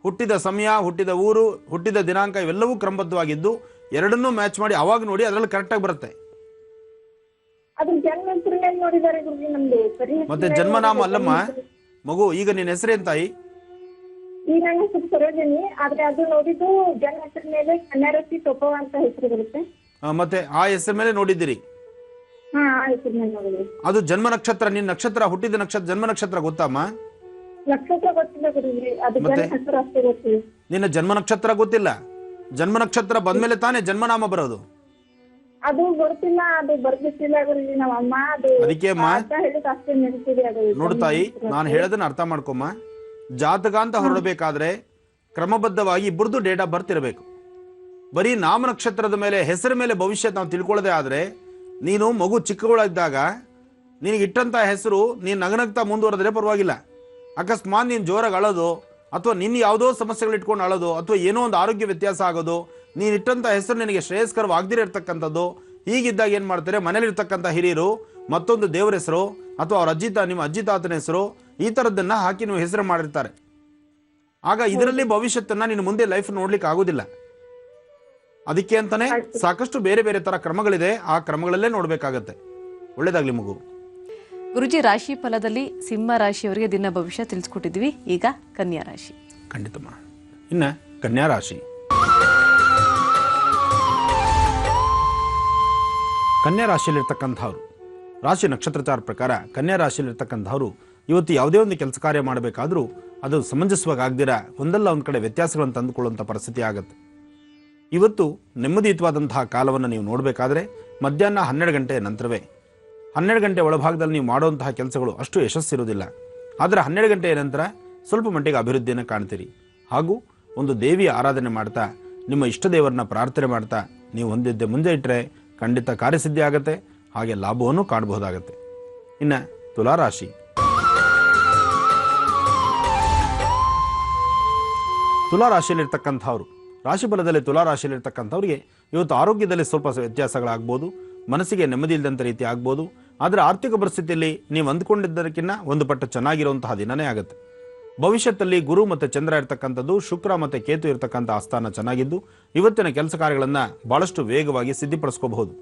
ಹುಟ್ಟಿದ ಸಮಯ, ಹುಟ್ಟಿದ ಊರು, ಹುಟ್ಟಿದ ದಿನಾಂಕ ಇವೆಲ್ಲವೂ ಕ್ರಮಬದ್ಧವಾಗಿದ್ದು ಎರಡನ್ನೂ ಮ್ಯಾಚ್ ಮಾಡಿ ಅವಾಗ ನೋಡಿ ಅದರಲ್ಲಿ ಕರೆಕ್ಟ್ ಆಗಿ ಬರುತ್ತೆ. ಮತ್ತೆ ಜನ್ಮನಾಮ ಅಲ್ಲಮ್ಮ ಮಗು. ಈಗ ನಿನ್ನ ಹೆಸರೇನ್ ತಾಯಿ? ಈಗ ನನ್ನ ಹೆಸರು ಸರೋಜಿನಿ. ಆದ್ರೆ ಅದು ನೋಡಿದ್ದು ಜನ್ಮ ಹೆಸರ ಮೇಲೆ ಕನ್ಯಾರತಿ ಟೊಪೋ ಅಂತ ಹೆಸರು ಬರುತ್ತೆ. ಮತ್ತೆ ಆ ಹೆಸರ ಮೇಲೆ ನೋಡಿದ್ದೀರಿ? ಹಾ, ಆ ಹೆಸರ ಮೇಲೆ ನೋಡಿದ್ರಿ. ಅದು ಜನ್ಮ ನಕ್ಷತ್ರ, ನಿನ್ನ ನಕ್ಷತ್ರ, ಹುಟ್ಟಿದ ನಕ್ಷತ್ರ, ಜನ್ಮ ನಕ್ಷತ್ರ ಗೊತ್ತಮ್ಮ? ನಕ್ಷತ್ರ ಗೊತ್ತಿಲ್ಲ ಗುರುಜಿ, ಅದು ಜನ್ಮ ಹೆಸರು ಅಷ್ಟೇ ಗೊತ್ತಿದೆ. ನಿನ್ನ ಜನ್ಮ ನಕ್ಷತ್ರ ಗೊತ್ತಿಲ್ಲ? ಜನ್ಮ ನಕ್ಷತ್ರ ಬಂದ್ಮೇಲೆ ತಾನೇ ಜನ್ಮನಾಮ ಬರೋದು. ಅದು ಗೊತ್ತಿಲ್ಲ, ಅದು ಬರ್ದಿತ್ತಿಲ್ಲ ಗುರುಜಿ ನಮ್ಮ ಅಮ್ಮ. ಅದು ಅದಕ್ಕೆ ಅಮ್ಮ ಅಷ್ಟೇ ನೆನಪಿದೆ. ಅದು ನೋಡ್ತಾಯಿ, ನಾನು ಹೇಳೋದನ್ನ ಅರ್ಥ ಮಾಡ್ಕೊಮ್ಮ. ಜಾತಕ ಅಂತ ಹೊರಡಬೇಕಾದ್ರೆ ಕ್ರಮಬದ್ಧವಾಗಿ ಇಬ್ಬರದು ಡೇಟ್ ಆಫ್ ಬರ್ತ್ ಇರಬೇಕು. ಬರೀ ನಾಮ ನಕ್ಷತ್ರದ ಮೇಲೆ ಹೆಸರ ಮೇಲೆ ಭವಿಷ್ಯ ನಾವು ತಿಳ್ಕೊಳ್ಳದೆ ಆದ್ರೆ, ನೀನು ಮಗು ಚಿಕ್ಕಗಳಿದ್ದಾಗ ನಿನಗೆ ಇಟ್ಟಂತ ಹೆಸರು ನೀನು ನಗನಗ್ತಾ ಮುಂದುವರೆದ್ರೆ ಪರವಾಗಿಲ್ಲ. ಅಕಸ್ಮಾತ್ ನೀನು ಜೋರಾಗಿ ಅಳೋದು, ಅಥವಾ ನಿನ್ನ ಯಾವುದೋ ಸಮಸ್ಯೆಗಳು ಇಟ್ಕೊಂಡು ಅಳೋದು, ಅಥವಾ ಏನೋ ಒಂದು ಆರೋಗ್ಯ ವ್ಯತ್ಯಾಸ ಆಗೋದು, ನೀನು ಇಟ್ಟಂತ ಹೆಸರು ನಿನಗೆ ಶ್ರೇಯಸ್ಕರವಾಗದಿರ ಇರ್ತಕ್ಕಂಥದ್ದು, ಹೀಗಿದ್ದಾಗ ಏನ್ ಮಾಡ್ತಾರೆ, ಮನೇಲಿ ಇರ್ತಕ್ಕಂಥ ಹಿರಿಯರು ಮತ್ತೊಂದು ದೇವರ ಹೆಸರು ಅಥವಾ ಅವ್ರ ನಿಮ್ಮ ಅಜ್ಜಿ ತಾತನ ಹೆಸರು ಈ ತರದ್ದನ್ನ ಹಾಕಿ ನೀವು ಹೆಸರು ಮಾಡಿರ್ತಾರೆ. ಆಗ ಇದರಲ್ಲಿ ಭವಿಷ್ಯತ್ತನ್ನ ನೀನು ಮುಂದೆ ಲೈಫ್ ನೋಡ್ಲಿಕ್ಕೆ ಆಗುದಿಲ್ಲ. ಅದಕ್ಕೆ ಅಂತಾನೆ ಸಾಕಷ್ಟು ಬೇರೆ ಬೇರೆ ತರ ಕ್ರಮಗಳಿದೆ, ಆ ಕ್ರಮಗಳಲ್ಲೇ ನೋಡ್ಬೇಕಾಗತ್ತೆ. ಒಳ್ಳೇದಾಗ್ಲಿ ಮಗು. ಗುರುಜಿ, ರಾಶಿ ಫಲದಲ್ಲಿ ಸಿಂಹ ರಾಶಿಯವರಿಗೆ ದಿನ ಭವಿಷ್ಯ ತಿಳಿಸ್ಕೊಟ್ಟಿದ್ವಿ. ಈಗ ಕನ್ಯಾ ರಾಶಿ. ಖಂಡಿತಮ್ಮ. ಇನ್ನ ಕನ್ಯಾ ರಾಶಿ. ಕನ್ಯಾ ರಾಶಿಯಲ್ಲಿರ್ತಕ್ಕಂಥವ್ರು, ರಾಶಿ ನಕ್ಷತ್ರಚಾರ ಪ್ರಕಾರ ಕನ್ಯಾ ರಾಶಿಯಲ್ಲಿರ್ತಕ್ಕಂಥವ್ರು ಇವತ್ತು ಯಾವುದೇ ಒಂದು ಕೆಲಸ ಕಾರ್ಯ ಮಾಡಬೇಕಾದ್ರೂ ಅದು ಸಮಂಜಸವಾಗಿ ಆಗದಿರ ಒಂದಲ್ಲ ಒಂದು ಕಡೆ ವ್ಯತ್ಯಾಸಗಳನ್ನು ತಂದುಕೊಳ್ಳುವಂಥ ಪರಿಸ್ಥಿತಿ ಆಗುತ್ತೆ. ಇವತ್ತು ನೆಮ್ಮದಿಯುತವಾದಂತಹ ಕಾಲವನ್ನು ನೀವು ನೋಡಬೇಕಾದ್ರೆ ಮಧ್ಯಾಹ್ನ 12 ಗಂಟೆಯ ನಂತರವೇ. 12 ಗಂಟೆ ಒಳಭಾಗದಲ್ಲಿ ನೀವು ಮಾಡುವಂತಹ ಕೆಲಸಗಳು ಅಷ್ಟು ಯಶಸ್ಸಿರುವುದಿಲ್ಲ. ಆದರೆ 12 ಗಂಟೆಯ ನಂತರ ಸ್ವಲ್ಪ ಮಟ್ಟಿಗೆ ಅಭಿವೃದ್ಧಿಯನ್ನು ಕಾಣ್ತೀರಿ. ಹಾಗೂ ಒಂದು ದೇವಿಯ ಆರಾಧನೆ ಮಾಡ್ತಾ, ನಿಮ್ಮ ಇಷ್ಟ ದೇವರನ್ನ ಪ್ರಾರ್ಥನೆ ಮಾಡ್ತಾ ನೀವು ಹೊಂದಿದ್ದೆ ಮುಂದೆ ಇಟ್ಟರೆ ಖಂಡಿತ ಕಾರ್ಯಸಿದ್ಧಿ ಆಗುತ್ತೆ, ಹಾಗೆ ಲಾಭವನ್ನು ಕಾಣಬಹುದಾಗತ್ತೆ. ಇನ್ನು ತುಲಾರಾಶಿ. ತುಲಾರಾಶಿಯಲ್ಲಿರ್ತಕ್ಕಂಥವ್ರು, ರಾಶಿ ಫಲದಲ್ಲಿ ತುಲಾರಾಶಿಯಲ್ಲಿರ್ತಕ್ಕಂಥವ್ರಿಗೆ ಇವತ್ತು ಆರೋಗ್ಯದಲ್ಲಿ ಸ್ವಲ್ಪ ವ್ಯತ್ಯಾಸಗಳಾಗ್ಬೋದು, ಮನಸ್ಸಿಗೆ ನೆಮ್ಮದಿ ಇಲ್ಲದಂಥ ರೀತಿ ಆಗ್ಬೋದು. ಆದರೆ ಆರ್ಥಿಕ ಪರಿಸ್ಥಿತಿಯಲ್ಲಿ ನೀವು ಅಂದ್ಕೊಂಡಿದ್ದಕ್ಕಿಂತ ಒಂದು ಪಟ್ಟು ಚೆನ್ನಾಗಿರುವಂತಹ ದಿನನೇ ಆಗುತ್ತೆ. ಭವಿಷ್ಯದಲ್ಲಿ ಗುರು ಮತ್ತು ಚಂದ್ರ ಇರ್ತಕ್ಕಂಥದ್ದು, ಶುಕ್ರ ಮತ್ತು ಕೇತು ಇರತಕ್ಕಂಥ ಆಸ್ಥಾನ ಚೆನ್ನಾಗಿದ್ದು ಇವತ್ತಿನ ಕೆಲಸ ಕಾರ್ಯಗಳನ್ನು ಬಹಳಷ್ಟು ವೇಗವಾಗಿ ಸಿದ್ಧಿಪಡಿಸ್ಕೋಬಹುದು.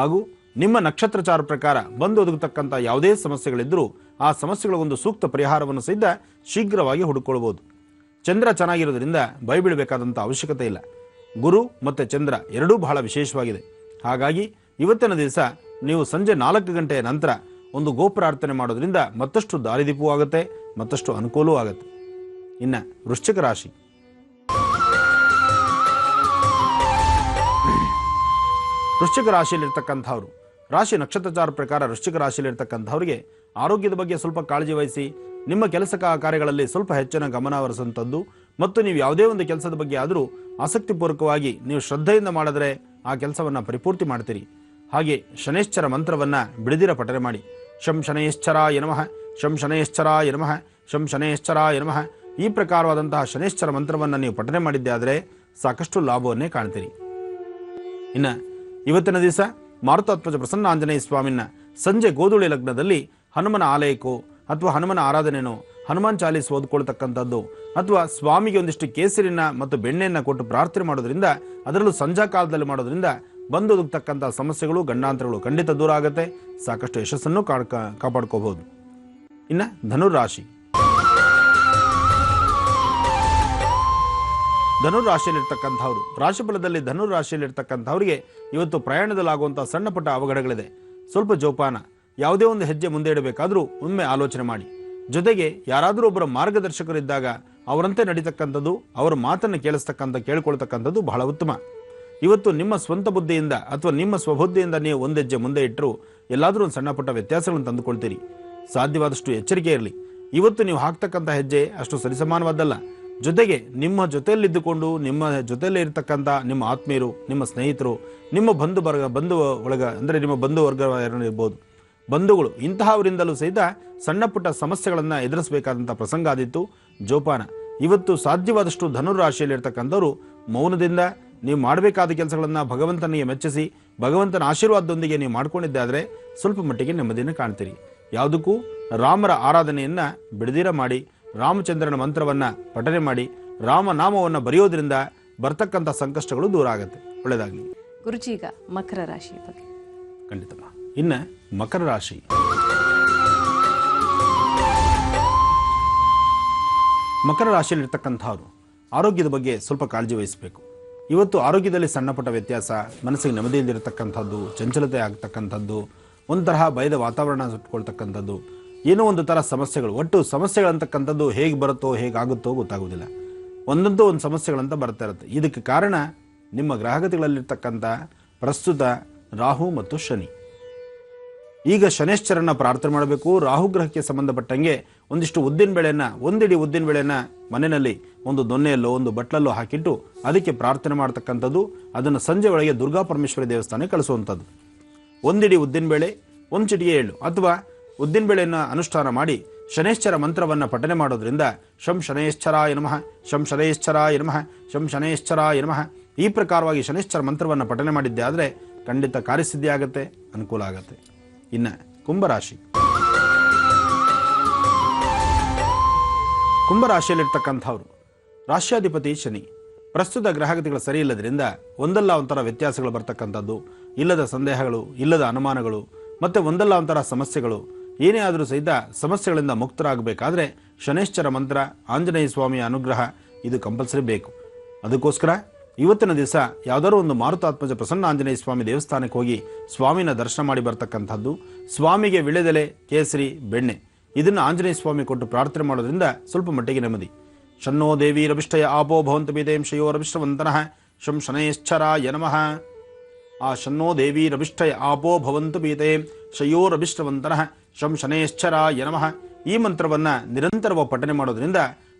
ಹಾಗೂ ನಿಮ್ಮ ನಕ್ಷತ್ರಚಾರ ಪ್ರಕಾರ ಬಂದು ಒದಗತಕ್ಕಂಥ ಯಾವುದೇ ಸಮಸ್ಯೆಗಳಿದ್ದರೂ ಆ ಸಮಸ್ಯೆಗಳಿಗೊಂದು ಸೂಕ್ತ ಪರಿಹಾರವನ್ನು ಸಹಿತ ಶೀಘ್ರವಾಗಿ ಹುಡುಕೊಳ್ಬೋದು. ಚಂದ್ರ ಚೆನ್ನಾಗಿರೋದ್ರಿಂದ ಭಯಬೀಳಬೇಕಾದಂಥ ಅವಶ್ಯಕತೆ ಇಲ್ಲ. ಗುರು ಮತ್ತು ಚಂದ್ರ ಎರಡೂ ಬಹಳ ವಿಶೇಷವಾಗಿದೆ. ಹಾಗಾಗಿ ಇವತ್ತಿನ ದಿವಸ ನೀವು ಸಂಜೆ 4 ಗಂಟೆಯ ನಂತರ ಒಂದು ಗೋಪ್ರಾರ್ಥನೆ ಮಾಡೋದ್ರಿಂದ ಮತ್ತಷ್ಟು ದಾರಿದೀಪವೂ ಆಗುತ್ತೆ, ಮತ್ತಷ್ಟು ಅನುಕೂಲವೂ ಆಗುತ್ತೆ. ಇನ್ನು ವೃಶ್ಚಿಕ ರಾಶಿ. ವೃಶ್ಚಿಕ ರಾಶಿಯಲ್ಲಿರ್ತಕ್ಕಂಥವ್ರು, ರಾಶಿ ನಕ್ಷತ್ರಚಾರ ಪ್ರಕಾರ ವೃಶ್ಚಿಕ ರಾಶಿಯಲ್ಲಿರ್ತಕ್ಕಂಥವ್ರಿಗೆ ಆರೋಗ್ಯದ ಬಗ್ಗೆ ಸ್ವಲ್ಪ ಕಾಳಜಿ ವಹಿಸಿ, ನಿಮ್ಮ ಕೆಲಸ ಕಾರ್ಯಗಳಲ್ಲಿ ಸ್ವಲ್ಪ ಹೆಚ್ಚಿನ ಗಮನ ಹರಿಸುವಂಥದ್ದು, ಮತ್ತು ನೀವು ಯಾವುದೇ ಒಂದು ಕೆಲಸದ ಬಗ್ಗೆ ಆದರೂ ಆಸಕ್ತಿಪೂರ್ವಕವಾಗಿ ನೀವು ಶ್ರದ್ಧೆಯಿಂದ ಮಾಡಿದ್ರೆ ಆ ಕೆಲಸವನ್ನು ಪರಿಪೂರ್ತಿ ಮಾಡ್ತೀರಿ. ಹಾಗೆ ಶನೈಶ್ಚರ ಮಂತ್ರವನ್ನು ಬಿಡದಿರ ಪಠನೆ ಮಾಡಿ. ಶಂ ಶನೈಶ್ಚರಾಯ ನಮಃ, ಶಂ ಶನೈಶ್ಚರಾಯ ನಮಃ, ಶಂ ಶನೈಶ್ಚರಾಯ ನಮಃ. ಈ ಪ್ರಕಾರವಾದಂತಹ ಶನೈಶ್ಚರ ಮಂತ್ರವನ್ನು ನೀವು ಪಠನೆ ಮಾಡಿದ್ದೆ ಆದರೆ ಸಾಕಷ್ಟು ಲಾಭವನ್ನೇ ಕಾಣ್ತೀರಿ. ಇನ್ನು ಇವತ್ತಿನ ದಿವಸ ಮಾರುತಾತ್ಮಜ ಪ್ರಸನ್ನ ಆಂಜನೇಯ ಸ್ವಾಮಿನ ಸಂಜೆ ಗೋಧೂಳಿ ಲಗ್ನದಲ್ಲಿ ಹನುಮನ ಆಲಯಕ್ಕೋ ಅಥವಾ ಹನುಮನ ಆರಾಧನೆನೋ, ಹನುಮಾನ್ ಚಾಲೀಸ್ ಓದ್ಕೊಳ್ತಕ್ಕಂಥದ್ದು, ಅಥವಾ ಸ್ವಾಮಿಗೆ ಒಂದಿಷ್ಟು ಕೇಸರಿನ ಮತ್ತು ಬೆಣ್ಣೆಯನ್ನು ಕೊಟ್ಟು ಪ್ರಾರ್ಥನೆ ಮಾಡೋದ್ರಿಂದ, ಅದರಲ್ಲೂ ಸಂಧ್ಯಾ ಕಾಲದಲ್ಲಿ ಮಾಡೋದ್ರಿಂದ ಬಂದೊದಗತಕ್ಕಂಥ ಸಮಸ್ಯೆಗಳು ಗಂಡಾಂತರಗಳು ಖಂಡಿತ ದೂರ ಆಗುತ್ತೆ. ಸಾಕಷ್ಟು ಯಶಸ್ಸನ್ನು ಕಾಪಾಡ್ಕೋಬಹುದು. ಇನ್ನು ಧನುರಾಶಿ. ಧನುರಾಶಿಯಲ್ಲಿರ್ತಕ್ಕಂಥವ್ರು, ರಾಶಿಫಲದಲ್ಲಿ ಧನುರಾಶಿಯಲ್ಲಿರ್ತಕ್ಕಂಥವ್ರಿಗೆ ಇವತ್ತು ಪ್ರಯಾಣದಲ್ಲಾಗುವಂಥ ಸಣ್ಣ ಪುಟ್ಟ ಅವಘಡಗಳಿದೆ. ಸ್ವಲ್ಪ ಜೋಪಾನ. ಯಾವುದೇ ಒಂದು ಹೆಜ್ಜೆ ಮುಂದೆ ಇಡಬೇಕಾದ್ರೂ ಒಮ್ಮೆ ಆಲೋಚನೆ ಮಾಡಿ. ಜೊತೆಗೆ ಯಾರಾದರೂ ಒಬ್ಬರ ಮಾರ್ಗದರ್ಶಕರಿದ್ದಾಗ ಅವರಂತೆ ನಡೀತಕ್ಕಂಥದ್ದು, ಅವರ ಮಾತನ್ನು ಕೇಳ್ಕೊಳ್ತಕ್ಕಂಥದ್ದು ಬಹಳ ಉತ್ತಮ. ಇವತ್ತು ನಿಮ್ಮ ಸ್ವಂತ ಬುದ್ಧಿಯಿಂದ ಅಥವಾ ನಿಮ್ಮ ಸ್ವಬುದ್ಧಿಯಿಂದ ನೀವು ಒಂದು ಹೆಜ್ಜೆ ಮುಂದೆ ಇಟ್ಟರು ಎಲ್ಲಾದರೂ ಒಂದು ಸಣ್ಣ ಪುಟ್ಟ ವ್ಯತ್ಯಾಸಗಳನ್ನು ತಂದುಕೊಳ್ತೀರಿ. ಸಾಧ್ಯವಾದಷ್ಟು ಎಚ್ಚರಿಕೆ ಇರಲಿ. ಇವತ್ತು ನೀವು ಹಾಕ್ತಕ್ಕಂಥ ಹೆಜ್ಜೆ ಅಷ್ಟು ಸರಿಸಮಾನವಾದಲ್ಲ. ಜೊತೆಗೆ ನಿಮ್ಮ ಜೊತೆಯಲ್ಲಿದ್ದುಕೊಂಡು ನಿಮ್ಮ ಜೊತೆಯಲ್ಲೇ ಇರತಕ್ಕಂಥ ನಿಮ್ಮ ಆತ್ಮೀಯರು, ನಿಮ್ಮ ಸ್ನೇಹಿತರು, ನಿಮ್ಮ ಬಂಧು ಒಳಗ ಅಂದರೆ ನಿಮ್ಮ ಬಂಧು ವರ್ಗ ಇರ್ಬೋದು, ಬಂಧುಗಳು, ಇಂತಹವರಿಂದಲೂ ಸಹಿತ ಸಣ್ಣ ಪುಟ್ಟ ಸಮಸ್ಯೆಗಳನ್ನು ಎದುರಿಸಬೇಕಾದಂಥ ಪ್ರಸಂಗ ಆದಿತ್ತು. ಜೋಪಾನ. ಇವತ್ತು ಸಾಧ್ಯವಾದಷ್ಟು ಧನುರಾಶಿಯಲ್ಲಿರ್ತಕ್ಕಂಥವ್ರು ಮೌನದಿಂದ ನೀವು ಮಾಡಬೇಕಾದ ಕೆಲಸಗಳನ್ನು ಭಗವಂತನಿಗೆ ಮೆಚ್ಚಿಸಿ ಭಗವಂತನ ಆಶೀರ್ವಾದದೊಂದಿಗೆ ನೀವು ಮಾಡ್ಕೊಂಡಿದ್ದಾದರೆ ಸ್ವಲ್ಪ ಮಟ್ಟಿಗೆ ನೆಮ್ಮದಿಯನ್ನು ಕಾಣ್ತೀರಿ. ಯಾವುದಕ್ಕೂ ರಾಮರ ಆರಾಧನೆಯನ್ನು ಬಿಡದಿರ ಮಾಡಿ, ರಾಮಚಂದ್ರನ ಮಂತ್ರವನ್ನು ಪಠನೆ ಮಾಡಿ, ರಾಮನಾಮವನ್ನು ಬರೆಯೋದ್ರಿಂದ ಬರ್ತಕ್ಕಂಥ ಸಂಕಷ್ಟಗಳು ದೂರ ಆಗುತ್ತೆ. ಒಳ್ಳೆಯದಾಗಲಿ. ಗುರುಜಿ, ಈಗ ಮಕರ ರಾಶಿ ಬಗ್ಗೆ ಖಂಡಿತಮ್ಮ. ಇನ್ನು ಮಕರ ರಾಶಿ. ಮಕರ ರಾಶಿಯಲ್ಲಿರ್ತಕ್ಕಂಥವ್ರು ಆರೋಗ್ಯದ ಬಗ್ಗೆ ಸ್ವಲ್ಪ ಕಾಳಜಿ ವಹಿಸಬೇಕು. ಇವತ್ತು ಆರೋಗ್ಯದಲ್ಲಿ ಸಣ್ಣ ಪುಟ್ಟ ವ್ಯತ್ಯಾಸ, ಮನಸ್ಸಿಗೆ ನೆಮ್ಮದಿ ಇಲ್ಲದಿರತಕ್ಕಂಥದ್ದು, ಚಂಚಲತೆ ಆಗ್ತಕ್ಕಂಥದ್ದು, ಒಂಥರ ಭಯದ ವಾತಾವರಣ ಸುಟ್ಕೊಳ್ತಕ್ಕಂಥದ್ದು, ಏನೋ ಒಂದು ಥರ ಸಮಸ್ಯೆಗಳು. ಒಟ್ಟು ಸಮಸ್ಯೆಗಳಂತಕ್ಕಂಥದ್ದು ಹೇಗೆ ಬರುತ್ತೋ ಹೇಗಾಗುತ್ತೋ ಗೊತ್ತಾಗೋದಿಲ್ಲ. ಒಂದಂತೂ ಒಂದು ಸಮಸ್ಯೆಗಳಂತ ಬರ್ತಾ ಇರುತ್ತೆ. ಇದಕ್ಕೆ ಕಾರಣ ನಿಮ್ಮ ಗ್ರಹಗತಿಗಳಲ್ಲಿರ್ತಕ್ಕಂಥ ಪ್ರಸ್ತುತ ರಾಹು ಮತ್ತು ಶನಿ. ಈಗ ಶನೇಶ್ವರನ ಪ್ರಾರ್ಥನೆ ಮಾಡಬೇಕು. ರಾಹುಗ್ರಹಕ್ಕೆ ಸಂಬಂಧಪಟ್ಟಂಗೆ ಒಂದಿಷ್ಟು ಒಂದಿಡಿ ಉದ್ದಿನ ಬೇಳೆಯನ್ನು ಮನೆಯಲ್ಲಿ ಒಂದು ದೊನ್ನೆಯಲ್ಲೋ ಒಂದು ಬಟ್ಲಲ್ಲೋ ಹಾಕಿಟ್ಟು ಅದಕ್ಕೆ ಪ್ರಾರ್ಥನೆ ಮಾಡ್ತಕ್ಕಂಥದ್ದು. ಅದನ್ನು ಸಂಜೆ ಒಳಗೆ ದುರ್ಗಾ ಪರಮೇಶ್ವರಿ ದೇವಸ್ಥಾನಕ್ಕೆ ಕಳಿಸುವಂಥದ್ದು. ಒಂದಿಡಿ ಉದ್ದಿನಬೇಳೆ, ಒಂದು ಚಿಟಿಕೆ ಎಳ್ಳು ಅಥವಾ ಉದ್ದಿನಬೇಳೆಯನ್ನು ಅನುಷ್ಠಾನ ಮಾಡಿ ಶನೇಶ್ವರ ಮಂತ್ರವನ್ನು ಪಠನೆ ಮಾಡೋದ್ರಿಂದ ಶಂ ಶನೇಶ್ವರಾಯ ನಮಃ, ಶಂ ಶನೇಶ್ವರಾಯ ನಮಃ, ಶಂ ಶನೇಶ್ವರಾಯ ನಮಃ, ಈ ಪ್ರಕಾರವಾಗಿ ಶನೇಶ್ವರ ಮಂತ್ರವನ್ನು ಪಠನೆ ಮಾಡಿದ್ದೆ ಆದರೆ ಖಂಡಿತ ಕಾರ್ಯಸಿದ್ಧಿ ಆಗುತ್ತೆ, ಅನುಕೂಲ ಆಗುತ್ತೆ. ಇನ್ನು ಕುಂಭರಾಶಿ. ಕುಂಭರಾಶಿಯಲ್ಲಿರ್ತಕ್ಕಂಥವ್ರು ರಾಶ್ಯಾಧಿಪತಿ ಶನಿ. ಪ್ರಸ್ತುತ ಗ್ರಹಗತಿಗಳು ಸರಿ ಇಲ್ಲದ್ರಿಂದ ಒಂದಲ್ಲ ಒಂಥರ ವ್ಯತ್ಯಾಸಗಳು ಬರ್ತಕ್ಕಂಥದ್ದು, ಇಲ್ಲದ ಸಂದೇಹಗಳು, ಇಲ್ಲದ ಅನುಮಾನಗಳು, ಮತ್ತು ಒಂದಲ್ಲ ಒಂಥರ ಸಮಸ್ಯೆಗಳು. ಏನೇ ಆದರೂ ಸಹಿತ ಸಮಸ್ಯೆಗಳಿಂದ ಮುಕ್ತರಾಗಬೇಕಾದ್ರೆ ಶನೇಶ್ವರ ಮಂತ್ರ, ಆಂಜನೇಯ ಸ್ವಾಮಿಯ ಅನುಗ್ರಹ ಇದು ಕಂಪಲ್ಸರಿ ಬೇಕು. ಅದಕ್ಕೋಸ್ಕರ ಇವತ್ತಿನ ದಿವಸ ಯಾವುದಾದ್ರು ಒಂದು ಮಾರುತಾತ್ಮಜ ಪ್ರಸನ್ನ ಆಂಜನೇಯ ಸ್ವಾಮಿ ದೇವಸ್ಥಾನಕ್ಕೆ ಹೋಗಿ ಸ್ವಾಮಿನ ದರ್ಶನ ಮಾಡಿ ಬರ್ತಕ್ಕಂಥದ್ದು. ಸ್ವಾಮಿಗೆ ವಿಳೆದೆಲೆ, ಕೇಸರಿ, ಬೆಣ್ಣೆ ಇದನ್ನು ಆಂಜನೇಯ ಸ್ವಾಮಿ ಕೊಟ್ಟು ಪ್ರಾರ್ಥನೆ ಮಾಡೋದ್ರಿಂದ ಸ್ವಲ್ಪ ಮಟ್ಟಿಗೆ ನೆಮ್ಮದಿ. ಶನ್ನೋ ದೇವಿ ರವಿಷ್ಠಯ ಆಪೋ ಭವಂತ ಬೀದೇಂ ಶಯೋ ರವಿಷ್ಠವಂತನಃ ಶಂ ಶನೇಶ್ವರಾಯ ನಮಃ. ಆ ಶನ್ನೋ ದೇವಿ ರವಿಷ್ಠಯ ಆಪೋ ಭವಂತು ಬೀದೇಂ ಶಯೋ ರವಿಷ್ಠವಂತನಃ ಶಂ ಶನೇಶ್ವರಾಯ ನಮಃ ಈ ಮಂತ್ರವನ್ನು ನಿರಂತರವಾಗಿ ಪಠನೆ ಮಾಡೋದ್ರಿಂದ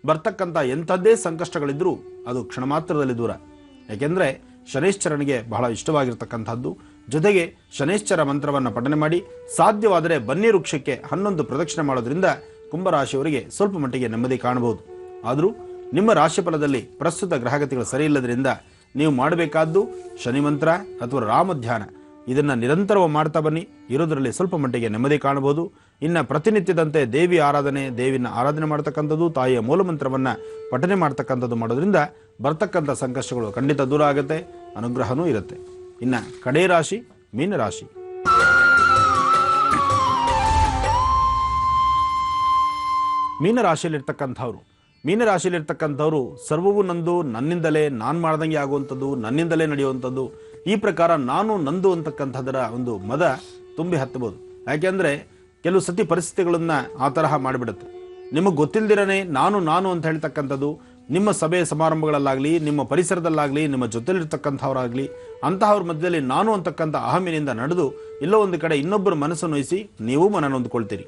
ಬರ್ತಕ್ಕಂಥ ಎಂಥದ್ದೇ ಸಂಕಷ್ಟಗಳಿದ್ರೂ ಅದು ಕ್ಷಣ ಮಾತ್ರದಲ್ಲಿ ದೂರ. ಯಾಕೆಂದರೆ ಶನೇಶ್ವರನಿಗೆ ಬಹಳ ಇಷ್ಟವಾಗಿರ್ತಕ್ಕಂಥದ್ದು. ಜೊತೆಗೆ ಶನೇಶ್ವರ ಮಂತ್ರವನ್ನು ಪಠನೆ ಮಾಡಿ ಸಾಧ್ಯವಾದರೆ ಬನ್ನಿ ವೃಕ್ಷಕ್ಕೆ 11 ಪ್ರದಕ್ಷಿಣೆ ಮಾಡೋದ್ರಿಂದ ಕುಂಭರಾಶಿಯವರಿಗೆ ಸ್ವಲ್ಪ ಮಟ್ಟಿಗೆ ನೆಮ್ಮದಿ ಕಾಣಬಹುದು. ಆದರೂ ನಿಮ್ಮ ರಾಶಿಫಲದಲ್ಲಿ ಪ್ರಸ್ತುತ ಗ್ರಹಗತಿಗಳು ಸರಿ ಇಲ್ಲದ್ರಿಂದ ನೀವು ಮಾಡಬೇಕಾದ್ದು ಶನಿ ಮಂತ್ರ ಅಥವಾ ರಾಮಧ್ಯಾನ ಇದನ್ನು ನಿರಂತರವಾಗಿ ಮಾಡ್ತಾ ಬನ್ನಿ. ಇರೋದರಲ್ಲಿ ಸ್ವಲ್ಪ ಮಟ್ಟಿಗೆ ನೆಮ್ಮದಿ ಕಾಣಬಹುದು. ಇನ್ನು ಪ್ರತಿನಿತ್ಯದಂತೆ ದೇವಿ ಆರಾಧನೆ, ದೇವಿನ ಆರಾಧನೆ ಮಾಡ್ತಕ್ಕಂಥದ್ದು, ತಾಯಿಯ ಮೂಲಮಂತ್ರವನ್ನು ಪಠನೆ ಮಾಡ್ತಕ್ಕಂಥದ್ದು ಮಾಡೋದ್ರಿಂದ ಬರ್ತಕ್ಕಂಥ ಸಂಕಷ್ಟಗಳು ಖಂಡಿತ ದೂರ ಆಗುತ್ತೆ, ಅನುಗ್ರಹನೂ ಇರುತ್ತೆ. ಇನ್ನು ಕಡೇ ರಾಶಿ ಮೀನರಾಶಿ. ಮೀನರಾಶಿಯಲ್ಲಿರ್ತಕ್ಕಂಥವ್ರು ಸರ್ವವೂ ನಂದು, ನನ್ನಿಂದಲೇ, ನಾನು ಮಾಡ್ದಂಗೆ ಆಗುವಂಥದ್ದು, ನನ್ನಿಂದಲೇ ನಡೆಯುವಂಥದ್ದು, ಈ ಪ್ರಕಾರ ನಾನು ನಂದು ಅಂತಕ್ಕಂಥದ್ದರ ಒಂದು ಮದ ತುಂಬಿ ಹತ್ತಬಹುದು. ಯಾಕೆಂದರೆ ಕೆಲವು ಸತಿ ಪರಿಸ್ಥಿತಿಗಳನ್ನು ಆ ತರಹ ಮಾಡಿಬಿಡುತ್ತೆ. ನಿಮಗೆ ಗೊತ್ತಿಲ್ಲದಿರನೇ ನಾನು ಅಂತ ಹೇಳ್ತಕ್ಕಂಥದ್ದು ನಿಮ್ಮ ಸಭೆ ಸಮಾರಂಭಗಳಲ್ಲಾಗಲಿ, ನಿಮ್ಮ ಪರಿಸರದಲ್ಲಾಗಲಿ, ನಿಮ್ಮ ಜೊತೆಲಿರ್ತಕ್ಕಂಥವ್ರಾಗಲಿ ಅಂತಹವ್ರ ಮಧ್ಯದಲ್ಲಿ ನಾನು ಅಂತಕ್ಕಂಥ ಅಹಮಿನಿಂದ ನಡೆದು ಎಲ್ಲೋ ಒಂದು ಕಡೆ ಇನ್ನೊಬ್ಬರ ಮನಸ್ಸನ್ನು ವಹಿಸಿ ನೀವು ಮನನೊಂದ್ಕೊಳ್ತೀರಿ.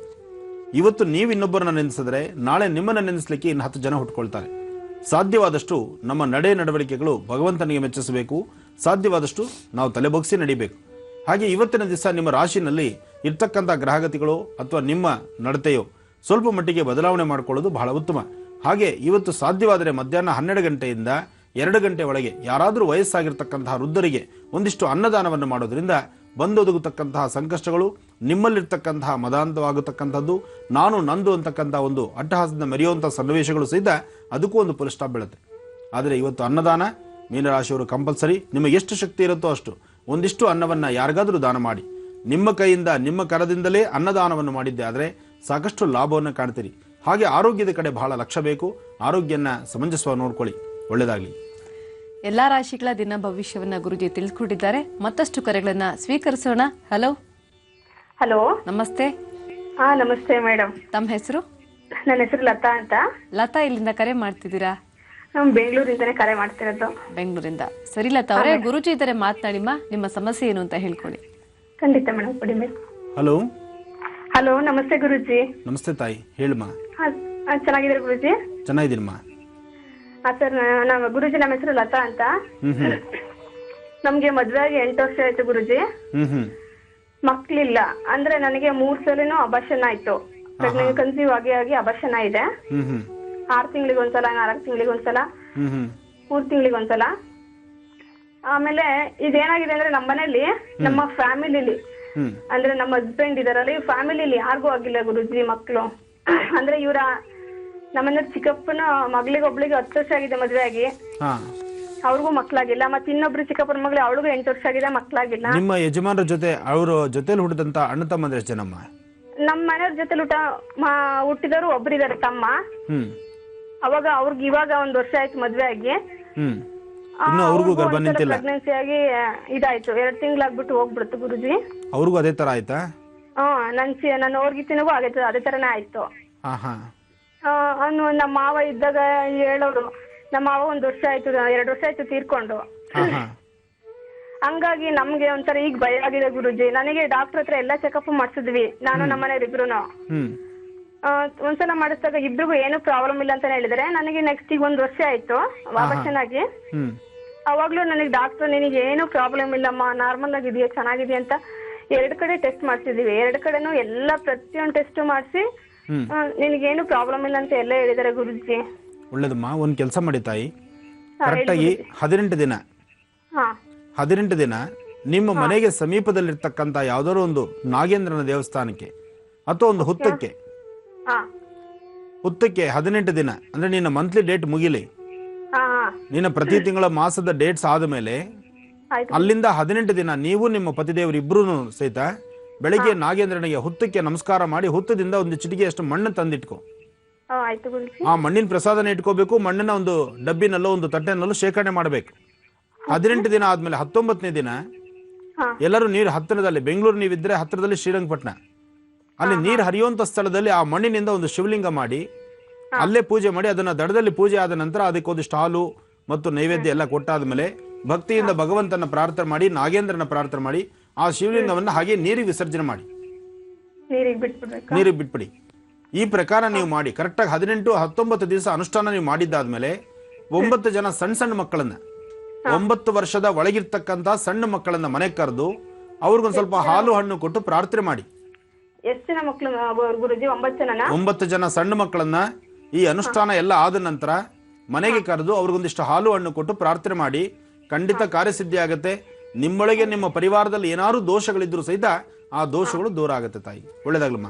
ಇವತ್ತು ನೀವು ಇನ್ನೊಬ್ಬರನ್ನ ನೆನೆಸಿದ್ರೆ ನಾಳೆ ನಿಮ್ಮನ್ನು ನೆನೆಸಲಿಕ್ಕೆ ಇನ್ನು 10 ಜನ ಹುಟ್ಕೊಳ್ತಾರೆ. ಸಾಧ್ಯವಾದಷ್ಟು ನಮ್ಮ ನಡವಳಿಕೆಗಳು ಭಗವಂತನಿಗೆ ಮೆಚ್ಚಿಸಬೇಕು. ಸಾಧ್ಯವಾದಷ್ಟು ನಾವು ತಲೆಬಗ್ಸಿ ನಡಿಬೇಕು. ಹಾಗೆ ಇವತ್ತಿನ ದಿವಸ ನಿಮ್ಮ ರಾಶಿನಲ್ಲಿ ಇರ್ತಕ್ಕಂಥ ಗ್ರಹಗತಿಗಳು ಅಥವಾ ನಿಮ್ಮ ನಡತೆಯೋ ಸ್ವಲ್ಪ ಮಟ್ಟಿಗೆ ಬದಲಾವಣೆ ಮಾಡಿಕೊಳ್ಳೋದು ಬಹಳ ಉತ್ತಮ. ಹಾಗೆ ಇವತ್ತು ಸಾಧ್ಯವಾದರೆ ಮಧ್ಯಾಹ್ನ 12 ಗಂಟೆಯಿಂದ 2 ಗಂಟೆ ಒಳಗೆ ಯಾರಾದರೂ ವಯಸ್ಸಾಗಿರ್ತಕ್ಕಂತಹ ವೃದ್ಧರಿಗೆ ಒಂದಿಷ್ಟು ಅನ್ನದಾನವನ್ನು ಮಾಡೋದ್ರಿಂದ ಬಂದೊದಗತಕ್ಕಂತಹ ಸಂಕಷ್ಟಗಳು, ನಿಮ್ಮಲ್ಲಿರ್ತಕ್ಕಂತಹ ಮದಾಂತವಾಗತಕ್ಕಂಥದ್ದು, ನಾನು ನಂದು ಅಂತಕ್ಕಂಥ ಒಂದು ಅಟ್ಟಹಾಸದಿಂದ ಮೆರೆಯುವಂಥ ಸನ್ನಿವೇಶಗಳು ಸಹಿತ ಅದಕ್ಕೂ ಒಂದು ಫುಲ್ ಸ್ಟಾಪ್ ಬೀಳುತ್ತೆ. ಆದರೆ ಇವತ್ತು ಅನ್ನದಾನ ಮೀನರಾಶಿಯವರು ಕಂಪಲ್ಸರಿ, ನಿಮಗೆ ಎಷ್ಟು ಶಕ್ತಿ ಇರುತ್ತೋ ಅಷ್ಟು ಒಂದಿಷ್ಟು ಅನ್ನವನ್ನು ಯಾರಿಗಾದರೂ ದಾನ ಮಾಡಿ. ನಿಮ್ಮ ಕೈಯಿಂದ ನಿಮ್ಮ ಕರದಿಂದಲೇ ಅನ್ನದಾನವನ್ನು ಮಾಡಿದ್ದೆ ಆದರೆ ಸಾಕಷ್ಟು ಲಾಭವನ್ನು ಕಾಣ್ತೀರಿ. ಹಾಗೆ ಆರೋಗ್ಯದ ಕಡೆ ಬಹಳ ಲಕ್ಷ್ಯ ಬೇಕು. ಆರೋಗ್ಯನ ಸಮಂಜಸವಾಗಿ ನೋಡ್ಕೊಳ್ಳಿ. ಒಳ್ಳೆಯದಾಗಲಿ. ಎಲ್ಲಾ ರಾಶಿಗಳ ದಿನ ಭವಿಷ್ಯವನ್ನ ಗುರುಜಿ ತಿಳಿದುಕೊಂಡಿದ್ದಾರೆ. ಮತ್ತಷ್ಟು ಕರೆಗಳನ್ನ ಸ್ವೀಕರಿಸೋಣ. ಹಲೋ. ಹಲೋ, ನಮಸ್ತೆ. ನಮಸ್ತೆ ಮೇಡಮ್. ತಮ್ಮ ಹೆಸರು? ನನ್ನ ಹೆಸರು ಲತಾ ಅಂತ. ಲತಾ, ಇಲ್ಲಿಂದ ಕರೆ ಮಾಡ್ತಿದ್ದೀರಾ? ನಾವು ಬೆಂಗಳೂರಿಂದನೇ ಕರೆ ಮಾಡ್ತಿರೋದು. ಬೆಂಗಳೂರಿಂದ. ಸರಿ ಲತಾ ಅವರೇ, ಗುರುಜಿ ಇದ್ದಾರೆ, ಮಾತನಾಡಿಮ್ಮ. ನಿಮ್ಮ ಸಮಸ್ಯೆ ಏನು ಅಂತ ಹೇಳ್ಕೊಡಿ. ಖಂಡಿತ ಮೇಡಮ್, ಕೊಡಿ ಮೇಡಮ್. ಹಲೋ. ಹಲೋ, ನಮಸ್ತೆ ಗುರುಜಿ. ನಮಸ್ತೆ ತಾಯಿ, ಹೇಳಮ್ಮ. ಚೆನ್ನಾಗಿದ್ದೀರಾ ಗುರುಜಿ? ಚೆನ್ನಾಗಿದ್ದೀನಮ್ಮ. ಸರ್, ನಮ್ಮ ಗುರುಜಿ, ನಮ್ಮ ಹೆಸರು ಲತಾ ಅಂತ. ನಮ್ಗೆ ಮದ್ವೆ ಆಗಿ 8 ವರ್ಷ ಆಯ್ತು ಗುರುಜಿ. ಮಕ್ಳಿಲ್ಲ. ಅಂದ್ರೆ ನನಗೆ 3 ಸಲನೂ ಅಬಾರ್ಷನ್ ಆಯ್ತು. ಕನ್ಸೀವ್ ಆಗಿ ಅಬಾರ್ಷನ್ ಇದೆ. 6 ತಿಂಗಳಿಗೊಂದ್ಸಲ, 4 ತಿಂಗಳಿಗೊಂದ್ಸಲ, 3 ತಿಂಗಳಿಗೊಂದ್ಸಲ. ಆಮೇಲೆ ಇದೇನಾಗಿದೆ ಅಂದ್ರೆ ನಮ್ಮ ಮನೇಲಿ, ನಮ್ಮ ಫ್ಯಾಮಿಲಿಲಿ, ಅಂದ್ರೆ ನಮ್ಮ ಹಸ್ಬೆಂಡ್ ಇದಾರಲ್ಲಿ, ಫ್ಯಾಮಿಲಿಲಿ ಯಾರಿಗೂ ಆಗಿಲ್ಲ ಗುರುಜಿ ಮಕ್ಳು. ಅಂದ್ರೆ ಇವರ ನಮ್ಮನೆ ಚಿಕ್ಕಪ್ಪನ ಮಗಳಿಗೆ 10 ವರ್ಷ ಆಗಿದೆ ಮದ್ವೆ ಆಗಿ, ಅವ್ರಿಗೂ ಮಕ್ಳಾಗಿಲ್ಲ. ಮತ್ತೆ ಇನ್ನೊಬ್ರು ಚಿಕ್ಕಪ್ಪನ ಮಗಳು, ಅವಳಿಗೂ 8 ವರ್ಷ ಆಗಿದೆ, ಮಕ್ಳಾಗಿಲ್ಲ. ನಿಮ್ಮ ಯಜಮಾನರ ಜೊತೆ ಅವ್ರ ಜೊತೆಲಿ ಹುಟ್ಟಿದಂತ ಅಣ್ಣ ತಮ್ಮಂದ್ರೆ ಎಷ್ಟು ಜನಮ್ಮ? ನಮ್ಮ ಮನೆಯವ್ರ ಜೊತೆ ಹುಟ್ಟಿದವರು ಒಬ್ರಿದಾರೆ ತಮ್ಮ. ಅವಾಗ ಅವ್ರಿಗೆ ಇವಾಗ 1 ವರ್ಷ ಆಯ್ತು ಮದ್ವೆ ಆಗಿ. ಪ್ರೆಗ್ನೆನ್ಸಿ ಆಗಿ ಇದಾಯ್ತು. 2 ತಿಂಗಳಾಗ್ಬಿಟ್ಟು ಹೋಗ್ಬಿಡ್ತು ಗುರುಜಿ. ಅವ್ರಿಗೂ ಅದೇ ತರ ಆಯ್ತಾ? ನನ್ನ ಅವ್ರಿಗಿತ್ತಿನಗೂ ಆಗೈತೆ, ಅದೇ ತರನೇ ಆಯ್ತು. ನಮ್ಮ ಮಾವ ಇದ್ದಾಗ ಹೇಳೋರು. ನಮ್ಮ ಮಾವ 1 ವರ್ಷ ಆಯ್ತು, 2 ವರ್ಷ ಆಯ್ತು ತೀರ್ಕೊಂಡು. ಹಂಗಾಗಿ ನಮ್ಗೆ ಒಂಥರ ಈಗ ಭಯ ಆಗಿದೆ ಗುರುಜಿ. ನನಗೆ ಡಾಕ್ಟರ್ ಹತ್ರ ಎಲ್ಲಾ ಚೆಕಪ್ ಮಾಡ್ಸಿದ್ವಿ, ನಾನು ನಮ್ಮ ಮನೆಯವ್ರಿಬ್ರುನು. ಒಂದ್ಸಲ ಮಾಡಿಸಿದಾಗ ಇಬ್ರಿಗೂ ಏನು ಪ್ರಾಬ್ಲಮ್ ಇಲ್ಲ ಅಂತಾನೆ ಹೇಳಿದ್ರೆ. ನನಗೆ ನೆಕ್ಸ್ಟ್ ಈಗ 1 ವರ್ಷ ಆಯ್ತು ಆಪರೇಷನ್ ಆಗಿ. ಅವಾಗ್ಲೂ ನನಗೆ ಡಾಕ್ಟರ್, ನಿನಗೆ ಏನು ಪ್ರಾಬ್ಲಮ್ ಇಲ್ಲಮ್ಮ, ನಾರ್ಮಲ್ ಆಗಿದೆಯಾ, ಚೆನ್ನಾಗಿದೆಯಾ ಅಂತ 2 ಕಡೆ ಟೆಸ್ಟ್ ಮಾಡ್ಸಿದೀವಿ. 2 ಕಡೆನೂ ಎಲ್ಲ ಪ್ರತಿಯೊಂದು ಟೆಸ್ಟ್ ಮಾಡಿಸಿ ನಿನಗೇನು ಪ್ರಾಬ್ಲಮ್ ಇಲ್ಲ ಅಂತ ಎಲ್ಲ ಹೇಳಿದಾರೆ ಗುರುಜಿ. ಒಳ್ಳೇದಮ್ಮ. ಒಂದ್ ಕೆಲಸ ಮಾಡಿ ತಾಯಿ, ಕರೆಕ್ಟಾಗಿ 18 ದಿನ 18 ದಿನ ನಿಮ್ಮ ಮನೆಗೆ ಸಮೀಪದಲ್ಲಿರ್ತಕ್ಕಂಥ ಯಾವ್ದಾದ್ರು ಒಂದು ನಾಗೇಂದ್ರನ ದೇವಸ್ಥಾನಕ್ಕೆ ಅಥವಾ ಒಂದು ಹುತ್ತಕ್ಕೆ 18 ದಿನ, ಅಂದ್ರೆ ನಿನ್ನ ಮಂತ್ಲಿ ಡೇಟ್ ಮುಗಿಲಿ, ನಿನ್ನ ಪ್ರತಿ ತಿಂಗಳ ಮಾಸದ ಡೇಟ್ಸ್ ಆದ್ಮೇಲೆ ಅಲ್ಲಿಂದ 18 ದಿನ ನೀವು ನಿಮ್ಮ ಪತಿದೇವರು ಇಬ್ರು ಸಹಿತ ಬೆಳಿಗ್ಗೆ ನಾಗೇಂದ್ರನಿಗೆ ಹುತ್ತಕ್ಕೆ ನಮಸ್ಕಾರ ಮಾಡಿ ಹುತ್ತದಿಂದ ಒಂದು ಚಿಟಿಕೆಯಷ್ಟು ಮಣ್ಣು ತಂದಿಟ್ಕೊ. ಆ ಮಣ್ಣಿನ ಪ್ರಸಾದನ ಇಟ್ಕೋಬೇಕು. ಮಣ್ಣಿನ ಒಂದು ಡಬ್ಬಿನಲ್ಲೋ ಒಂದು ತಟ್ಟೆನಲ್ಲೂ ಶೇಖರಣೆ ಮಾಡಬೇಕು. 18 ದಿನ ಆದ್ಮೇಲೆ 19ನೇ ದಿನ ಎಲ್ಲರೂ ನೀರು ಹತ್ತಿರದಲ್ಲಿ, ಬೆಂಗಳೂರು ನೀವಿದ್ರೆ ಹತ್ತಿರದಲ್ಲಿ ಶ್ರೀರಂಗಪಟ್ಟಣ, ಅಲ್ಲಿ ನೀರು ಹರಿಯುವಂತ ಸ್ಥಳದಲ್ಲಿ ಆ ಮಣ್ಣಿನಿಂದ ಒಂದು ಶಿವಲಿಂಗ ಮಾಡಿ ಅಲ್ಲೇ ಪೂಜೆ ಮಾಡಿ, ಅದನ್ನ ದಡದಲ್ಲಿ ಪೂಜೆ ಆದ ನಂತರ ಅದಕ್ಕೆ ಒಂದಿಷ್ಟು ಹಾಲು ಮತ್ತು ನೈವೇದ್ಯ ಎಲ್ಲ ಕೊಟ್ಟಾದ್ಮೇಲೆ ಭಕ್ತಿಯಿಂದ ಭಗವಂತನ ಪ್ರಾರ್ಥನೆ ಮಾಡಿ, ನಾಗೇಂದ್ರನ ಪ್ರಾರ್ಥನೆ ಮಾಡಿ, ಆ ಶಿವಲಿಂಗವನ್ನ ಹಾಗೆ ನೀರಿಗೆ ವಿಸರ್ಜನೆ ಮಾಡಿ, ನೀರಿಗೆ ಬಿಟ್ಬಿಡಿ. ಈ ಪ್ರಕಾರ ನೀವು ಮಾಡಿ ಕರೆಕ್ಟಾಗಿ 18-19 ದಿವಸ ಅನುಷ್ಠಾನ ನೀವು ಮಾಡಿದ್ದಾದ್ಮೇಲೆ 9 ಜನ ಸಣ್ಣ ಮಕ್ಕಳನ್ನ, 9 ವರ್ಷದ ಒಳಗಿರ್ತಕ್ಕಂಥ ಸಣ್ಣ ಮಕ್ಕಳನ್ನ ಮನೆಗೆ ಕರೆದು ಅವ್ರಿಗೊಂದು ಸ್ವಲ್ಪ ಹಾಲು ಹಣ್ಣು ಕೊಟ್ಟು ಪ್ರಾರ್ಥನೆ ಮಾಡಿ. ಎಷ್ಟು ಜನ ಮಕ್ಕಳು ಗುರುಜಿ? 9 ಜನ ಸಣ್ಣ ಮಕ್ಕಳನ್ನ ಈ ಅನುಷ್ಠಾನ ಎಲ್ಲ ಆದ ನಂತರ ಮನೆಗೆ ಕರೆದು ಅವ್ರಿಗೊಂದಿಷ್ಟು ಹಾಲು ಹಣ್ಣು ಕೊಟ್ಟು ಪ್ರಾರ್ಥನೆ ಮಾಡಿ. ಖಂಡಿತ ಕಾರ್ಯಸಿದ್ಧಿ ಆಗತ್ತೆ. ನಿಮ್ಮೊಳಗೆ ನಿಮ್ಮ ಪರಿವಾರದಲ್ಲಿ ಏನಾದ್ರು ದೋಷಗಳಿದ್ರು ಸಹಿತ ಆ ದೋಷಗಳು ದೂರ ಆಗತ್ತೆ ತಾಯಿ. ಒಳ್ಳೇದಾಗ್ಲಮ್ಮ.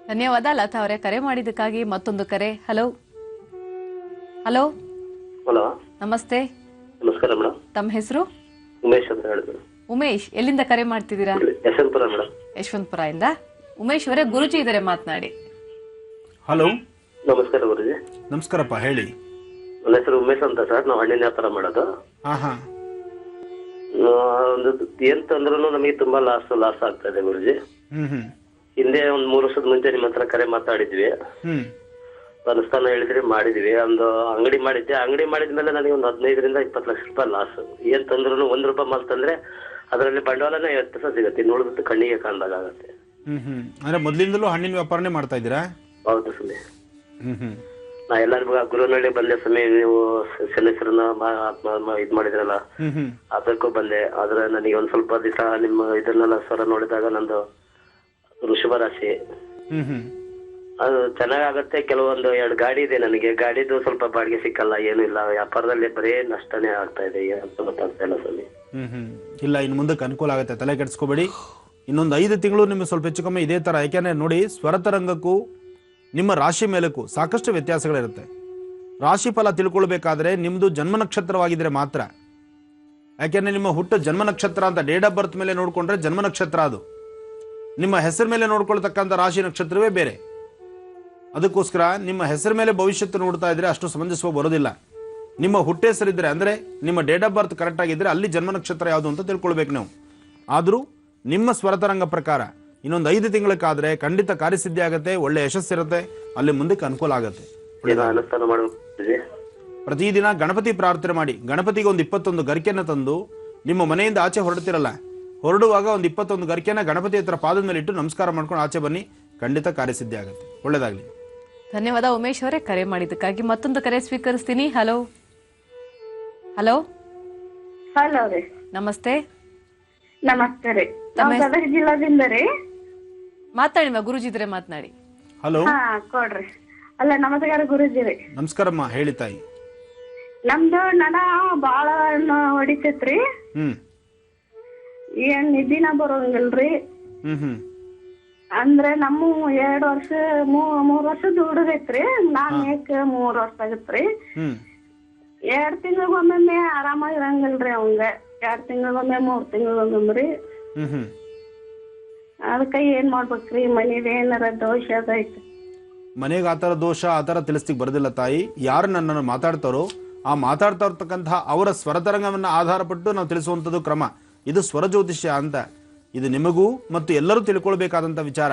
ಧನ್ಯವಾದ ಲತಾ ಅವರೇ, ಕರೆ ಮಾಡಿದ್ದಕ್ಕಾಗಿ. ಮತ್ತೊಂದು ಕರೆ. ಹಲೋ. ಹಲೋ. ಹಲೋ, ನಮಸ್ತೆ. ನಮಸ್ಕಾರ ಮೇಡಮ್. ತಮ್ಮ ಹೆಸರು? ಉಮೇಶ್ ಅಂತ ಹೇಳಿದ್ರು. ಉಮೇಶ್, ಎಲ್ಲಿಂದ ಕರೆ ಮಾಡ್ತಿದ್ದೀರಾ? ಯಶವಂತಪುರ ಮೇಡಮ್. ಯಶವಂತಪುರ ಇಂದ. ಉಮೇಶ್ ಅವರೇ, ಗುರುಜಿ ಇದ್ದಾರೆ, ಮಾತನಾಡಿ. ಹಲೋ. ನಮಸ್ಕಾರ ಗುರುಜಿ. ನಮಸ್ಕಾರಪ್ಪ, ಹೇಳಿ. ನನ್ನ ಹೆಸರು ಉಮೇಶ್ ಅಂತ ಸರ್. ನಾವು ಹಣ್ಣಿನ ವ್ಯಾಪಾರ ಮಾಡೋದು. ಒಂದು ಏನ್ ತಂದ್ರೂ ನಮಗೆ ತುಂಬಾ ಲಾಸ್ ಆಗ್ತಾ ಇದೆ ಗುರುಜಿ. ಹಿಂದೆ 3 ವರ್ಷದ ಮುಂಚೆ ನಿಮ್ಮ ಹತ್ರ ಕರೆ ಮಾತಾಡಿದ್ವಿ. ಅನುಷ್ಠಾನ ಹೇಳಿದ್ರಿ, ಮಾಡಿದ್ವಿ. ಒಂದು ಅಂಗಡಿ ಮಾಡಿದ್ದೆ. ಅಂಗಡಿ ಮಾಡಿದ್ಮೇಲೆ ನನಗೆ ಒಂದು 15-20 ಲಕ್ಷ ರೂಪಾಯಿ ಲಾಸ್. ಏನ್ ತಂದ್ರು 1 ರೂಪಾಯಿ ಮಾಲ್ ತಂದ್ರೆ ಅದರಲ್ಲಿ ಬಂಡವಾಳನೇ 20% ಸಿಗುತ್ತೆ, ಇನ್ನುಳಿದದ್ದು ಕಣ್ಣಿಗೆ ಕಾಣ್ದಾಗ ಆಗತ್ತೆ. ಅಂದ್ರೆ ಮೊದ್ಲಿಂದಲೂ ಹಣ್ಣಿನ ವ್ಯಾಪಾರನೇ ಮಾಡ್ತಾ ಇದ್ದೀರಾ? ಹೌದು ಸ್ವಾಮಿ. ನಾ ಎಲ್ಲರಿಗೂ ಗುರುನಳ್ಳಿ ಬಂದೆ ಸ್ವಾಮಿ. ನೀವು ಶನೇಶ್ವರನ ಇದ್ ಮಾಡಿದ್ರಲ್ಲ, ಅದಕ್ಕೂ ಬಂದೆ. ಆದ್ರೆ ನನಗೆ ಒಂದ್ ಸ್ವಲ್ಪ ದಿವಸ ನಿಮ್ಮ ಇದನ್ನೆಲ್ಲ ಸ್ವರ ನೋಡಿದಾಗ ನಂದು ವೃಷಭ ರಾಶಿ ಅದು ಚೆನ್ನಾಗತ್ತೆ. ಕೆಲವೊಂದು 2 ಗಾಡಿ ಇದೆ ನನಗೆ. ಗಾಡಿದು ಸ್ವಲ್ಪ ಬಾಡಿಗೆ ಸಿಕ್ಕಲ್ಲ, ಏನು ಇಲ್ಲ. ವ್ಯಾಪಾರದಲ್ಲಿ ಬರೀ ನಷ್ಟನೇ ಆಗ್ತಾ ಇದೆ ಅಂತ ಗೊತ್ತಾಗ್ತಾ ಇಲ್ಲ ಸ್ವಾಮಿ. ಇಲ್ಲ, ಇನ್ನು ಮುಂದಕ್ಕೆ ಅನುಕೂಲ ಆಗುತ್ತೆ, ತಲೆ ಕೆಡಿಸ್ಕೋಬೇಡಿ. ಇನ್ನೊಂದು 5 ತಿಂಗಳು ನಿಮ್ಗೆ ಸ್ವಲ್ಪ ಹೆಚ್ಚು ಕಮ್ಮಿ ಇದೇ ತರ. ಯಾಕೆಂದ್ರೆ ನೋಡಿ, ಸ್ವರತರಂಗಕ್ಕೂ ನಿಮ್ಮ ರಾಶಿ ಮೇಲಕ್ಕೂ ಸಾಕಷ್ಟು ವ್ಯತ್ಯಾಸಗಳಿರುತ್ತೆ. ರಾಶಿ ಫಲ ತಿಳ್ಕೊಳ್ಬೇಕಾದ್ರೆ ನಿಮ್ದು ಜನ್ಮ ನಕ್ಷತ್ರವಾಗಿದ್ರೆ ಮಾತ್ರ ಯಾಕೆಂದರೆ ನಿಮ್ಮ ಹುಟ್ಟು ಜನ್ಮ ನಕ್ಷತ್ರ ಅಂತ ಡೇಟ್ ಆಫ್ ಬರ್ತ್ ಮೇಲೆ ನೋಡಿಕೊಂಡ್ರೆ ಜನ್ಮ ನಕ್ಷತ್ರ ಅದು. ನಿಮ್ಮ ಹೆಸರು ಮೇಲೆ ನೋಡ್ಕೊಳ್ತಕ್ಕಂಥ ರಾಶಿ ನಕ್ಷತ್ರವೇ ಬೇರೆ. ಅದಕ್ಕೋಸ್ಕರ ನಿಮ್ಮ ಹೆಸರು ಮೇಲೆ ಭವಿಷ್ಯತ್ತು ನೋಡ್ತಾ ಇದ್ರೆ ಅಷ್ಟು ಸಮಂಜಸ ಬರೋದಿಲ್ಲ. ನಿಮ್ಮ ಹುಟ್ಟೆಸರಿದ್ದರೆ ಅಂದರೆ ನಿಮ್ಮ ಡೇಟ್ ಆಫ್ ಬರ್ತ್ ಕರೆಕ್ಟ್ ಆಗಿದ್ದರೆ ಅಲ್ಲಿ ಜನ್ಮ ನಕ್ಷತ್ರ ಯಾವುದು ಅಂತ ತಿಳ್ಕೊಳ್ಬೇಕು ನಾವು. ಆದರೂ ನಿಮ್ಮ ಸ್ವರತರಂಗ ಪ್ರಕಾರ ಇನ್ನೊಂದು 5 ತಿಂಗಳಕ್ಕಾದರೆ ಖಂಡಿತ ಕಾರ್ಯಸಿದ್ಧಿ ಆಗುತ್ತೆ, ಒಳ್ಳೆ ಯಶಸ್ಸಿರುತ್ತೆ, ಅಲ್ಲಿ ಮುಂದಕ್ಕೆ ಅನುಕೂಲ ಆಗುತ್ತೆ. ಪ್ರತಿದಿನ ಗಣಪತಿ ಪ್ರಾರ್ಥನೆ ಮಾಡಿ, ಗಣಪತಿಗೆ ಒಂದು 21 ಗರಿಕೆಯನ್ನು ತಂದು ನಿಮ್ಮ ಮನೆಯಿಂದ ಆಚೆ ಹೊರಡ್ತಿರಲ್ಲ, ಹೊರಡುವಾಗ ಒಂದು 21 ಗರಿಕೆನ ಗಣಪತಿ ಹತ್ರ ಪಾದದ ಮೇಲೆ ಇಟ್ಟು ನಮಸ್ಕಾರ ಮಾಡ್ಕೊಂಡು ಆಚೆ ಬನ್ನಿ, ಖಂಡಿತ ಕಾರ್ಯಸಿದ್ಧಿ ಆಗುತ್ತೆ. ಒಳ್ಳೆಯದಾಗಲಿ. ಧನ್ಯವಾದ ಉಮೇಶ್ ಅವರೇ ಕರೆ ಮಾಡಿದ್ದಕ್ಕಾಗಿ. ಮತ್ತೊಂದು ಕರೆ ಸ್ವೀಕರಿಸ್ತೀನಿ. ಹಲೋ ಹಲೋ ಹಲೋ ರೀ. ನಮಸ್ತೆ. ನಮಸ್ತೆ ರೀ. ನಾವು ಗದಗ ಜಿಲ್ಲಾದಿಂದ ರೀ. ಮಾತಾಡಿ ಗುರುಜಿ ಇದ್ರೆ ಮಾತನಾಡಿ. ಹಲೋ. ಹಾ ಕೊಡ್ರಿ. ಅಲ್ಲ ನಮಸ್ಕಾರ ಗುರುಜಿ ರೀ. ನಮಸ್ಕಾರಮ್ಮ, ಹೇಳಿ ತಾಯಿ. ನಮ್ದು ನನ ಬಾಳ ಹೊಡಿತೈತ್ರಿ. ಏನ್ ನಿಧಿನ ಬರೋಂಗಿಲ್ರಿ. ಅಂದ್ರೆ ನಮ್ಮ 2 ವರ್ಷ 3 ವರ್ಷ ದುಡ್ದೈತ್ರಿ. ನಾನ್ 3 ವರ್ಷ ಆಗತ್ರಿ. 2 ತಿಂಗಳಿಗೊಮ್ಮೆ ಆರಾಮಾಗಿರಂಗಿಲ್ರಿ ಅವಂಗ. 2 ತಿಂಗಳಿಗೊಮ್ಮೆ 3 ತಿಂಗಳಿಗೊಮ್ಮೆ ರೀ. ಅದಕ್ಕ ಏನ್ ಮಾಡ್ಬೇಕ್ರಿ? ಮನೇಲಿ ಏನಾರ ದೋಷ ಅದೈತಿ? ಮನೆಗೆ ಆತರ ದೋಷ ಆತರ ತಿಳಿಸ್ಲಿಕ್ಕೆ ಬರೋದಿಲ್ಲ ತಾಯಿ. ಯಾರು ನನ್ನನ್ನು ಮಾತಾಡ್ತಾರೋ ಆ ಮಾತಾಡ್ತಾ ಇರ್ತಕ್ಕಂತಹ ಅವರ ಸ್ವರತರಂಗವನ್ನ ಆಧಾರಪಟ್ಟು ನಾವು ತಿಳಿಸುವಂಥದ್ದು ಕ್ರಮ. ಇದು ಸ್ವರ ಜ್ಯೋತಿಷ್ಯ ಅಂತ. ಇದು ನಿಮಗೂ ಮತ್ತು ಎಲ್ಲರೂ ತಿಳ್ಕೊಳ್ಬೇಕಾದಂಥ ವಿಚಾರ.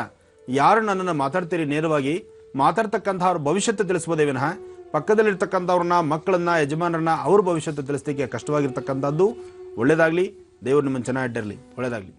ಯಾರು ನನ್ನನ್ನು ಮಾತಾಡ್ತೀರಿ ನೇರವಾಗಿ ಮಾತಾಡ್ತಕ್ಕಂಥ ಅವ್ರ ಭವಿಷ್ಯತ್ತು ತಿಳಿಸ್ಬೋದೇ ವಿನಃ ಪಕ್ಕದಲ್ಲಿರ್ತಕ್ಕಂಥವ್ರನ್ನ, ಮಕ್ಕಳನ್ನ, ಯಜಮಾನರನ್ನ ಅವ್ರ ಭವಿಷ್ಯತ್ತು ತಿಳಿಸ್ಲಿಕ್ಕೆ ಕಷ್ಟವಾಗಿರ್ತಕ್ಕಂಥದ್ದು. ಒಳ್ಳೇದಾಗ್ಲಿ. ದೇವರು ನಿಮ್ಮನ್ನು ಚೆನ್ನಾಗಿಟ್ಟಿರಲಿ. ಒಳ್ಳೇದಾಗ್ಲಿ.